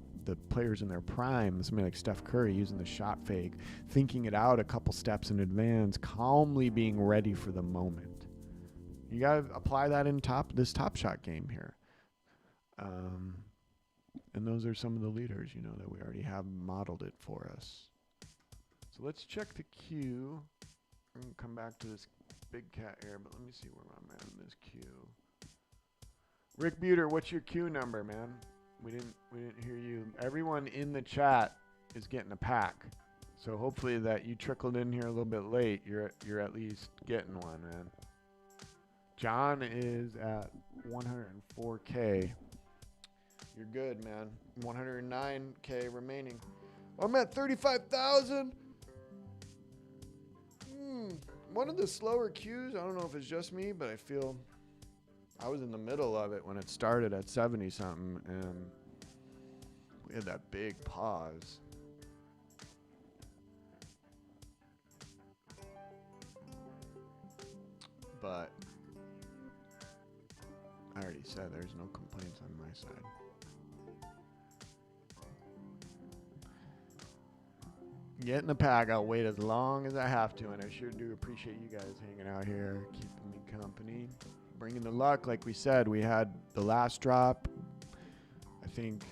Speaker 2: players in their prime, somebody like Steph Curry using the shot fake, thinking it out a couple steps in advance, calmly being ready for the moment. You got to apply that in this Top Shot game here. And those are some of the leaders, that we already have modeled it for us. So let's check the queue. I'm going to come back to this big cat here, but let me see where I'm at in this queue. Rick Buter, what's your queue number, man? We didn't hear you. Everyone in the chat is getting a pack. So hopefully that you trickled in here a little bit late. You're at least getting one, man. John is at 104K. You're good, man. 109K remaining. I'm at 35,000. One of the slower queues. I don't know if it's just me, but I feel I was in the middle of it when it started at 70 something, and we had that big pause. But I already said there's no complaints on my side. Get in the pack. I'll wait as long as I have to, and I sure do appreciate you guys hanging out here, keeping me company, bringing the luck. Like we said, we had the last drop. I think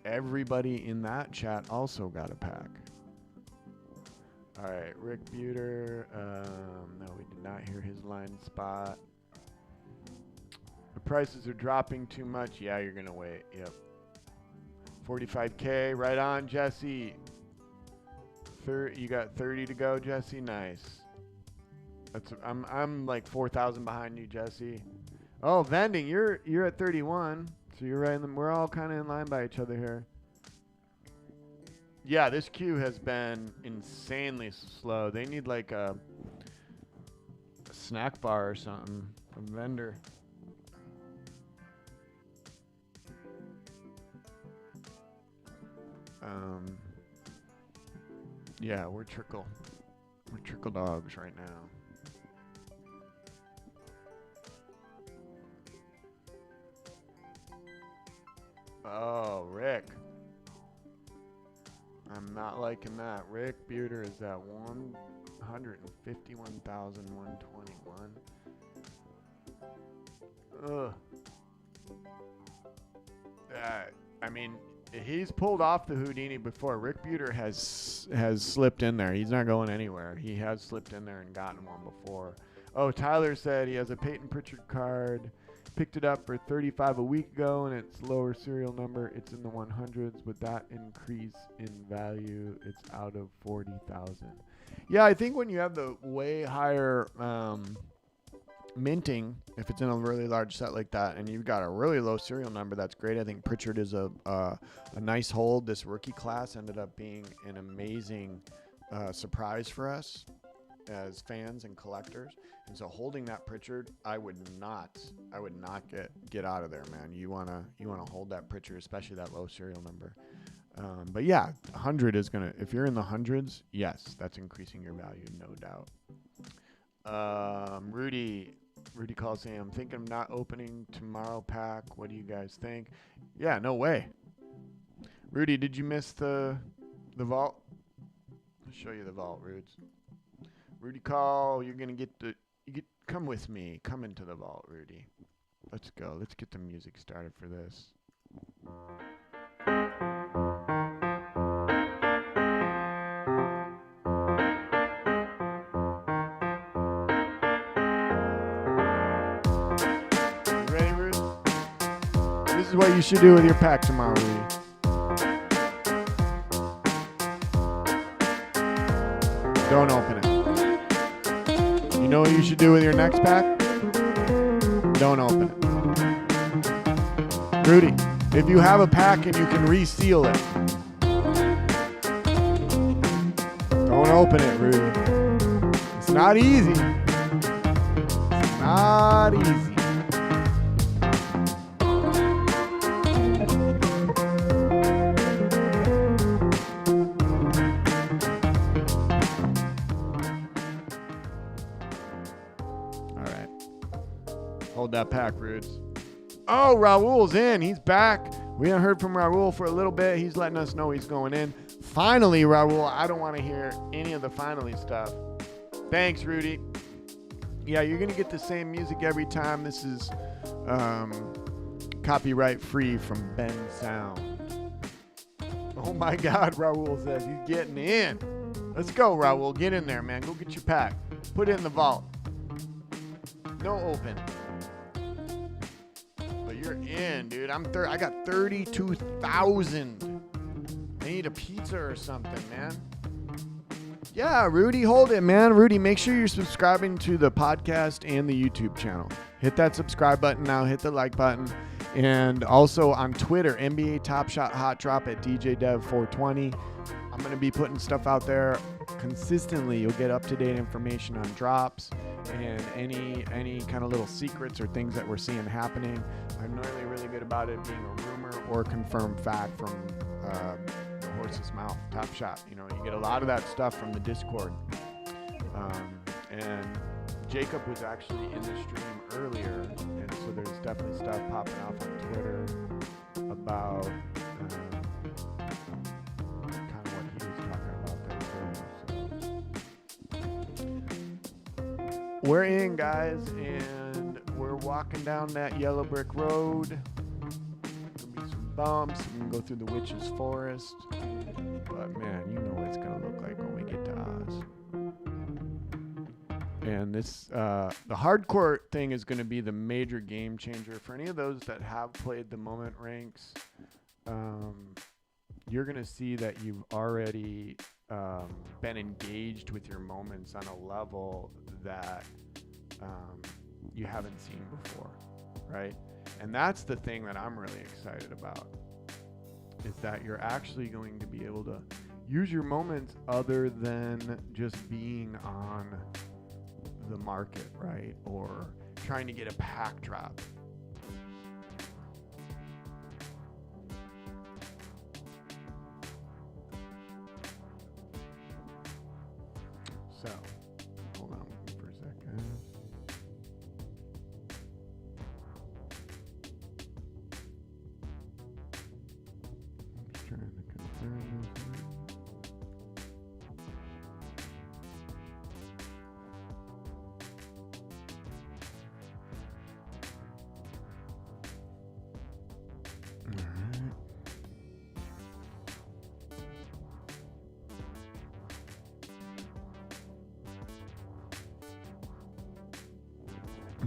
Speaker 2: everybody in that chat also got a pack. All right, Rick Buter. No, we did not hear his line spot. The prices are dropping too much. Yeah, you're gonna wait. Yep. 45K. Right on, Jesse. You got 30 to go, Jesse. Nice. I'm like 4,000 behind you, Jesse. Oh, vending. You're at 31, so you're right. We're all kind of in line by each other here. Yeah, this queue has been insanely slow. They need like a snack bar or something from vendor. Yeah, we're trickle dogs right now. Oh, Rick. I'm not liking that. Rick Buter is at 151,121. Ugh. I mean, he's pulled off the Houdini before. Rick Buter has slipped in there. He's not going anywhere. He has slipped in there and gotten one before. Oh, Tyler said he has a Peyton Pritchard card. Picked it up for $35 a week ago, and it's lower serial number. It's in the 100s. With that increase in value, it's out of 40,000. Yeah, I think when you have the way higher minting, if it's in a really large set like that, and you've got a really low serial number, that's great. I think Pritchard is a nice hold. This rookie class ended up being an amazing surprise for us as fans and collectors. And so holding that Pritchard, I would not get out of there, man. You wanna hold that Pritchard, especially that low serial number. But yeah, 100 is gonna. If you're in the hundreds, yes, that's increasing your value, no doubt. Rudy calls saying, I'm thinking of not opening tomorrow pack. What do you guys think? Yeah, no way. Rudy, did you miss the vault? I'll show you the vault, Rudes. Rudy call, you're gonna come with me. Come into the vault, Rudy. Let's go. Let's get the music started for this. You ready, Rudy? This is what you should do with your pack tomorrow, Rudy. Don't open it. You know what you should do with your next pack? Don't open it. Rudy, if you have a pack and you can reseal it, don't open it, Rudy. It's not easy. It's not easy. That pack, Rudes. Oh, Raul's in. He's back. We haven't heard from Raul for a little bit. He's letting us know he's going in. Finally, Raul. I don't want to hear any of the finally stuff. Thanks, Rudy. Yeah, you're going to get the same music every time. This is copyright free from Ben Sound. Oh, my God, Raul says he's getting in. Let's go, Raul. Get in there, man. Go get your pack. Put it in the vault. No open. You're in, dude. I got 32,000. I need a pizza or something, man. Yeah, Rudy, hold it, man. Rudy, make sure you're subscribing to the podcast and the YouTube channel. Hit that subscribe button now. Hit the like button. And also on Twitter, NBA Top Shot Hot Drop at DJDev420. I'm going to be putting stuff out there consistently. You'll get up-to-date information on drops and any kind of little secrets or things that we're seeing happening. I'm normally really good about it being a rumor or confirmed fact from the horse's mouth. Top Shot. You know, you get a lot of that stuff from the Discord. And Jacob was actually in the stream earlier, and so there's definitely stuff popping off on Twitter about kind of what he was talking about there. So we're in, guys, and we're walking down that yellow brick road. There'll be some bumps. We can go through the witch's forest. But, man, you know what it's going to look like when we get to Oz. And this, the hardcore thing is going to be the major game changer. For any of those that have played the moment ranks, you're going to see that you've already been engaged with your moments on a level that you haven't seen before, right? And that's the thing that I'm really excited about, is that you're actually going to be able to use your moments other than just being on the market, right? Or trying to get a pack drop. So, hold on for a second. I'm just trying to confirm this.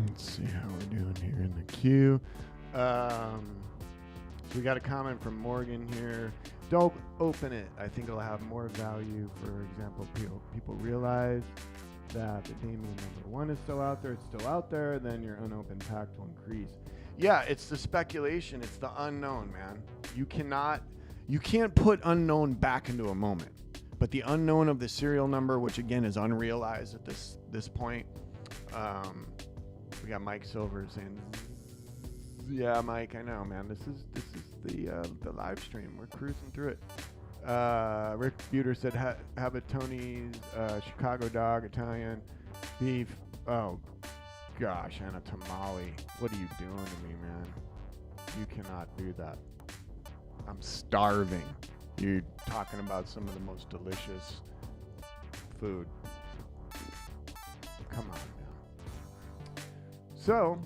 Speaker 2: Let's see how we're doing here in the queue. So we got a comment from Morgan here. Don't open it. I think it'll have more value. For example, people realize that the Damien #1 is still out there. It's still out there. Then your unopened pack will increase. Yeah, it's the speculation. It's the unknown, man. You can't put unknown back into a moment. But the unknown of the serial number, which again is unrealized at this point. We got Mike Silver saying, "Yeah, Mike, I know, man. This is the live stream. We're cruising through it." Rick Buter said, "Have a Tony's Chicago dog, Italian beef." Oh gosh, and a tamale. What are you doing to me, man? You cannot do that. I'm starving. You're talking about some of the most delicious food. Come on. So,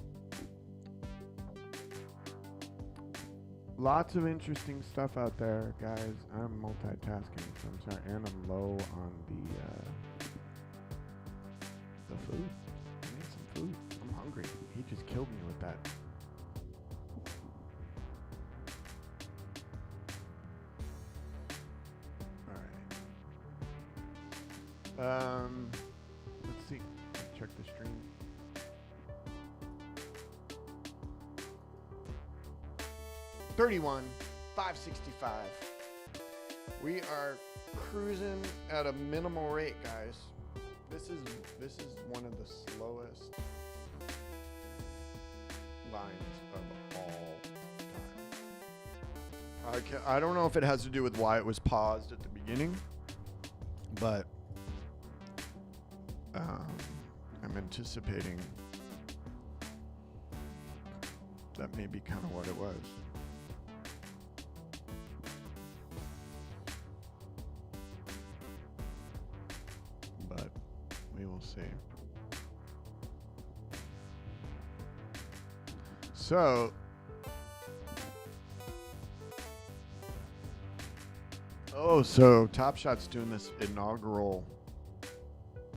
Speaker 2: lots of interesting stuff out there, guys. I'm multitasking, so I'm sorry, and I'm low on the food. I need some food. I'm hungry. He just killed me with that. All right. Let's see. Check the stream. 31,565. We are cruising at a minimal rate, guys. This is one of the slowest lines of all time. I don't know if it has to do with why it was paused at the beginning, but I'm anticipating that may be kind of what it was. We will see. So, so Top Shot's doing this inaugural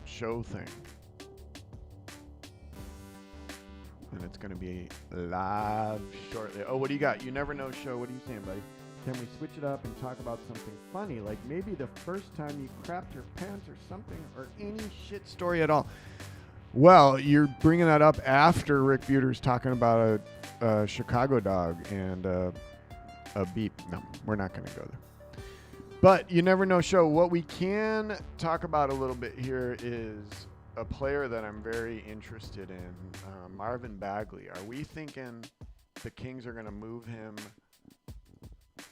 Speaker 2: show thing. And it's going to be live shortly. Oh, what do you got? You never know show. What are you saying, buddy? Can we switch it up and talk about something funny, like maybe the first time you crapped your pants or something, or any shit story at all? Well, you're bringing that up after Rick Buter's talking about a Chicago dog and a beep. No, we're not going to go there. But you never know show. What we can talk about a little bit here is a player that I'm very interested in, Marvin Bagley. Are we thinking the Kings are going to move him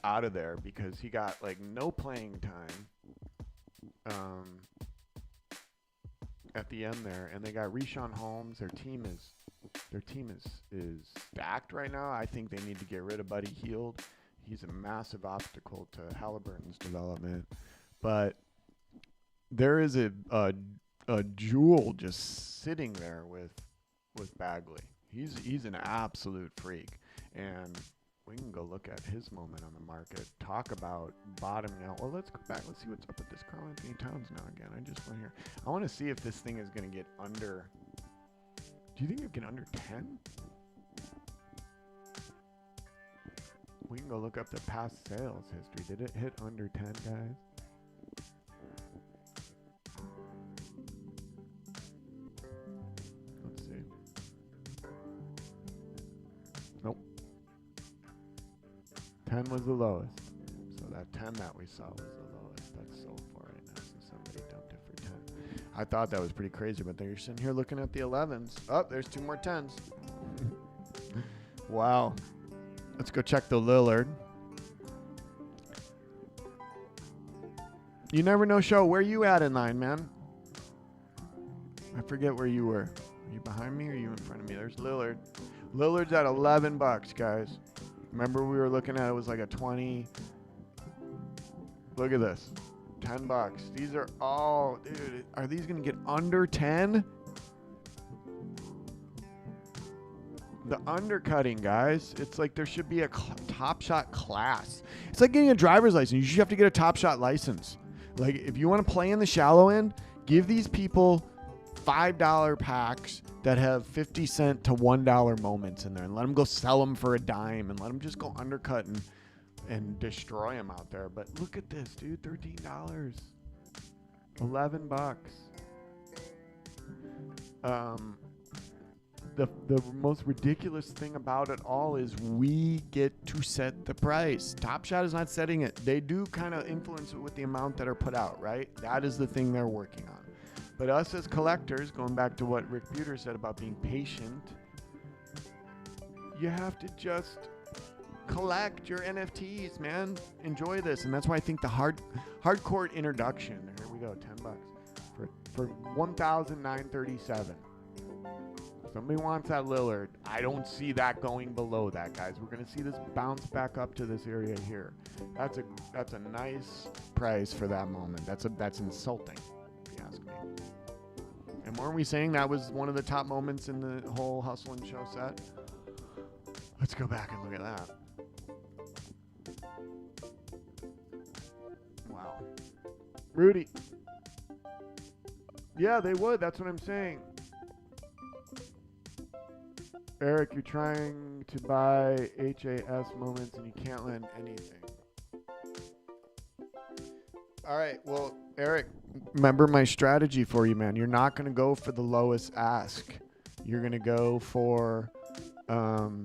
Speaker 2: out of there because he got like no playing time at the end there, and they got Richaun Holmes. Their team is stacked right now. I think they need to get rid of Buddy Hield. He's a massive obstacle to Halliburton's development. But there is a a jewel just sitting there with Bagley. He's an absolute freak, and we can go look at his moment on the market. Talk about bottoming out. Well, let's go back. Let's see what's up with this Karl Anthony Towns now again. I just want to hear. I want to see if this thing is going to get under. Do you think it can get under 10? We can go look up the past sales history. Did it hit under 10, guys? Let's see. Nope. 10 was the lowest. So that 10 that we saw was the lowest. That's sold for right now. So somebody dumped it for 10. I thought that was pretty crazy, but then you're sitting here looking at the 11s. Oh, there's 2 more 10s. Wow. Let's go check the Lillard. You never know, show. Where you at in line, man? I forget where you were. Are you behind me or are you in front of me? There's Lillard. Lillard's at $11, guys. Remember we were looking at it was like a 20. Look at this. $10. These are all, dude, are these going to get under 10? The undercutting, guys. It's like there should be a Top Shot class. It's like getting a driver's license. You should have to get a Top Shot license. Like, if you want to play in the shallow end, give these people $5 packs that have 50 cent to $1 moments in there and let them go sell them for a dime and let them just go undercut and destroy them out there. But look at this, dude. $13. $11. The most ridiculous thing about it all is we get to set the price. Top Shot is not setting it. They do kind of influence it with the amount that are put out, right? That is the thing they're working on. But us as collectors, going back to what Rick Buter said about being patient, you have to just collect your NFTs, man. Enjoy this. And that's why I think the hardcore introduction, here we go, $10 for $1,937. Somebody wants that Lillard. I don't see that going below that, guys. We're gonna see this bounce back up to this area here. That's a nice price for that moment. That's insulting, if you ask me. And weren't we saying that was one of the top moments in the whole Hustle and Show set? Let's go back and look at that. Wow. Rudy. Yeah, they would. That's what I'm saying. Eric, you're trying to buy HAS moments and you can't lend anything. All right. Well, Eric, remember my strategy for you, man. You're not going to go for the lowest ask. You're going to go for you're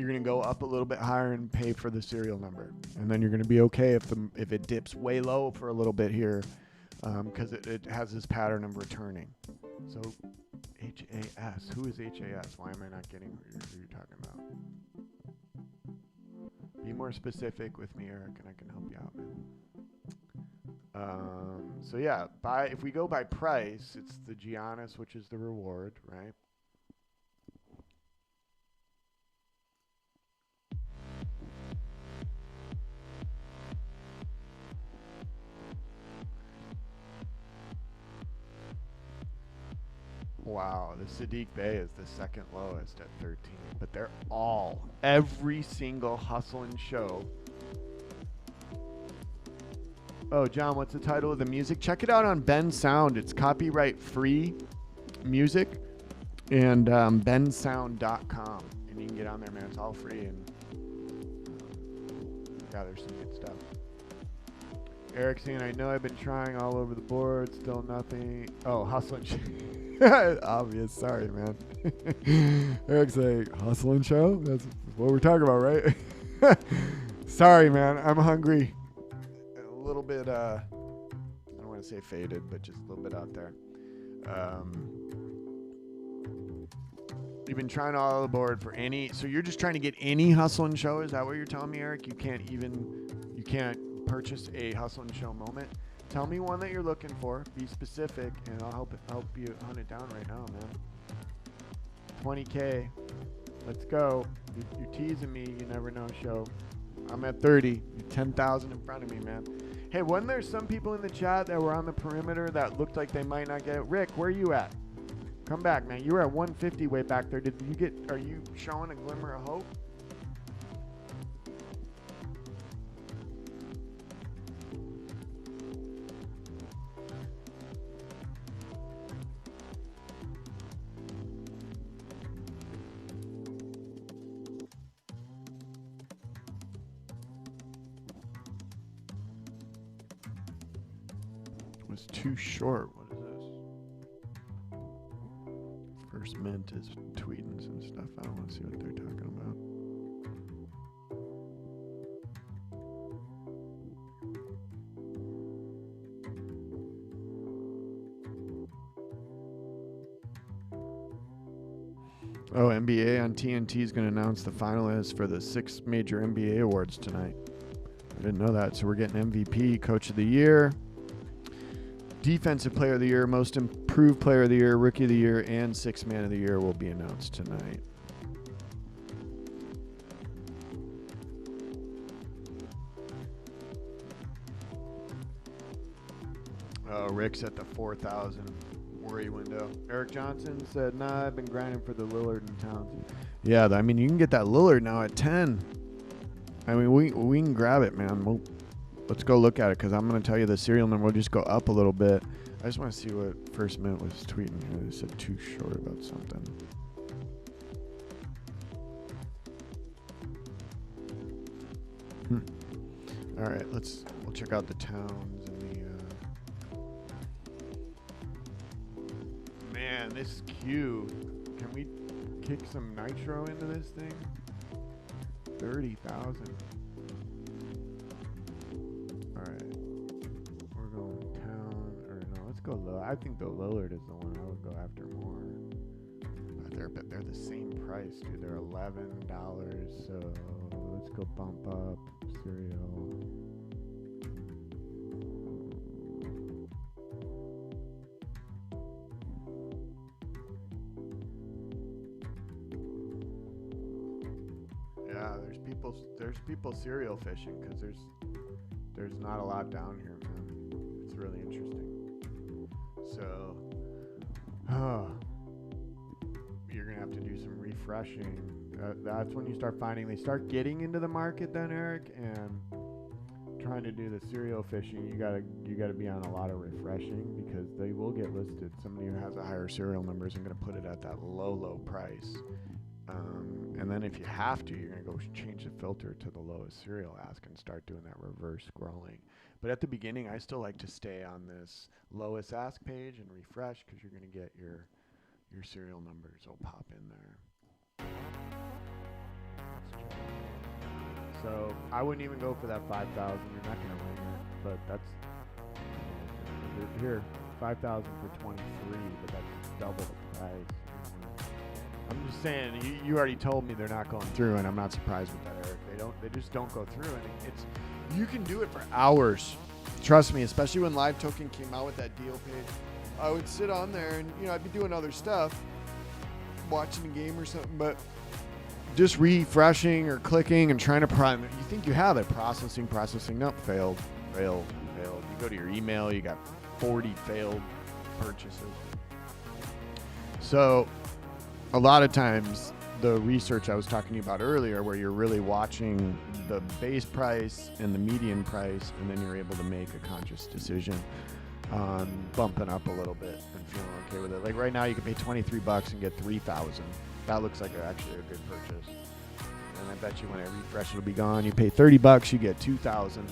Speaker 2: going to go up a little bit higher and pay for the serial number. And then you're going to be okay if it dips way low for a little bit here. Because it has this pattern of returning. So HAS, who is HAS? Why am I not getting who you're talking about? Be more specific with me, Eric, and I can help you out, man. So yeah, if we go by price, it's the Giannis, which is the reward, right? Wow, the Sadiq Bey is the second lowest at 13, but they're every single Hustle and Show. Oh, John, what's the title of the music? Check it out on Ben Sound. It's copyright free music, and bensound.com, and you can get on there, man. It's all free, and yeah, there's some good stuff. Eric saying, I know I've been trying all over the board, still nothing. Oh, Hustle and Show. Obvious, sorry, man. Eric's like, Hustle and Show? That's what we're talking about, right? Sorry, man. I'm hungry. A little bit, I don't want to say faded, but just a little bit out there. You've been trying all over the board for so you're just trying to get any Hustle and Show? Is that what you're telling me, Eric? You can't purchase a Hustle and Show moment? Tell me one that you're looking for. Be specific, and I'll help you hunt it down right now, man. 20K. Let's go. You're teasing me. You never know, show. I'm at 30. You're 10,000 in front of me, man. Hey, wasn't there some people in the chat that were on the perimeter that looked like they might not get it? Rick, where are you at? Come back, man. You were at 150 way back there. Are you showing a glimmer of hope? Was too short. What is this? First Mint is tweeting some stuff. I don't want to see what they're talking about. Oh, NBA on TNT is going to announce the finalists for the 6 major NBA awards tonight. I didn't know that. So we're getting MVP, Coach of the Year, Defensive Player of the Year, Most Improved Player of the Year, Rookie of the Year, and Sixth Man of the Year will be announced tonight. Oh, Rick's at the 4,000 worry window. Eric Johnson said, nah, I've been grinding for the Lillard and Towns. Yeah, I mean, you can get that Lillard now at 10. I mean, we can grab it, man. Let's go look at it because I'm going to tell you the serial number will just go up a little bit. I just want to see what First Mint was tweeting here. They said too short about something. All right, we'll check out the Towns and the. Man, this queue. Can we kick some nitro into this thing? 30,000. Go low. I think the Lillard is the one I would go after more. They're the same price, dude. They're $11. So let's go bump up cereal. Yeah, there's people cereal fishing because there's not a lot down here, man. It's really interesting. So, you're going to have to do some refreshing. That's when you start finding they start getting into the market then, Eric, and trying to do the serial fishing. You gotta be on a lot of refreshing because they will get listed. Somebody who has a higher serial number isn't going to put it at that low price. And then if you have to, you're going to go change the filter to the lowest serial ask and start doing that reverse scrolling. But at the beginning, I still like to stay on this lowest ask page and refresh because you're going to get your serial numbers will pop in there. So I wouldn't even go for that 5,000. You're not going to win it, but that's here 5,000 for 23, but that's double the price. I'm just saying, you already told me they're not going through, and I'm not surprised with that, Eric. They just don't go through, and you can do it for hours. Trust me, especially when Live Token came out with that deal page. I would sit on there, and I'd be doing other stuff, watching a game or something, but just refreshing or clicking and trying to prime it. You think you have it, processing. Nope, failed. You go to your email, you got 40 failed purchases. So a lot of times the research I was talking to you about earlier, where you're really watching the base price and the median price, and then you're able to make a conscious decision on bumping up a little bit and feeling okay with it. Like right now, you can pay $23 and get 3,000. That looks like actually a good purchase. And I bet you when I refresh, it'll be gone. You pay $30, you get 2,000.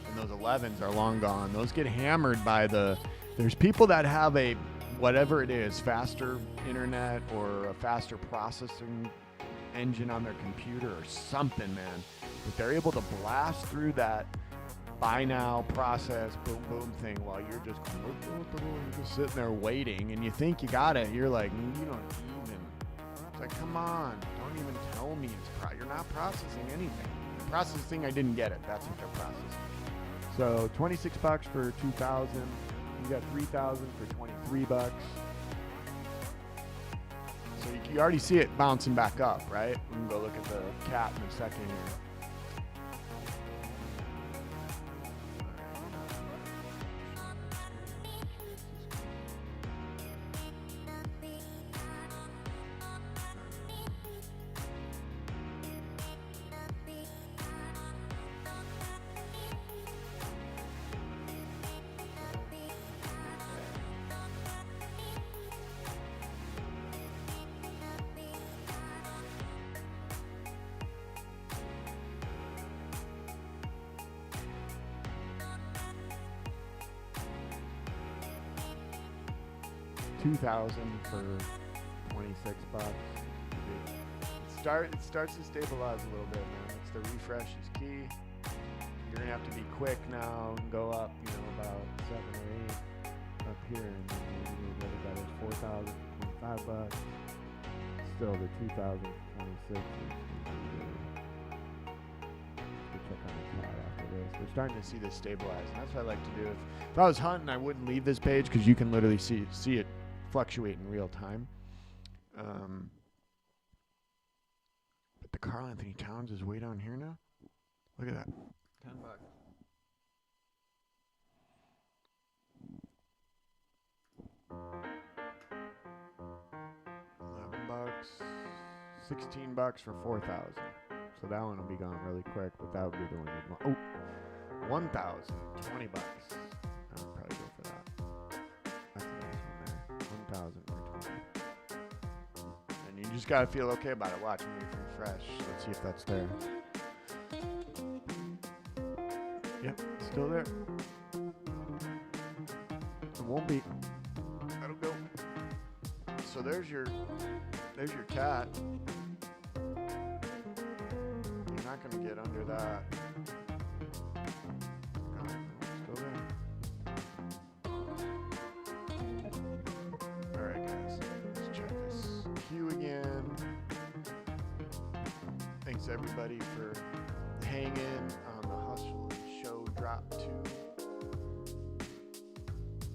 Speaker 2: And those 11s are long gone. Those get hammered by there's people that have a whatever it is, faster internet or a faster processing engine on their computer or something, man. But they're able to blast through that buy now, process, boom, boom thing while you're just sitting there waiting, and you think you got it. You're like, you don't even. It's like, come on, don't even tell me you're not processing anything. Processing, I didn't get it. That's what they're processing. So $26 for 2,000. You got 3,000 for $23. So you already see it bouncing back up, right? We can go look at the cat in a second here. 2,000 for 26 bucks. It starts to stabilize a little bit, man. It's the refresh is key. You're gonna have to be quick now and go up, about 7 or 8 up here, and then maybe get it better. 4,000, 25 bucks. Still, the 2,026 is check on the chart after this. We're starting to see this stabilize, and that's what I like to do. If I was hunting, I wouldn't leave this page because you can literally see it fluctuate in real time. But the Karl Anthony Towns is way down here now. Look at that. $10. $16 for 4,000. So that one will be gone really quick, but that would be the one you'd want. Oh, 1,000, $20. I would probably go for that. That's a nice one there. 1,000 for 20. And you just gotta feel okay about it. Watch me refresh. Let's see if that's there. Yep, still there. It won't be. That'll go. So there's your cat. You're not gonna get under that. Still there. Alright guys, let's check this queue again. Thanks everybody for hanging on the Hustle Show Drop 2.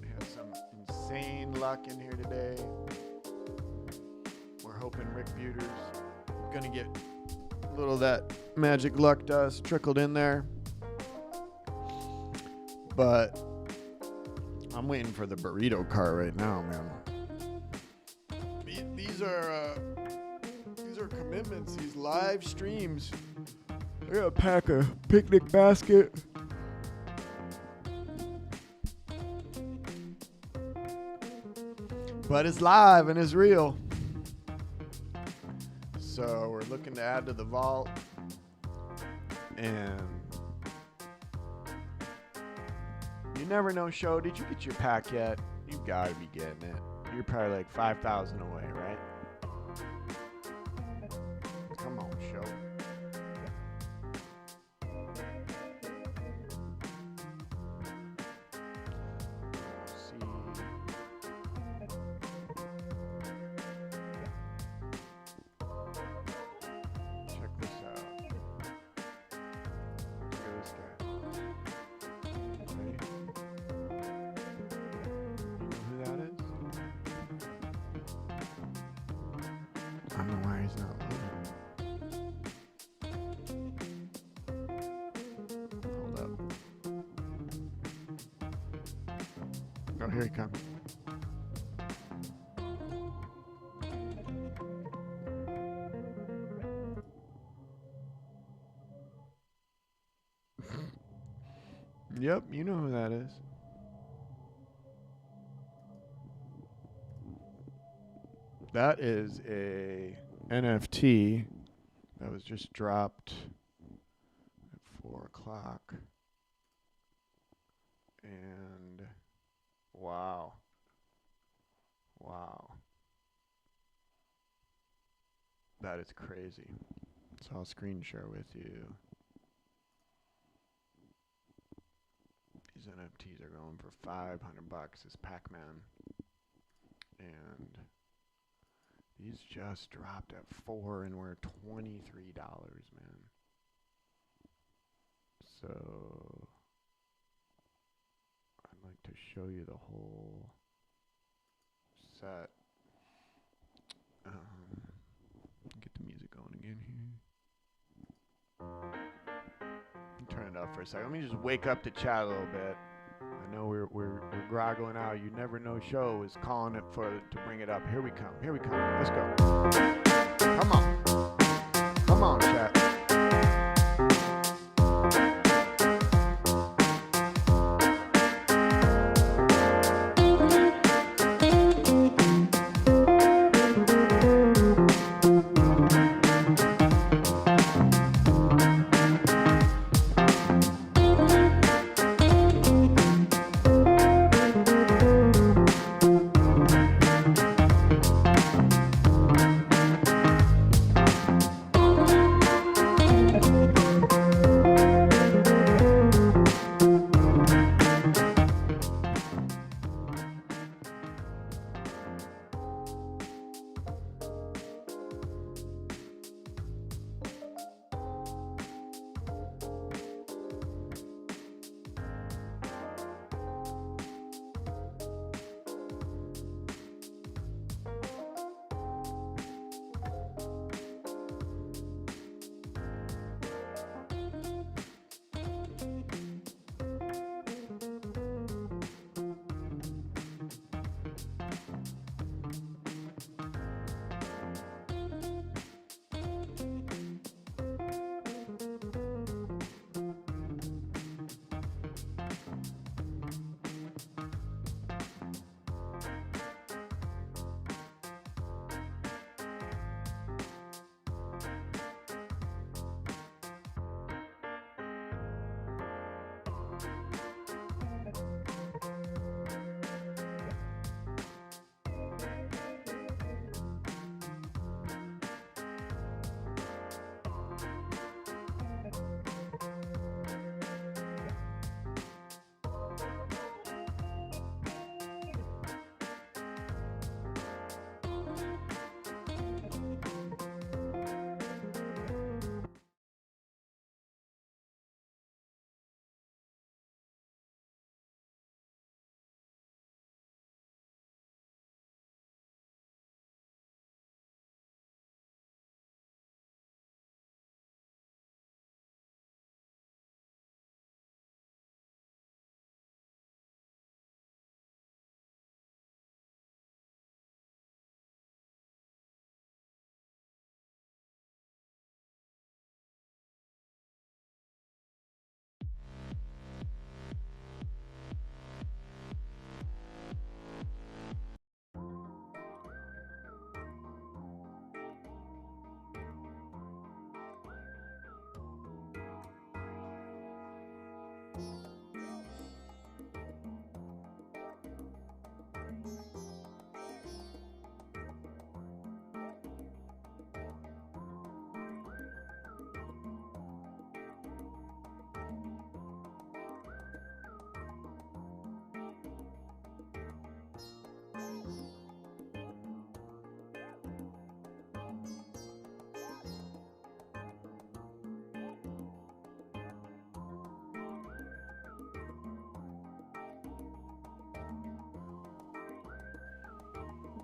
Speaker 2: We had some insane luck in here today. We're hoping Rick Buter's gonna get a little of that magic luck dust trickled in there. But I'm waiting for the burrito car right now, man. These are commitments, these live streams. I gotta pack a picnic basket. But it's live and it's real. So we're looking to add to the vault. And you never know, show. Did you get your pack yet? You gotta be getting it. You're probably like 5,000 away, right? Come on, show. I don't know why he's not loading. Hold up. Oh, here he comes. Yep, you know who that is. That is a NFT that was just dropped at 4 o'clock. And wow. That is crazy. So I'll screen share with you. These NFTs are going for $500. It's Pac-Man. And these just dropped at 4 and we're $23, man. So I'd like to show you the whole set. Get the music going again here. Turn it up for a second. Let me just wake up the chat a little bit. I know we're groggling out. You Never Know Show is calling it to bring it up. Here we come. Let's go. Come on, chat.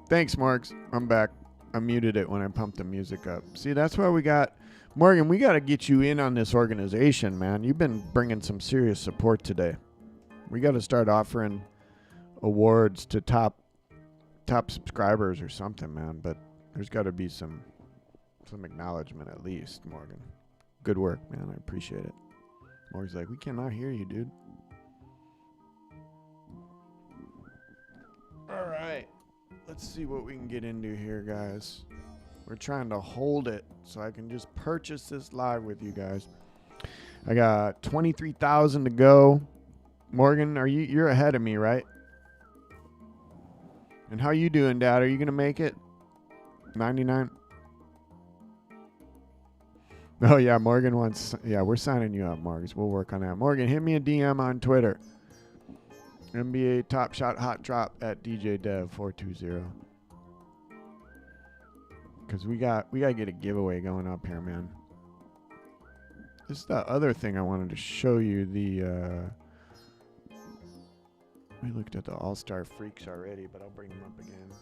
Speaker 2: Thanks, Marks. I'm back. I muted it when I pumped the music up. See, that's why we got Morgan. We got to get you in on this organization, man. You've been bringing some serious support today. We got to start offering awards to top subscribers or something, man. But there's got to be some acknowledgement at least, Morgan. Good work, man. I appreciate it. Morgan's like, we cannot hear you, dude. All right. Let's see what we can get into here, guys. We're trying to hold it so I can just purchase this live with you guys. I got 23,000 to go. Morgan, you're ahead of me, right? And how you doing, Dad? Are you gonna make it? 99. Oh yeah, Morgan wants. Yeah, we're signing you up, Morgan. We'll work on that. Morgan, hit me a DM on Twitter. NBA Top Shot Hot Drop at DJDev420. Because we got to get a giveaway going up here, man. This is the other thing I wanted to show you. We looked at the All-Star Freaks already, but I'll bring them up again.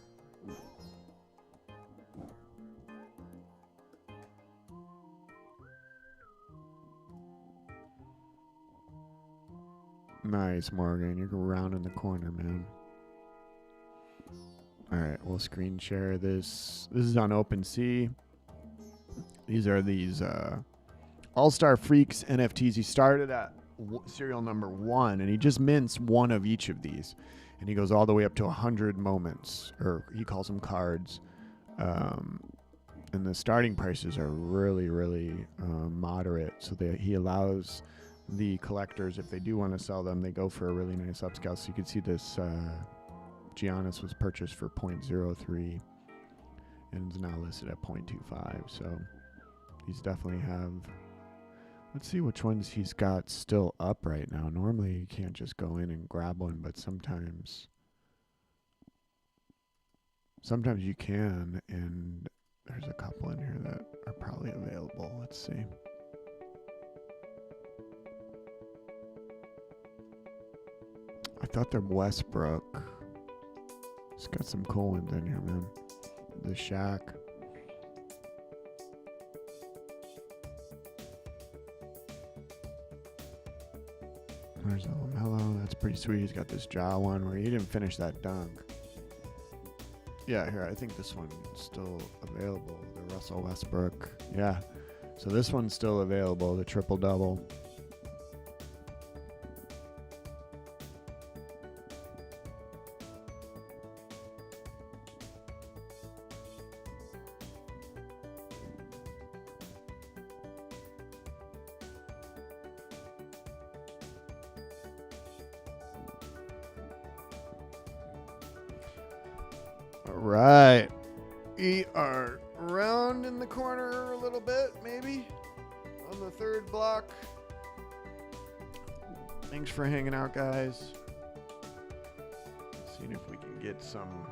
Speaker 2: Nice, Morgan. You're around in the corner, man. All right, we'll screen share this. This is on OpenSea. These are All-Star Freaks NFTs. He started at serial number 1, and he just mints one of each of these. And he goes all the way up to 100 moments, or he calls them cards. And the starting prices are really, really moderate. So he allows the collectors, if they do want to sell them, they go for a really nice upscale. So you can see this Giannis was purchased for 0.03 and is now listed at 0.25. So he's definitely have. Let's see which ones he's got still up right now. Normally you can't just go in and grab one, but sometimes you can, and there's a couple in here that are probably available. Let's see. I thought they're Westbrook. It's got some cool ones in here, man. The Shaq. There's a LaMelo. That's pretty sweet. He's got this jaw one where he didn't finish that dunk. Yeah, here, I think this one's still available. The Russell Westbrook. Yeah. So this one's still available, the triple-double. All right. We are round in the corner a little bit, maybe, on the third block. Thanks for hanging out, guys. Seeing if we can get some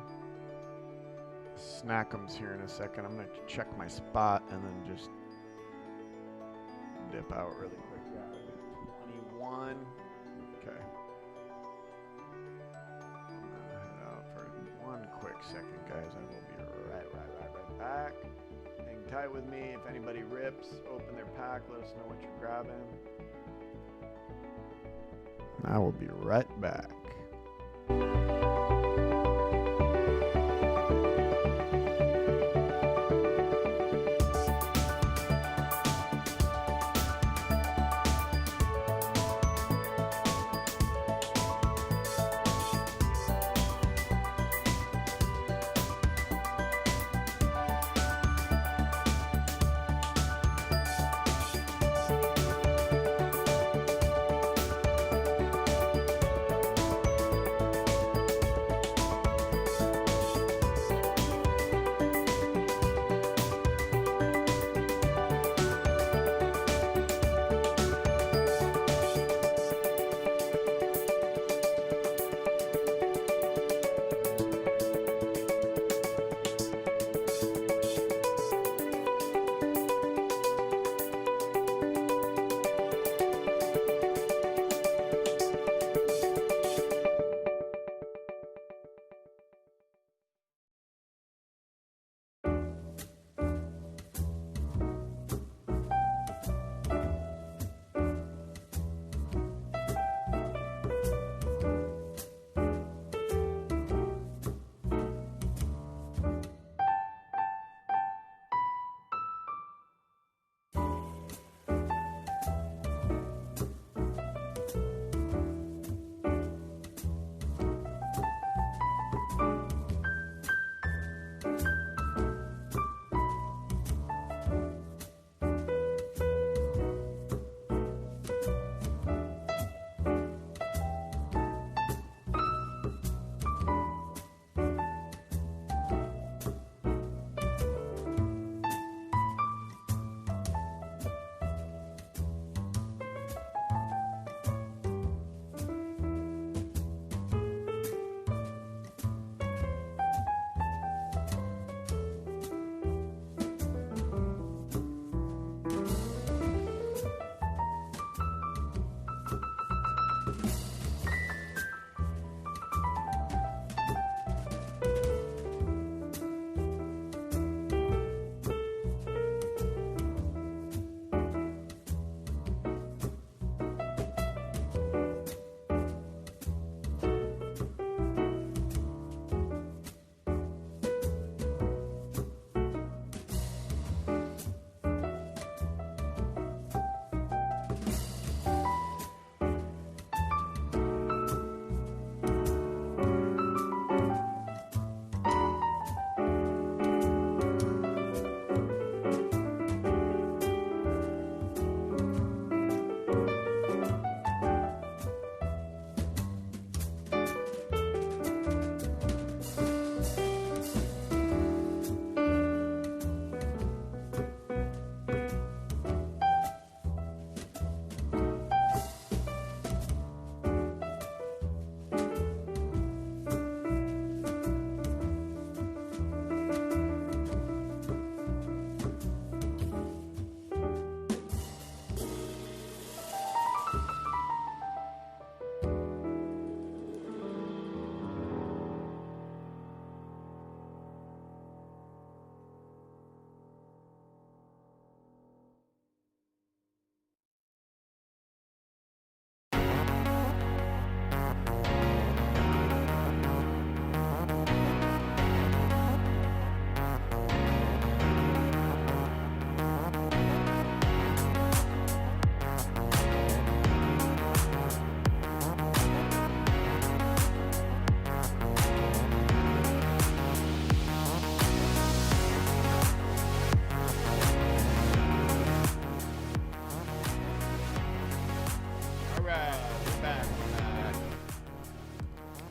Speaker 2: snackums here in a second. I'm going to check my spot and then just dip out really quick. Yeah, 21. Okay. Second, guys. I will be right back. Hang tight with me. If anybody rips, open their pack. Let us know what you're grabbing. I will be right back.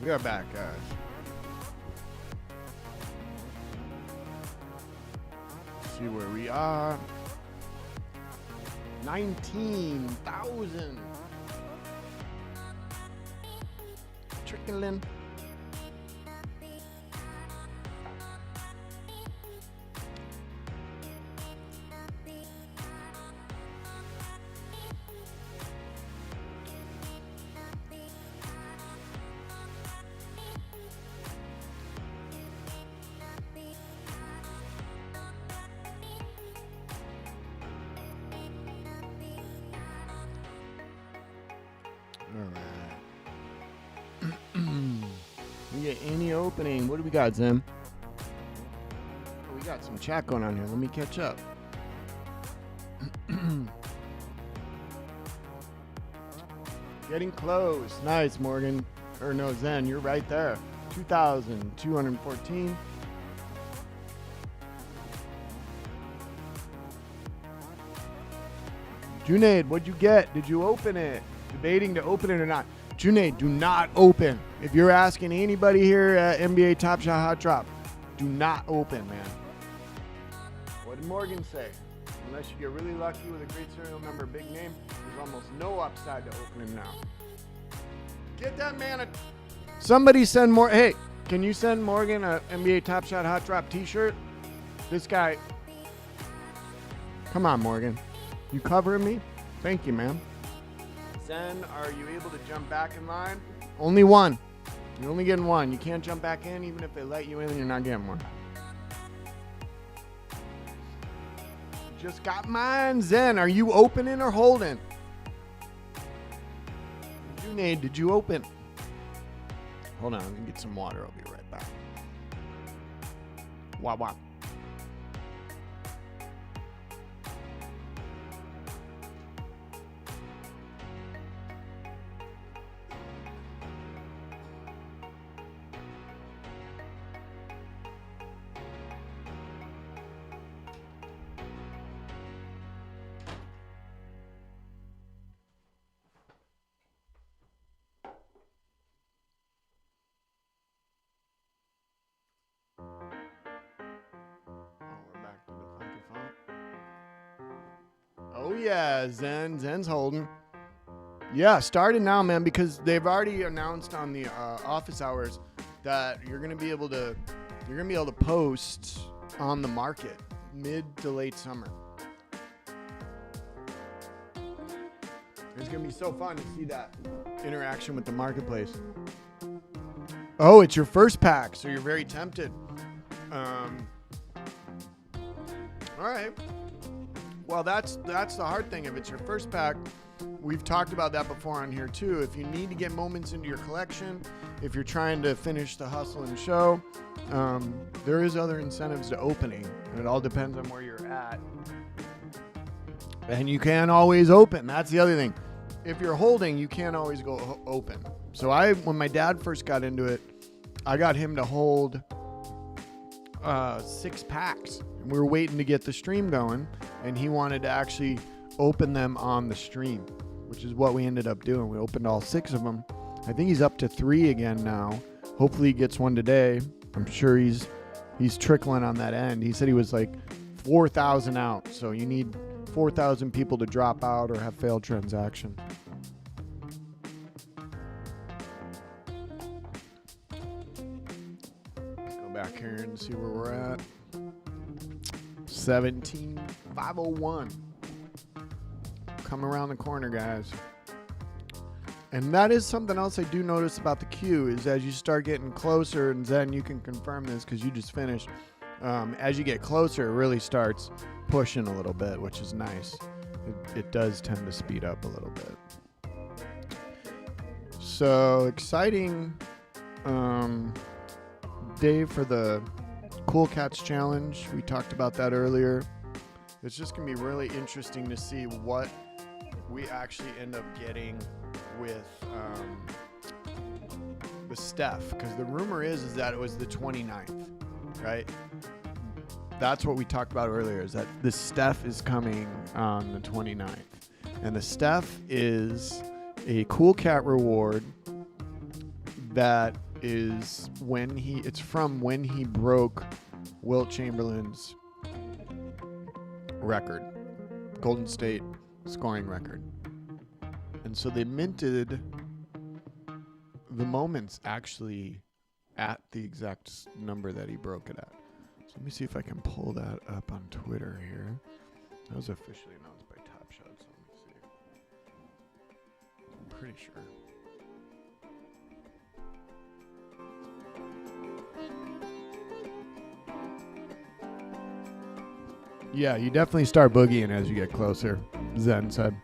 Speaker 2: We are back, guys. See where we are. 19,000. Trickling. We get any opening. What do we got, Zim? Oh, we got some chat going on here. Let me catch up. Getting close. Nice, Morgan. Or no, Zen, you're right there. 2,214. Junaid, what'd you get? Did you open it? Debating to open it or not. Junaid, do not open. If you're asking anybody here at NBA Top Shot Hot Drop, do not open, man. What did Morgan say? Unless you get really lucky with a great serial number, big name, there's almost no upside to opening now. Get that man a... Somebody send more... Hey, can you send Morgan a NBA Top Shot Hot Drop t-shirt? This guy... Come on, Morgan. You covering me? Thank you, man. Zen, are you able to jump back in line? Only one. You're only getting one. You can't jump back in. Even if they let you in, you're not getting one. Just got mine. Zen, are you opening or holding? Junaid, did you open? Hold on. I'm going to get some water. I'll be right back. Wah, wah. Oh yeah, Zen's holding. Yeah, starting now, man, because they've already announced on the office hours that you're gonna be able to post on the market mid to late summer. It's gonna be so fun to see that interaction with the marketplace. Oh, it's your first pack, so you're very tempted. All right. Well, that's the hard thing. If it's your first pack, we've talked about that before on here too. If you need to get moments into your collection, if you're trying to finish the hustle and show, there is other incentives to opening, and it all depends on where you're at. And you can't always open. That's the other thing. If you're holding, you can't always go open. So when my dad first got into it, I got him to hold 6 packs. And we were waiting to get the stream going, and he wanted to actually open them on the stream, which is what we ended up doing. We opened all 6 of them. I think he's up to 3 again now. Hopefully he gets one today. I'm sure he's trickling on that end. He said he was like 4,000 out, so you need 4,000 people to drop out or have failed transaction. Go back here and see where we're at. 17,501. Come around the corner, guys. And that is something else I do notice about the queue is as you start getting closer, and Zen, you can confirm this because you just finished. As you get closer, it really starts pushing a little bit, which is nice. It does tend to speed up a little bit. So exciting day for the Cool Cats Challenge. We talked about that earlier. It's just going to be really interesting to see what we actually end up getting with Steph, because the rumor is that it was the 29th, right? That's what we talked about earlier, is that the Steph is coming on the 29th. And the Steph is a Cool Cat reward that is it's from when he broke Wilt Chamberlain's record, Golden State scoring record. And so they minted the moments actually at the exact number that he broke it at. So let me see if I can pull that up on Twitter here. That was officially announced by Top Shot, so let me see. I'm pretty sure. Yeah, you definitely start boogieing as you get closer, Zen said.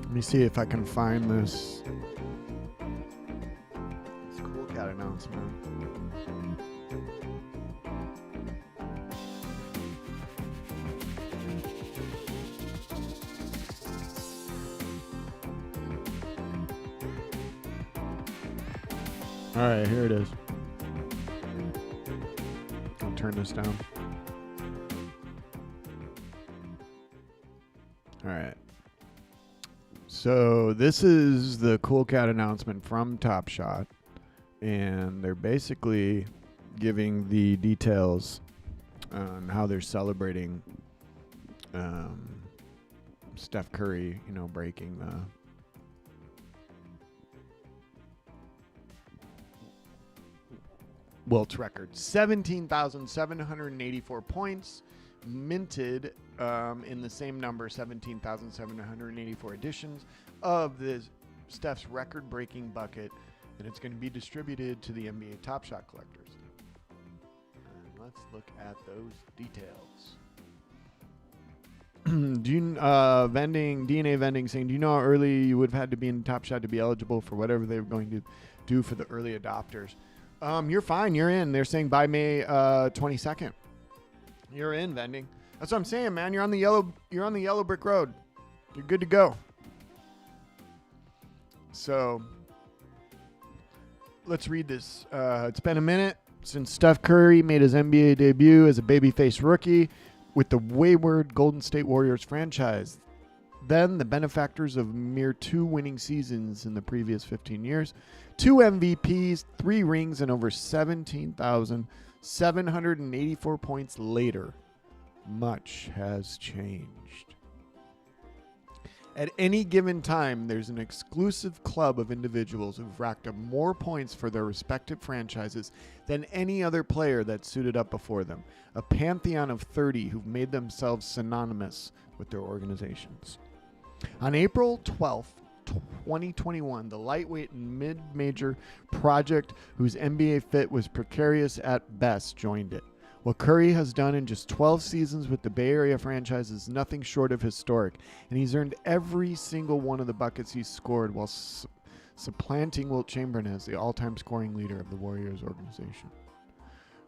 Speaker 2: Let me see if I can find this Cool Cat announcement. All right, here it is. I'll turn this down. All right. So this is the Cool Cat announcement from Top Shot, and they're basically giving the details on how they're celebrating Steph Curry, breaking the Wilt's record. 17,784 points, minted in the same number, 17,784 editions of this Steph's record-breaking bucket, and it's going to be distributed to the NBA Top Shot collectors. And let's look at those details. DNA vending saying, do you know how early you would have had to be in Top Shot to be eligible for whatever they were going to do for the early adopters? You're fine. You're in. They're saying by May 22nd. You're in, vending. That's what I'm saying, man. You're on the yellow brick road. You're good to go. So let's read this. It's been a minute since Steph Curry made his NBA debut as a babyface rookie with the wayward Golden State Warriors franchise. Then the benefactors of mere 2 winning seasons in the previous 15 years, 2 MVPs, 3 rings, and over 17,784 points later, much has changed. At any given time, there's an exclusive club of individuals who've racked up more points for their respective franchises than any other player that suited up before them. A pantheon of 30 who've made themselves synonymous with their organizations. On April 12th, 2021, the lightweight and mid-major project whose NBA fit was precarious at best joined it. What Curry has done in just 12 seasons with the Bay Area franchise is nothing short of historic, and he's earned every single one of the buckets he's scored while supplanting Wilt Chamberlain as the all-time scoring leader of the Warriors organization.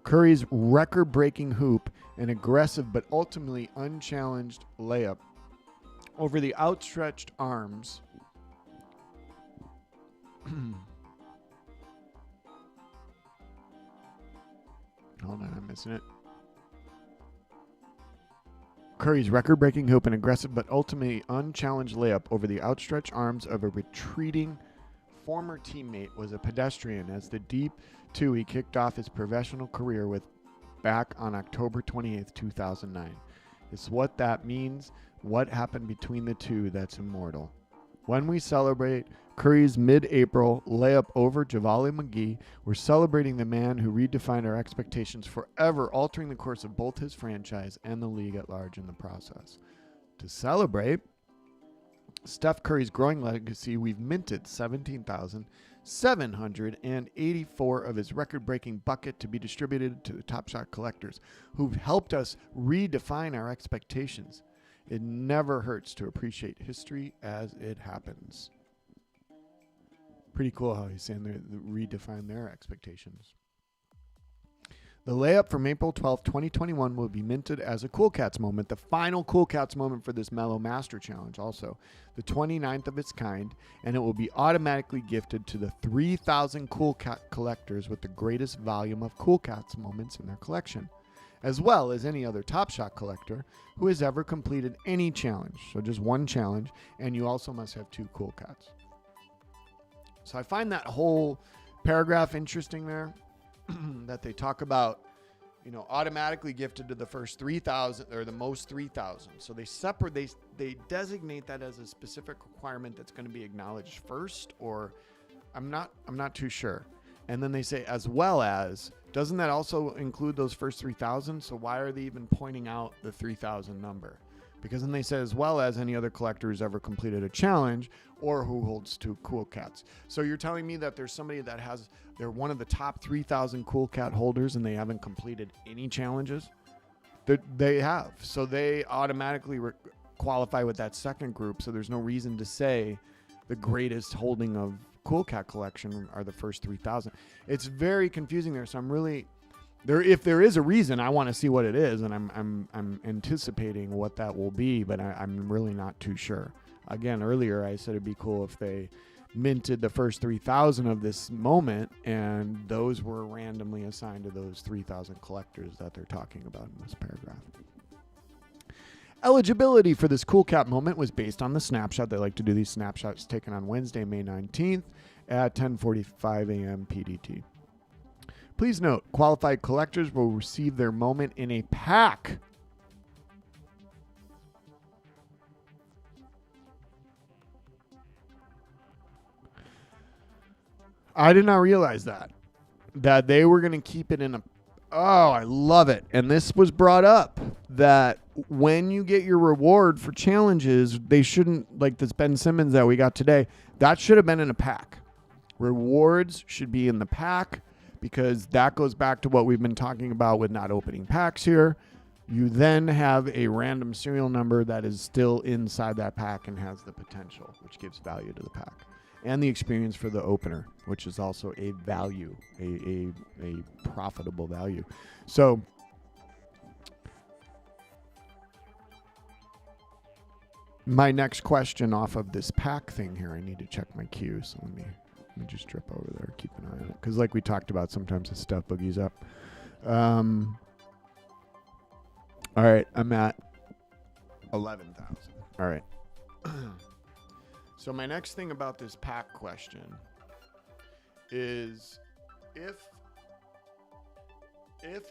Speaker 2: Curry's record-breaking hoop, an aggressive but ultimately unchallenged layup over the outstretched arms hold on, I'm missing it. Curry's record-breaking hoop, an aggressive but ultimately unchallenged layup over the outstretched arms of a retreating former teammate was a pedestrian as the deep two he kicked off his professional career with back on October 28th, 2009. It's what that means, what happened between the two that's immortal. When we celebrate Curry's mid-April layup over Javale McGee, we're celebrating the man who redefined our expectations, forever altering the course of both his franchise and the league at large in the process. To celebrate Steph Curry's growing legacy, we've minted 17,784 of his record-breaking bucket to be distributed to the Top Shot collectors who've helped us redefine our expectations. It never hurts to appreciate history as it happens. Pretty cool how he's saying they redefine their expectations. The layup from April 12th, 2021 will be minted as a Cool Cats moment, the final Cool Cats moment for this Mellow Master Challenge also, the 29th of its kind, and it will be automatically gifted to the 3,000 Cool Cat collectors with the greatest volume of Cool Cats moments in their collection. as well as any other Top Shot collector who has ever completed any challenge. So just one challenge, and you also must have 2 cool cats. So I find that whole paragraph interesting there, that they talk about, automatically gifted to the first 3,000 or the most 3,000. So they designate that as a specific requirement that's going to be acknowledged first, or I'm not too sure. And then they say, as well as, doesn't that also include those first 3,000? So why are they even pointing out the 3,000 number? Because then they say, as well as any other collector who's ever completed a challenge or who holds 2 cool cats. So you're telling me that there's somebody that they're one of the top 3,000 cool cat holders and they haven't completed any challenges? They have. So they automatically qualify with that second group. So there's no reason to say the greatest holding of cool cat collection are the first 3,000. It's very confusing there. So I'm really there. If there is a reason, I want to see what it is, and I'm anticipating what that will be, but I'm really not too sure. Again, earlier I said it'd be cool if they minted the first 3,000 of this moment, and those were randomly assigned to those 3,000 collectors that they're talking about in this paragraph. Eligibility for this cool cat moment was based on the snapshot. They like to do these snapshots taken on Wednesday, May 19th at 10:45 a.m. PDT. Please note, qualified collectors will receive their moment in a pack. I did not realize that they were going to keep it in a... Oh, I love it. And this was brought up, that when you get your reward for challenges, they shouldn't, like this Ben Simmons that we got today, that should have been in a pack. Rewards should be in the pack, because that goes back to what we've been talking about with not opening packs here. You then have a random serial number that is still inside that pack and has the potential, which gives value to the pack. And the experience for the opener, which is also a value, a profitable value. So my next question off of this pack thing here, I need to check my queue. So let me just trip over there, keep an eye on it. Because like we talked about, sometimes the stuff boogies up. All right, I'm at 11,000. All right. So my next thing about this pack question is if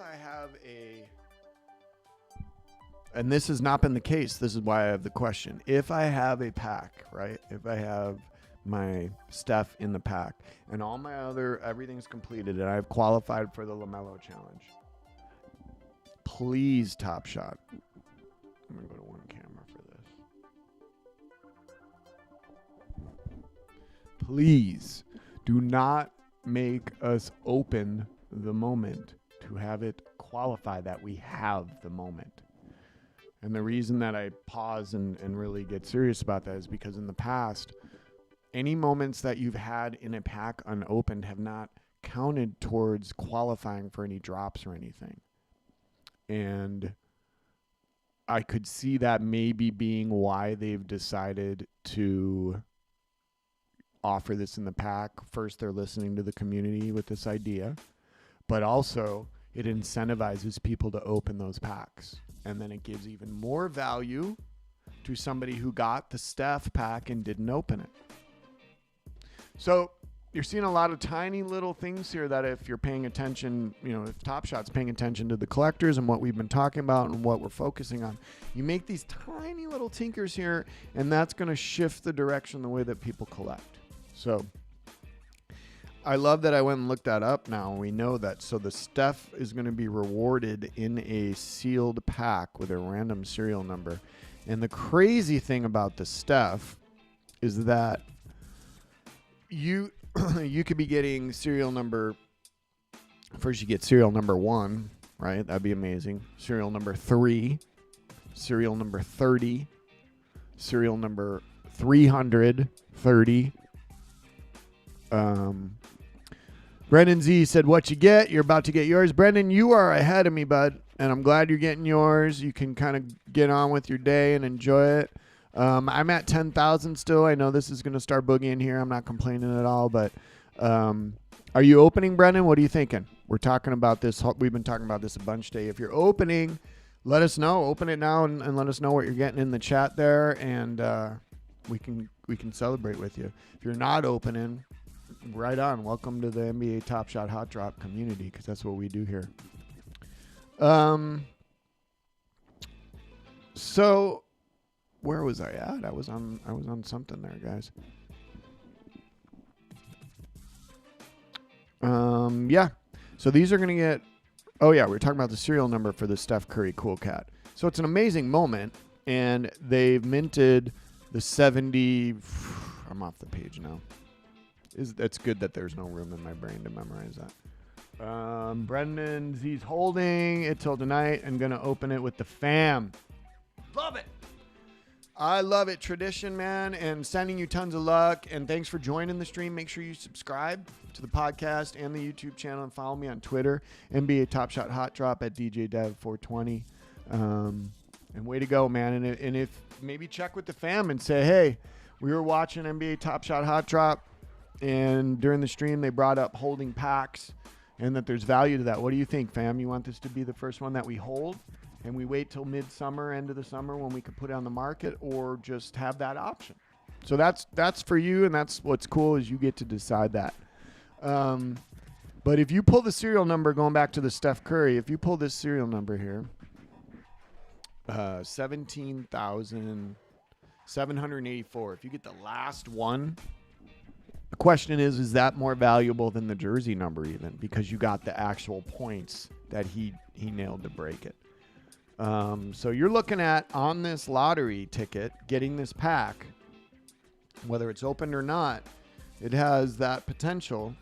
Speaker 2: I have and this has not been the case, this is why I have the question. If I have a pack, right? If I have my stuff in the pack and all my everything's completed and I've qualified for the LaMelo challenge, please, Top Shot. I'm going to go to one camera for this. Please do not make us open the moment to have it qualify that we have the moment. And the reason that I pause and really get serious about that is because in the past, any moments that you've had in a pack unopened have not counted towards qualifying for any drops or anything. And I could see that maybe being why they've decided to offer this in the pack. First, they're listening to the community with this idea, but also it incentivizes people to open those packs. And then it gives even more value to somebody who got the Steph pack and didn't open it. So you're seeing a lot of tiny little things here that if you're paying attention, if Top Shot's paying attention to the collectors and what we've been talking about and what we're focusing on, you make these tiny little tinkers here, and that's going to shift the direction, the way that people collect. So I love that I went and looked that up now. We know that. So the Steph is going to be rewarded in a sealed pack with a random serial number. And the crazy thing about the Steph is that you could be getting serial number. First, you get serial number 1, right? That'd be amazing. Serial number 3, serial number 30, serial number 330. Brendan Z said, "What you get? You're about to get yours." Brendan, you are ahead of me, bud, and I'm glad you're getting yours. You can kind of get on with your day and enjoy it. I'm at 10,000 still. I know this is going to start boogieing here. I'm not complaining at all, but Are you opening, Brendan? What are you thinking? We're talking about this. We've been talking about this a bunch today. If you're opening, let us know. Open it now and let us know what you're getting in the chat there, and we can celebrate with you. If you're not opening, right on. Welcome to the NBA Top Shot Hot Drop community, because that's what we do here. So where was I at? I was on something there, guys. Yeah. So these are going to get, oh yeah, we were talking about the serial number for the Steph Curry Cool Cat. So it's an amazing moment, and they've minted the 70, I'm off the page now. It's good that there's no room in my brain to memorize that. Brendan's, he's holding it till tonight and going to open it with the fam. Love it. I love it. Tradition, man, and sending you tons of luck. And thanks for joining the stream. Make sure you subscribe to the podcast and the YouTube channel, and follow me on Twitter, NBA Top Shot Hot Drop at DJ Dev 420. And way to go, man. And if maybe check with the fam and say, hey, we were watching NBA Top Shot Hot Drop, and during the stream they brought up holding packs and that there's value to that. What do you think, fam? You want this to be the first one that we hold? And we wait till midsummer, end of the summer, when we could put it on the market, or just have that option. So that's for you, and that's what's cool, is you get to decide that. But if you pull the serial number, going back to the Steph Curry, if you pull this serial number here, 17,784. If you get the last one, the question is that more valuable than the jersey number even? Because you got the actual points that he nailed to break it. So you're looking at, on this lottery ticket, getting this pack, whether it's opened or not, it has that potential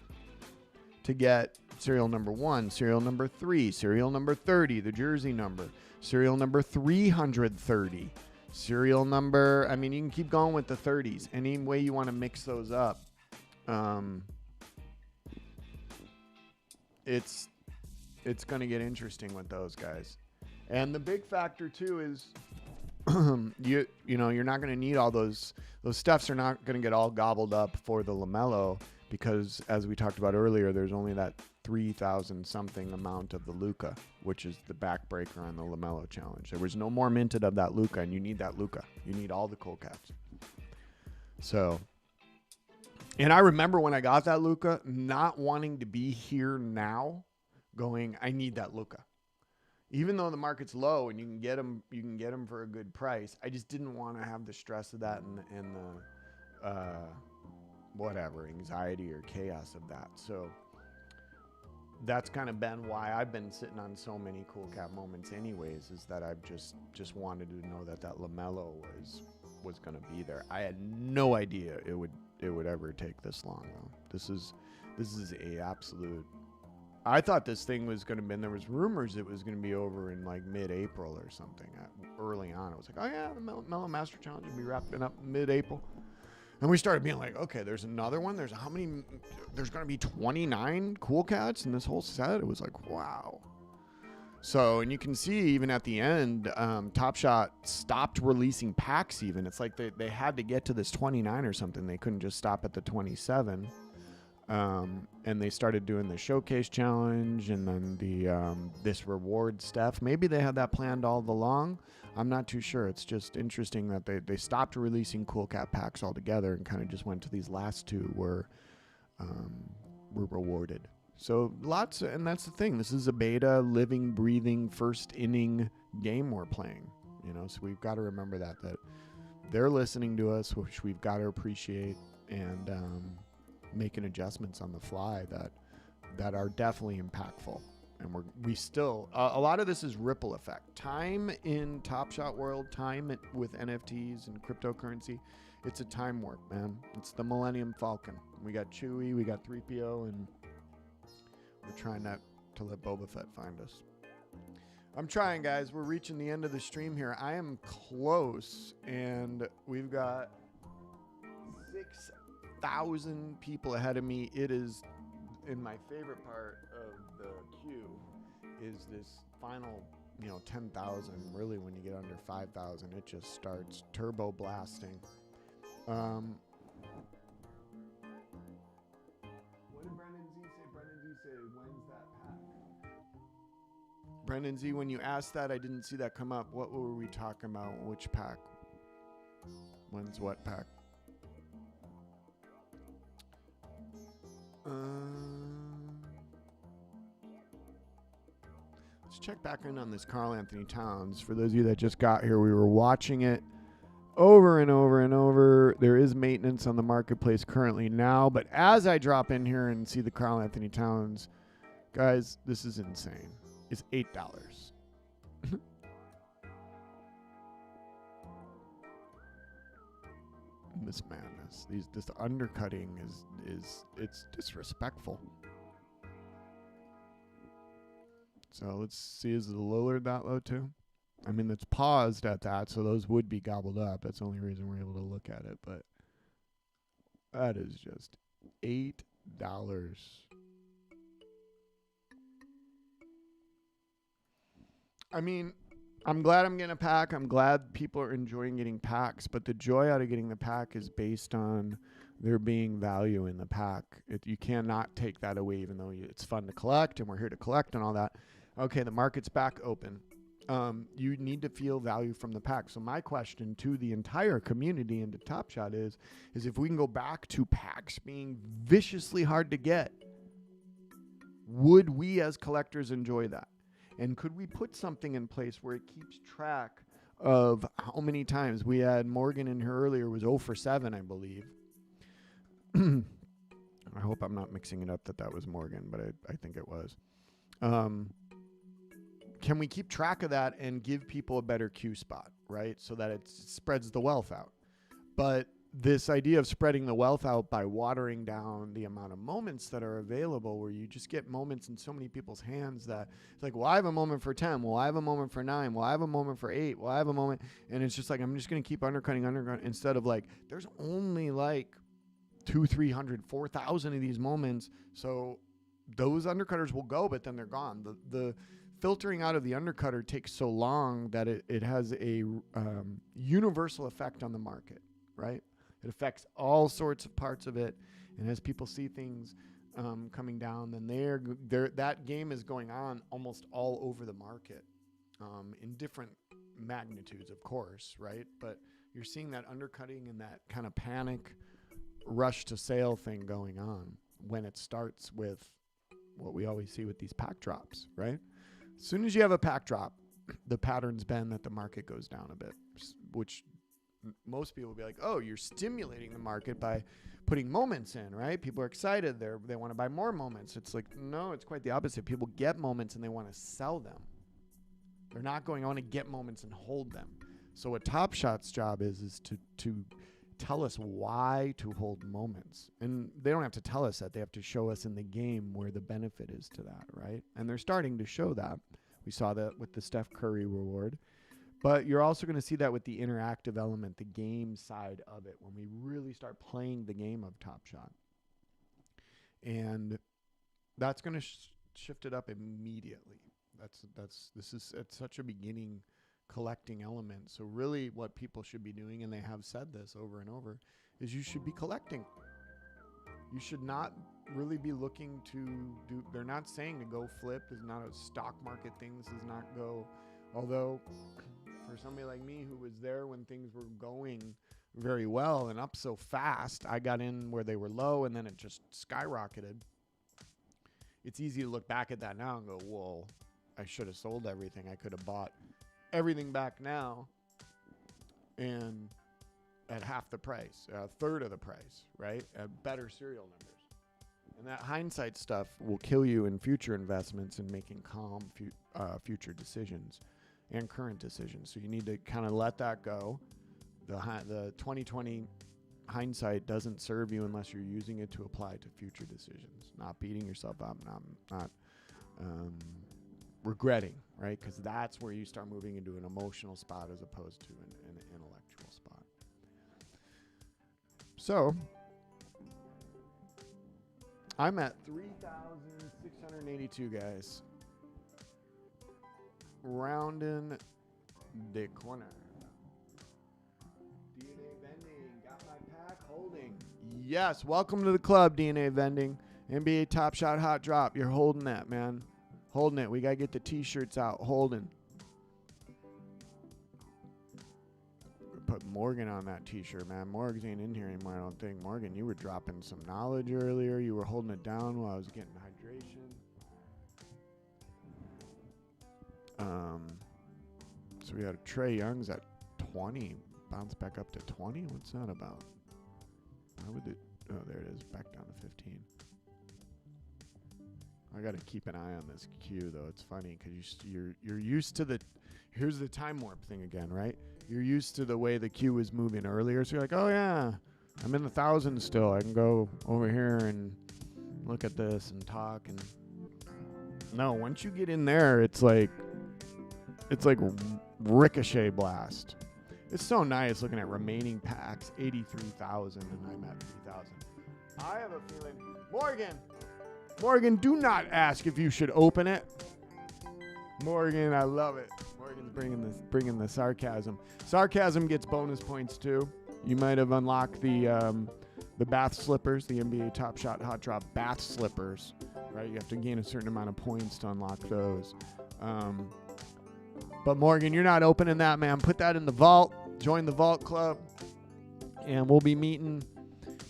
Speaker 2: to get serial number 1, serial number 3, serial number 30, the jersey number, serial number 330, serial number, I mean, you can keep going with the 30s. Any way you want to mix those up. It's going to get interesting with those guys. And the big factor too is you're not going to need all those stuffs are not going to get all gobbled up for the LaMelo, because as we talked about earlier, there's only that 3,000 something amount of the Luka, which is the backbreaker on the LaMelo challenge. There was no more minted of that Luka, and you need that Luka. You need all the cool cats. So, and I remember when I got that Luka, not wanting to be here now, going, I need that Luka. Even though the market's low and you can get them for a good price, I just didn't want to have the stress of that and the anxiety or chaos of that. So that's kind of been why I've been sitting on so many cool cat moments anyways, is that I've just wanted to know that LaMelo was going to be there. I had no idea it would ever take this long though. This is a absolute, I thought this thing was going to be, and there was rumors it was going to be over in like mid-April or something. Early on, it was like, oh yeah, the Mellow Master Challenge will be wrapping up mid-April. And we started being like, okay, there's another one. There's going to be 29 cool cats in this whole set. It was like, wow. So, and you can see even at the end, Top Shot stopped releasing packs even. It's like they had to get to this 29 or something. They couldn't just stop at the 27. And they started doing the showcase challenge and then the this reward stuff. Maybe they had that planned all along. I'm not too sure. It's just interesting that they stopped releasing cool cat packs altogether and kind of just went to these last two were rewarded. So and that's the thing. This is a beta, living, breathing, first inning game we're playing. So we've got to remember that they're listening to us, which we've got to appreciate, and making adjustments on the fly that are definitely impactful. And we still a lot of this is ripple effect. Time in Top Shot world, time with NFTs and cryptocurrency, it's a time warp, man. It's the Millennium Falcon. We got Chewie, we got 3PO, and we're trying not to let Boba Fett find us. I'm trying, guys. We're reaching the end of the stream here. I am close, and we've got 6,000 people ahead of me. It is, in my favorite part of the queue, is this final, 10,000. Really, when you get under 5,000, it just starts turbo blasting. What did Brandon Z say? When's that pack? Brendan Z, when you asked that, I didn't see that come up. What were we talking about? Which pack? When's what pack? Let's check back in on this Karl Anthony Towns. For those of you that just got here, we were watching it over and over and over. There is maintenance on the marketplace currently now, but as I drop in here and see the Karl Anthony Towns, guys, this is insane. It's $8. This madness. This undercutting is it's disrespectful. So let's see, is the Lillard that low too? I mean, it's paused at that, so those would be gobbled up. That's the only reason we're able to look at it. But that is just $8. I mean, I'm glad I'm getting a pack. I'm glad people are enjoying getting packs. But the joy out of getting the pack is based on there being value in the pack. You cannot take that away, even though it's fun to collect, and we're here to collect and all that. Okay, the market's back open. You need to feel value from the pack. So my question to the entire community and to Top Shot is if we can go back to packs being viciously hard to get, would we as collectors enjoy that? And could we put something in place where it keeps track of how many times we had Morgan in here earlier was 0 for 7, I believe. I hope I'm not mixing it up that was Morgan, but I think it was. Can we keep track of that and give people a better Q spot, right? So that it spreads the wealth out. But this idea of spreading the wealth out by watering down the amount of moments that are available, where you just get moments in so many people's hands that it's like, well, I have a moment for 10. Well, I have a moment for 9. Well, I have a moment for 8. Well, I have a moment. And it's just like, I'm just going to keep undercutting instead of like, there's only like 200, 300, 4,000 of these moments. So those undercutters will go, but then they're gone. The filtering out of the undercutter takes so long that it has a universal effect on the market, right? It affects all sorts of parts of it. And as people see things coming down, then that game is going on almost all over the market in different magnitudes, of course, right? But you're seeing that undercutting and that kind of panic rush to sale thing going on when it starts with what we always see with these pack drops, right? As soon as you have a pack drop, the pattern's been that the market goes down a bit, which most people will be like, oh, you're stimulating the market by putting moments in, right? People are excited. They want to buy more moments. It's like, no, it's quite the opposite. People get moments and they want to sell them. They're not going, I want to get moments and hold them. So what Top Shot's job is to tell us why to hold moments. And they don't have to tell us that. They have to show us in the game where the benefit is to that, right? And they're starting to show that. We saw that with the Steph Curry reward. But you're also going to see that with the interactive element, the game side of it, when we really start playing the game of Top Shot. And that's going to shift it up immediately. This is at such a beginning collecting element. So really what people should be doing, and they have said this over and over, is you should be collecting. You should not really be looking to do, they're not saying to go flip, is not a stock market things, does not go, although for somebody like me who was there when things were going very well and up so fast, I got in where they were low and then it just skyrocketed. It's easy to look back at that now and go, whoa, I should have sold everything. I could have bought everything back now and at half the price, a third of the price, right? At better serial numbers. And that hindsight stuff will kill you in future investments and making calm future decisions and current decisions. So you need to kind of let that go. The 2020 hindsight doesn't serve you unless you're using it to apply to future decisions, not beating yourself up, not regretting, right? Because that's where you start moving into an emotional spot as opposed to an intellectual spot. So I'm at 3,682, guys. Rounding the corner. DNA vending, got my pack holding. Yes, welcome to the club, DNA vending. NBA Top Shot Hot Drop. You're holding that, man. Holding it. We got to get the T-shirts out. Holding. Put Morgan on that T-shirt, man. Morgan ain't in here anymore, I don't think. Morgan, you were dropping some knowledge earlier. You were holding it down while I was getting hydration. So we had Trey Young's at 20. Bounce back up to 20? What's that about? How would it? Oh, there it is. Back down to 15. I got to keep an eye on this queue, though. It's funny because you're used to the... Here's the time warp thing again, right? You're used to the way the queue was moving earlier. So you're like, oh, yeah, I'm in the thousands still. I can go over here and look at this and talk. And no, once you get in there, it's like ricochet blast. It's so nice looking at remaining packs, 83,000, and I'm at 3,000. I have a feeling, Morgan, do not ask if you should open it. Morgan, I love it. Morgan's bringing the sarcasm. Sarcasm gets bonus points too. You might have unlocked the bath slippers, the NBA Top Shot Hot Drop bath slippers, right? You have to gain a certain amount of points to unlock those. But Morgan, you're not opening that, man. Put that in the vault. Join the vault club, and we'll be meeting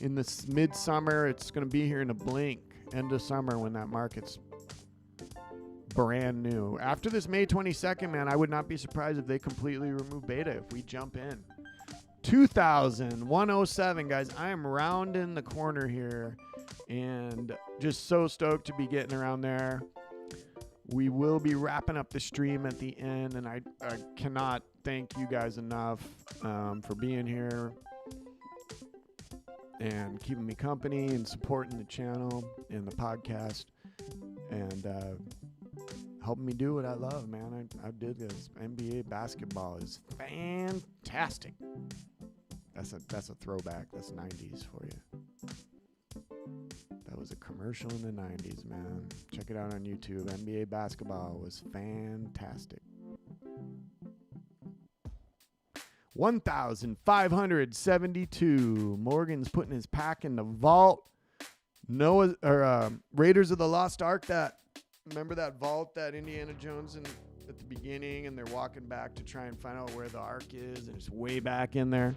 Speaker 2: in this midsummer. It's going to be here in a blink, end of summer when that market's brand new. After this May 22nd, man, I would not be surprised if they completely remove beta if we jump in. 2,107, guys. I am rounding the corner here, and just so stoked to be getting around there. We will be wrapping up the stream at the end, and I cannot thank you guys enough for being here and keeping me company and supporting the channel and the podcast and helping me do what I love, man. I did this. NBA basketball is fantastic. That's a throwback. That's 90s for you. That was a commercial in the 90s, man. Check it out on YouTube. NBA basketball was fantastic. 1,572. Morgan's putting his pack in the vault. Raiders of the Lost Ark. Remember that vault that Indiana Jones at the beginning, and they're walking back to try and find out where the Ark is, and it's way back in there.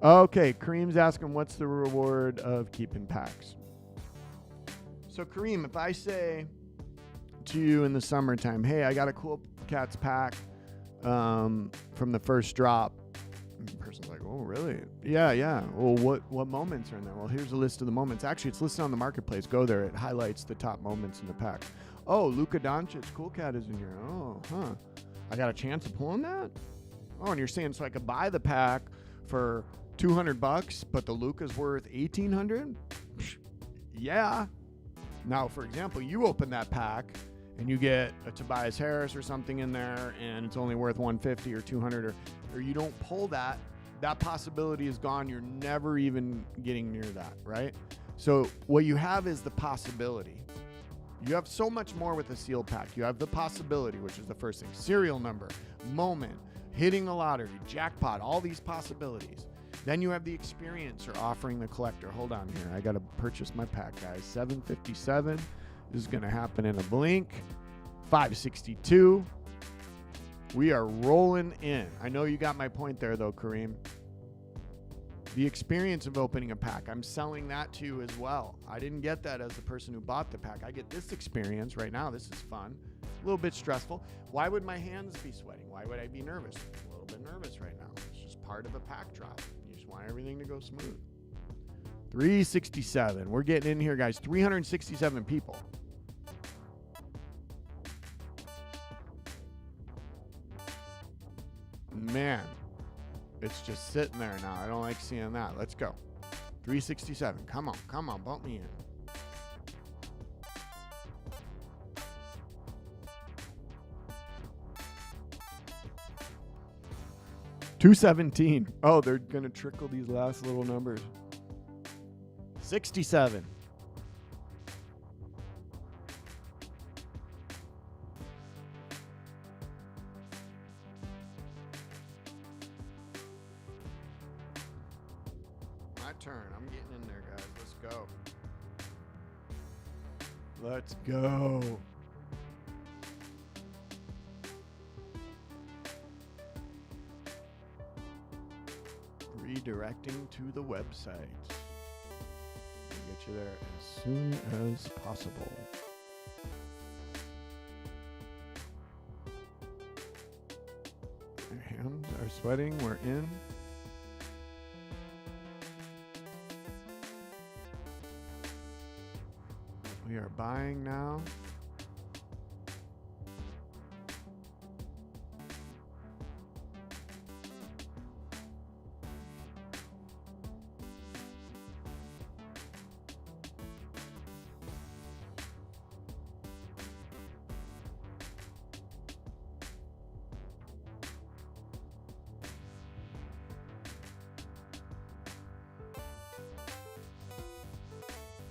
Speaker 2: Okay, Kareem's asking, what's the reward of keeping packs? So, Kareem, if I say to you in the summertime, hey, I got a Cool Cats pack from the first drop, and the person's like, oh, really? Yeah. Well, what moments are in there? Well, here's a list of the moments. Actually, it's listed on the marketplace. Go there. It highlights the top moments in the pack. Oh, Luka Doncic Cool Cat is in here. Oh, huh. I got a chance of pulling that? Oh, and you're saying so I could buy the pack for $200, but the Luka's worth $1,800? Yeah. Now, for example, you open that pack and you get a Tobias Harris or something in there, and it's only worth $150 or $200, or you don't pull that. That possibility is gone. You're never even getting near that, right? So what you have is the possibility. You have so much more with a sealed pack. You have the possibility, which is the first thing. Serial number, moment, hitting the lottery, jackpot, all these possibilities. Then you have the experience or offering the collector. Hold on here. I got to purchase my pack, guys. 757. This is going to happen in a blink. 562. We are rolling in. I know you got my point there, though, Kareem. The experience of opening a pack. I'm selling that to you as well. I didn't get that as the person who bought the pack. I get this experience right now. This is fun. A little bit stressful. Why would my hands be sweating? Why would I be nervous? A little bit nervous right now. It's just part of a pack drop. You just want everything to go smooth. 367. We're getting in here, guys. 367 people. Man, it's just sitting there now. I don't like seeing that. Let's go. 367. Come on, bump me in. $217. Oh, they're gonna trickle these last little numbers. 67. My turn. I'm getting in there, guys. Let's go. Let's go. Redirecting to the website. We'll get you there as soon as possible. Our hands are sweating. We're in. We are buying now.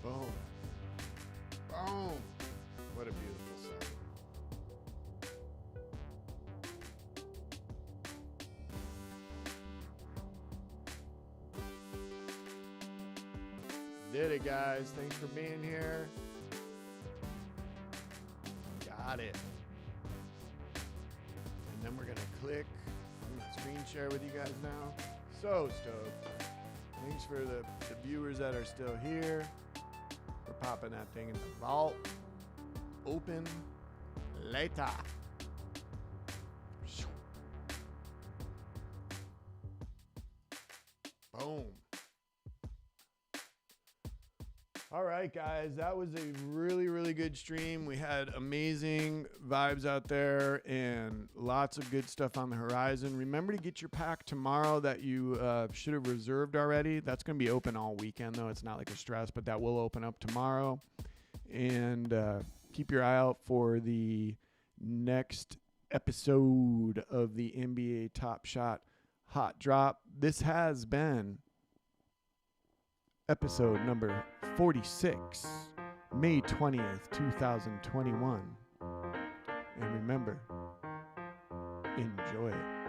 Speaker 2: Boom. Boom. What a beautiful set. Did it, guys. Thanks for being here. Got it. And then we're going to click. I'm going to screen share with you guys now. So stoked. Thanks for the viewers that are still here. We're popping that thing in the vault. Open later. Boom. All right, guys, that was a really, really good stream. We had amazing vibes out there and lots of good stuff on the horizon. Remember to get your pack tomorrow that you should have reserved already. That's going to be open all weekend, though. It's not like a stress, but that will open up tomorrow. And keep your eye out for the next episode of the NBA Top Shot Hot Drop. This has been episode number 46, May 20th, 2021. And remember, enjoy it.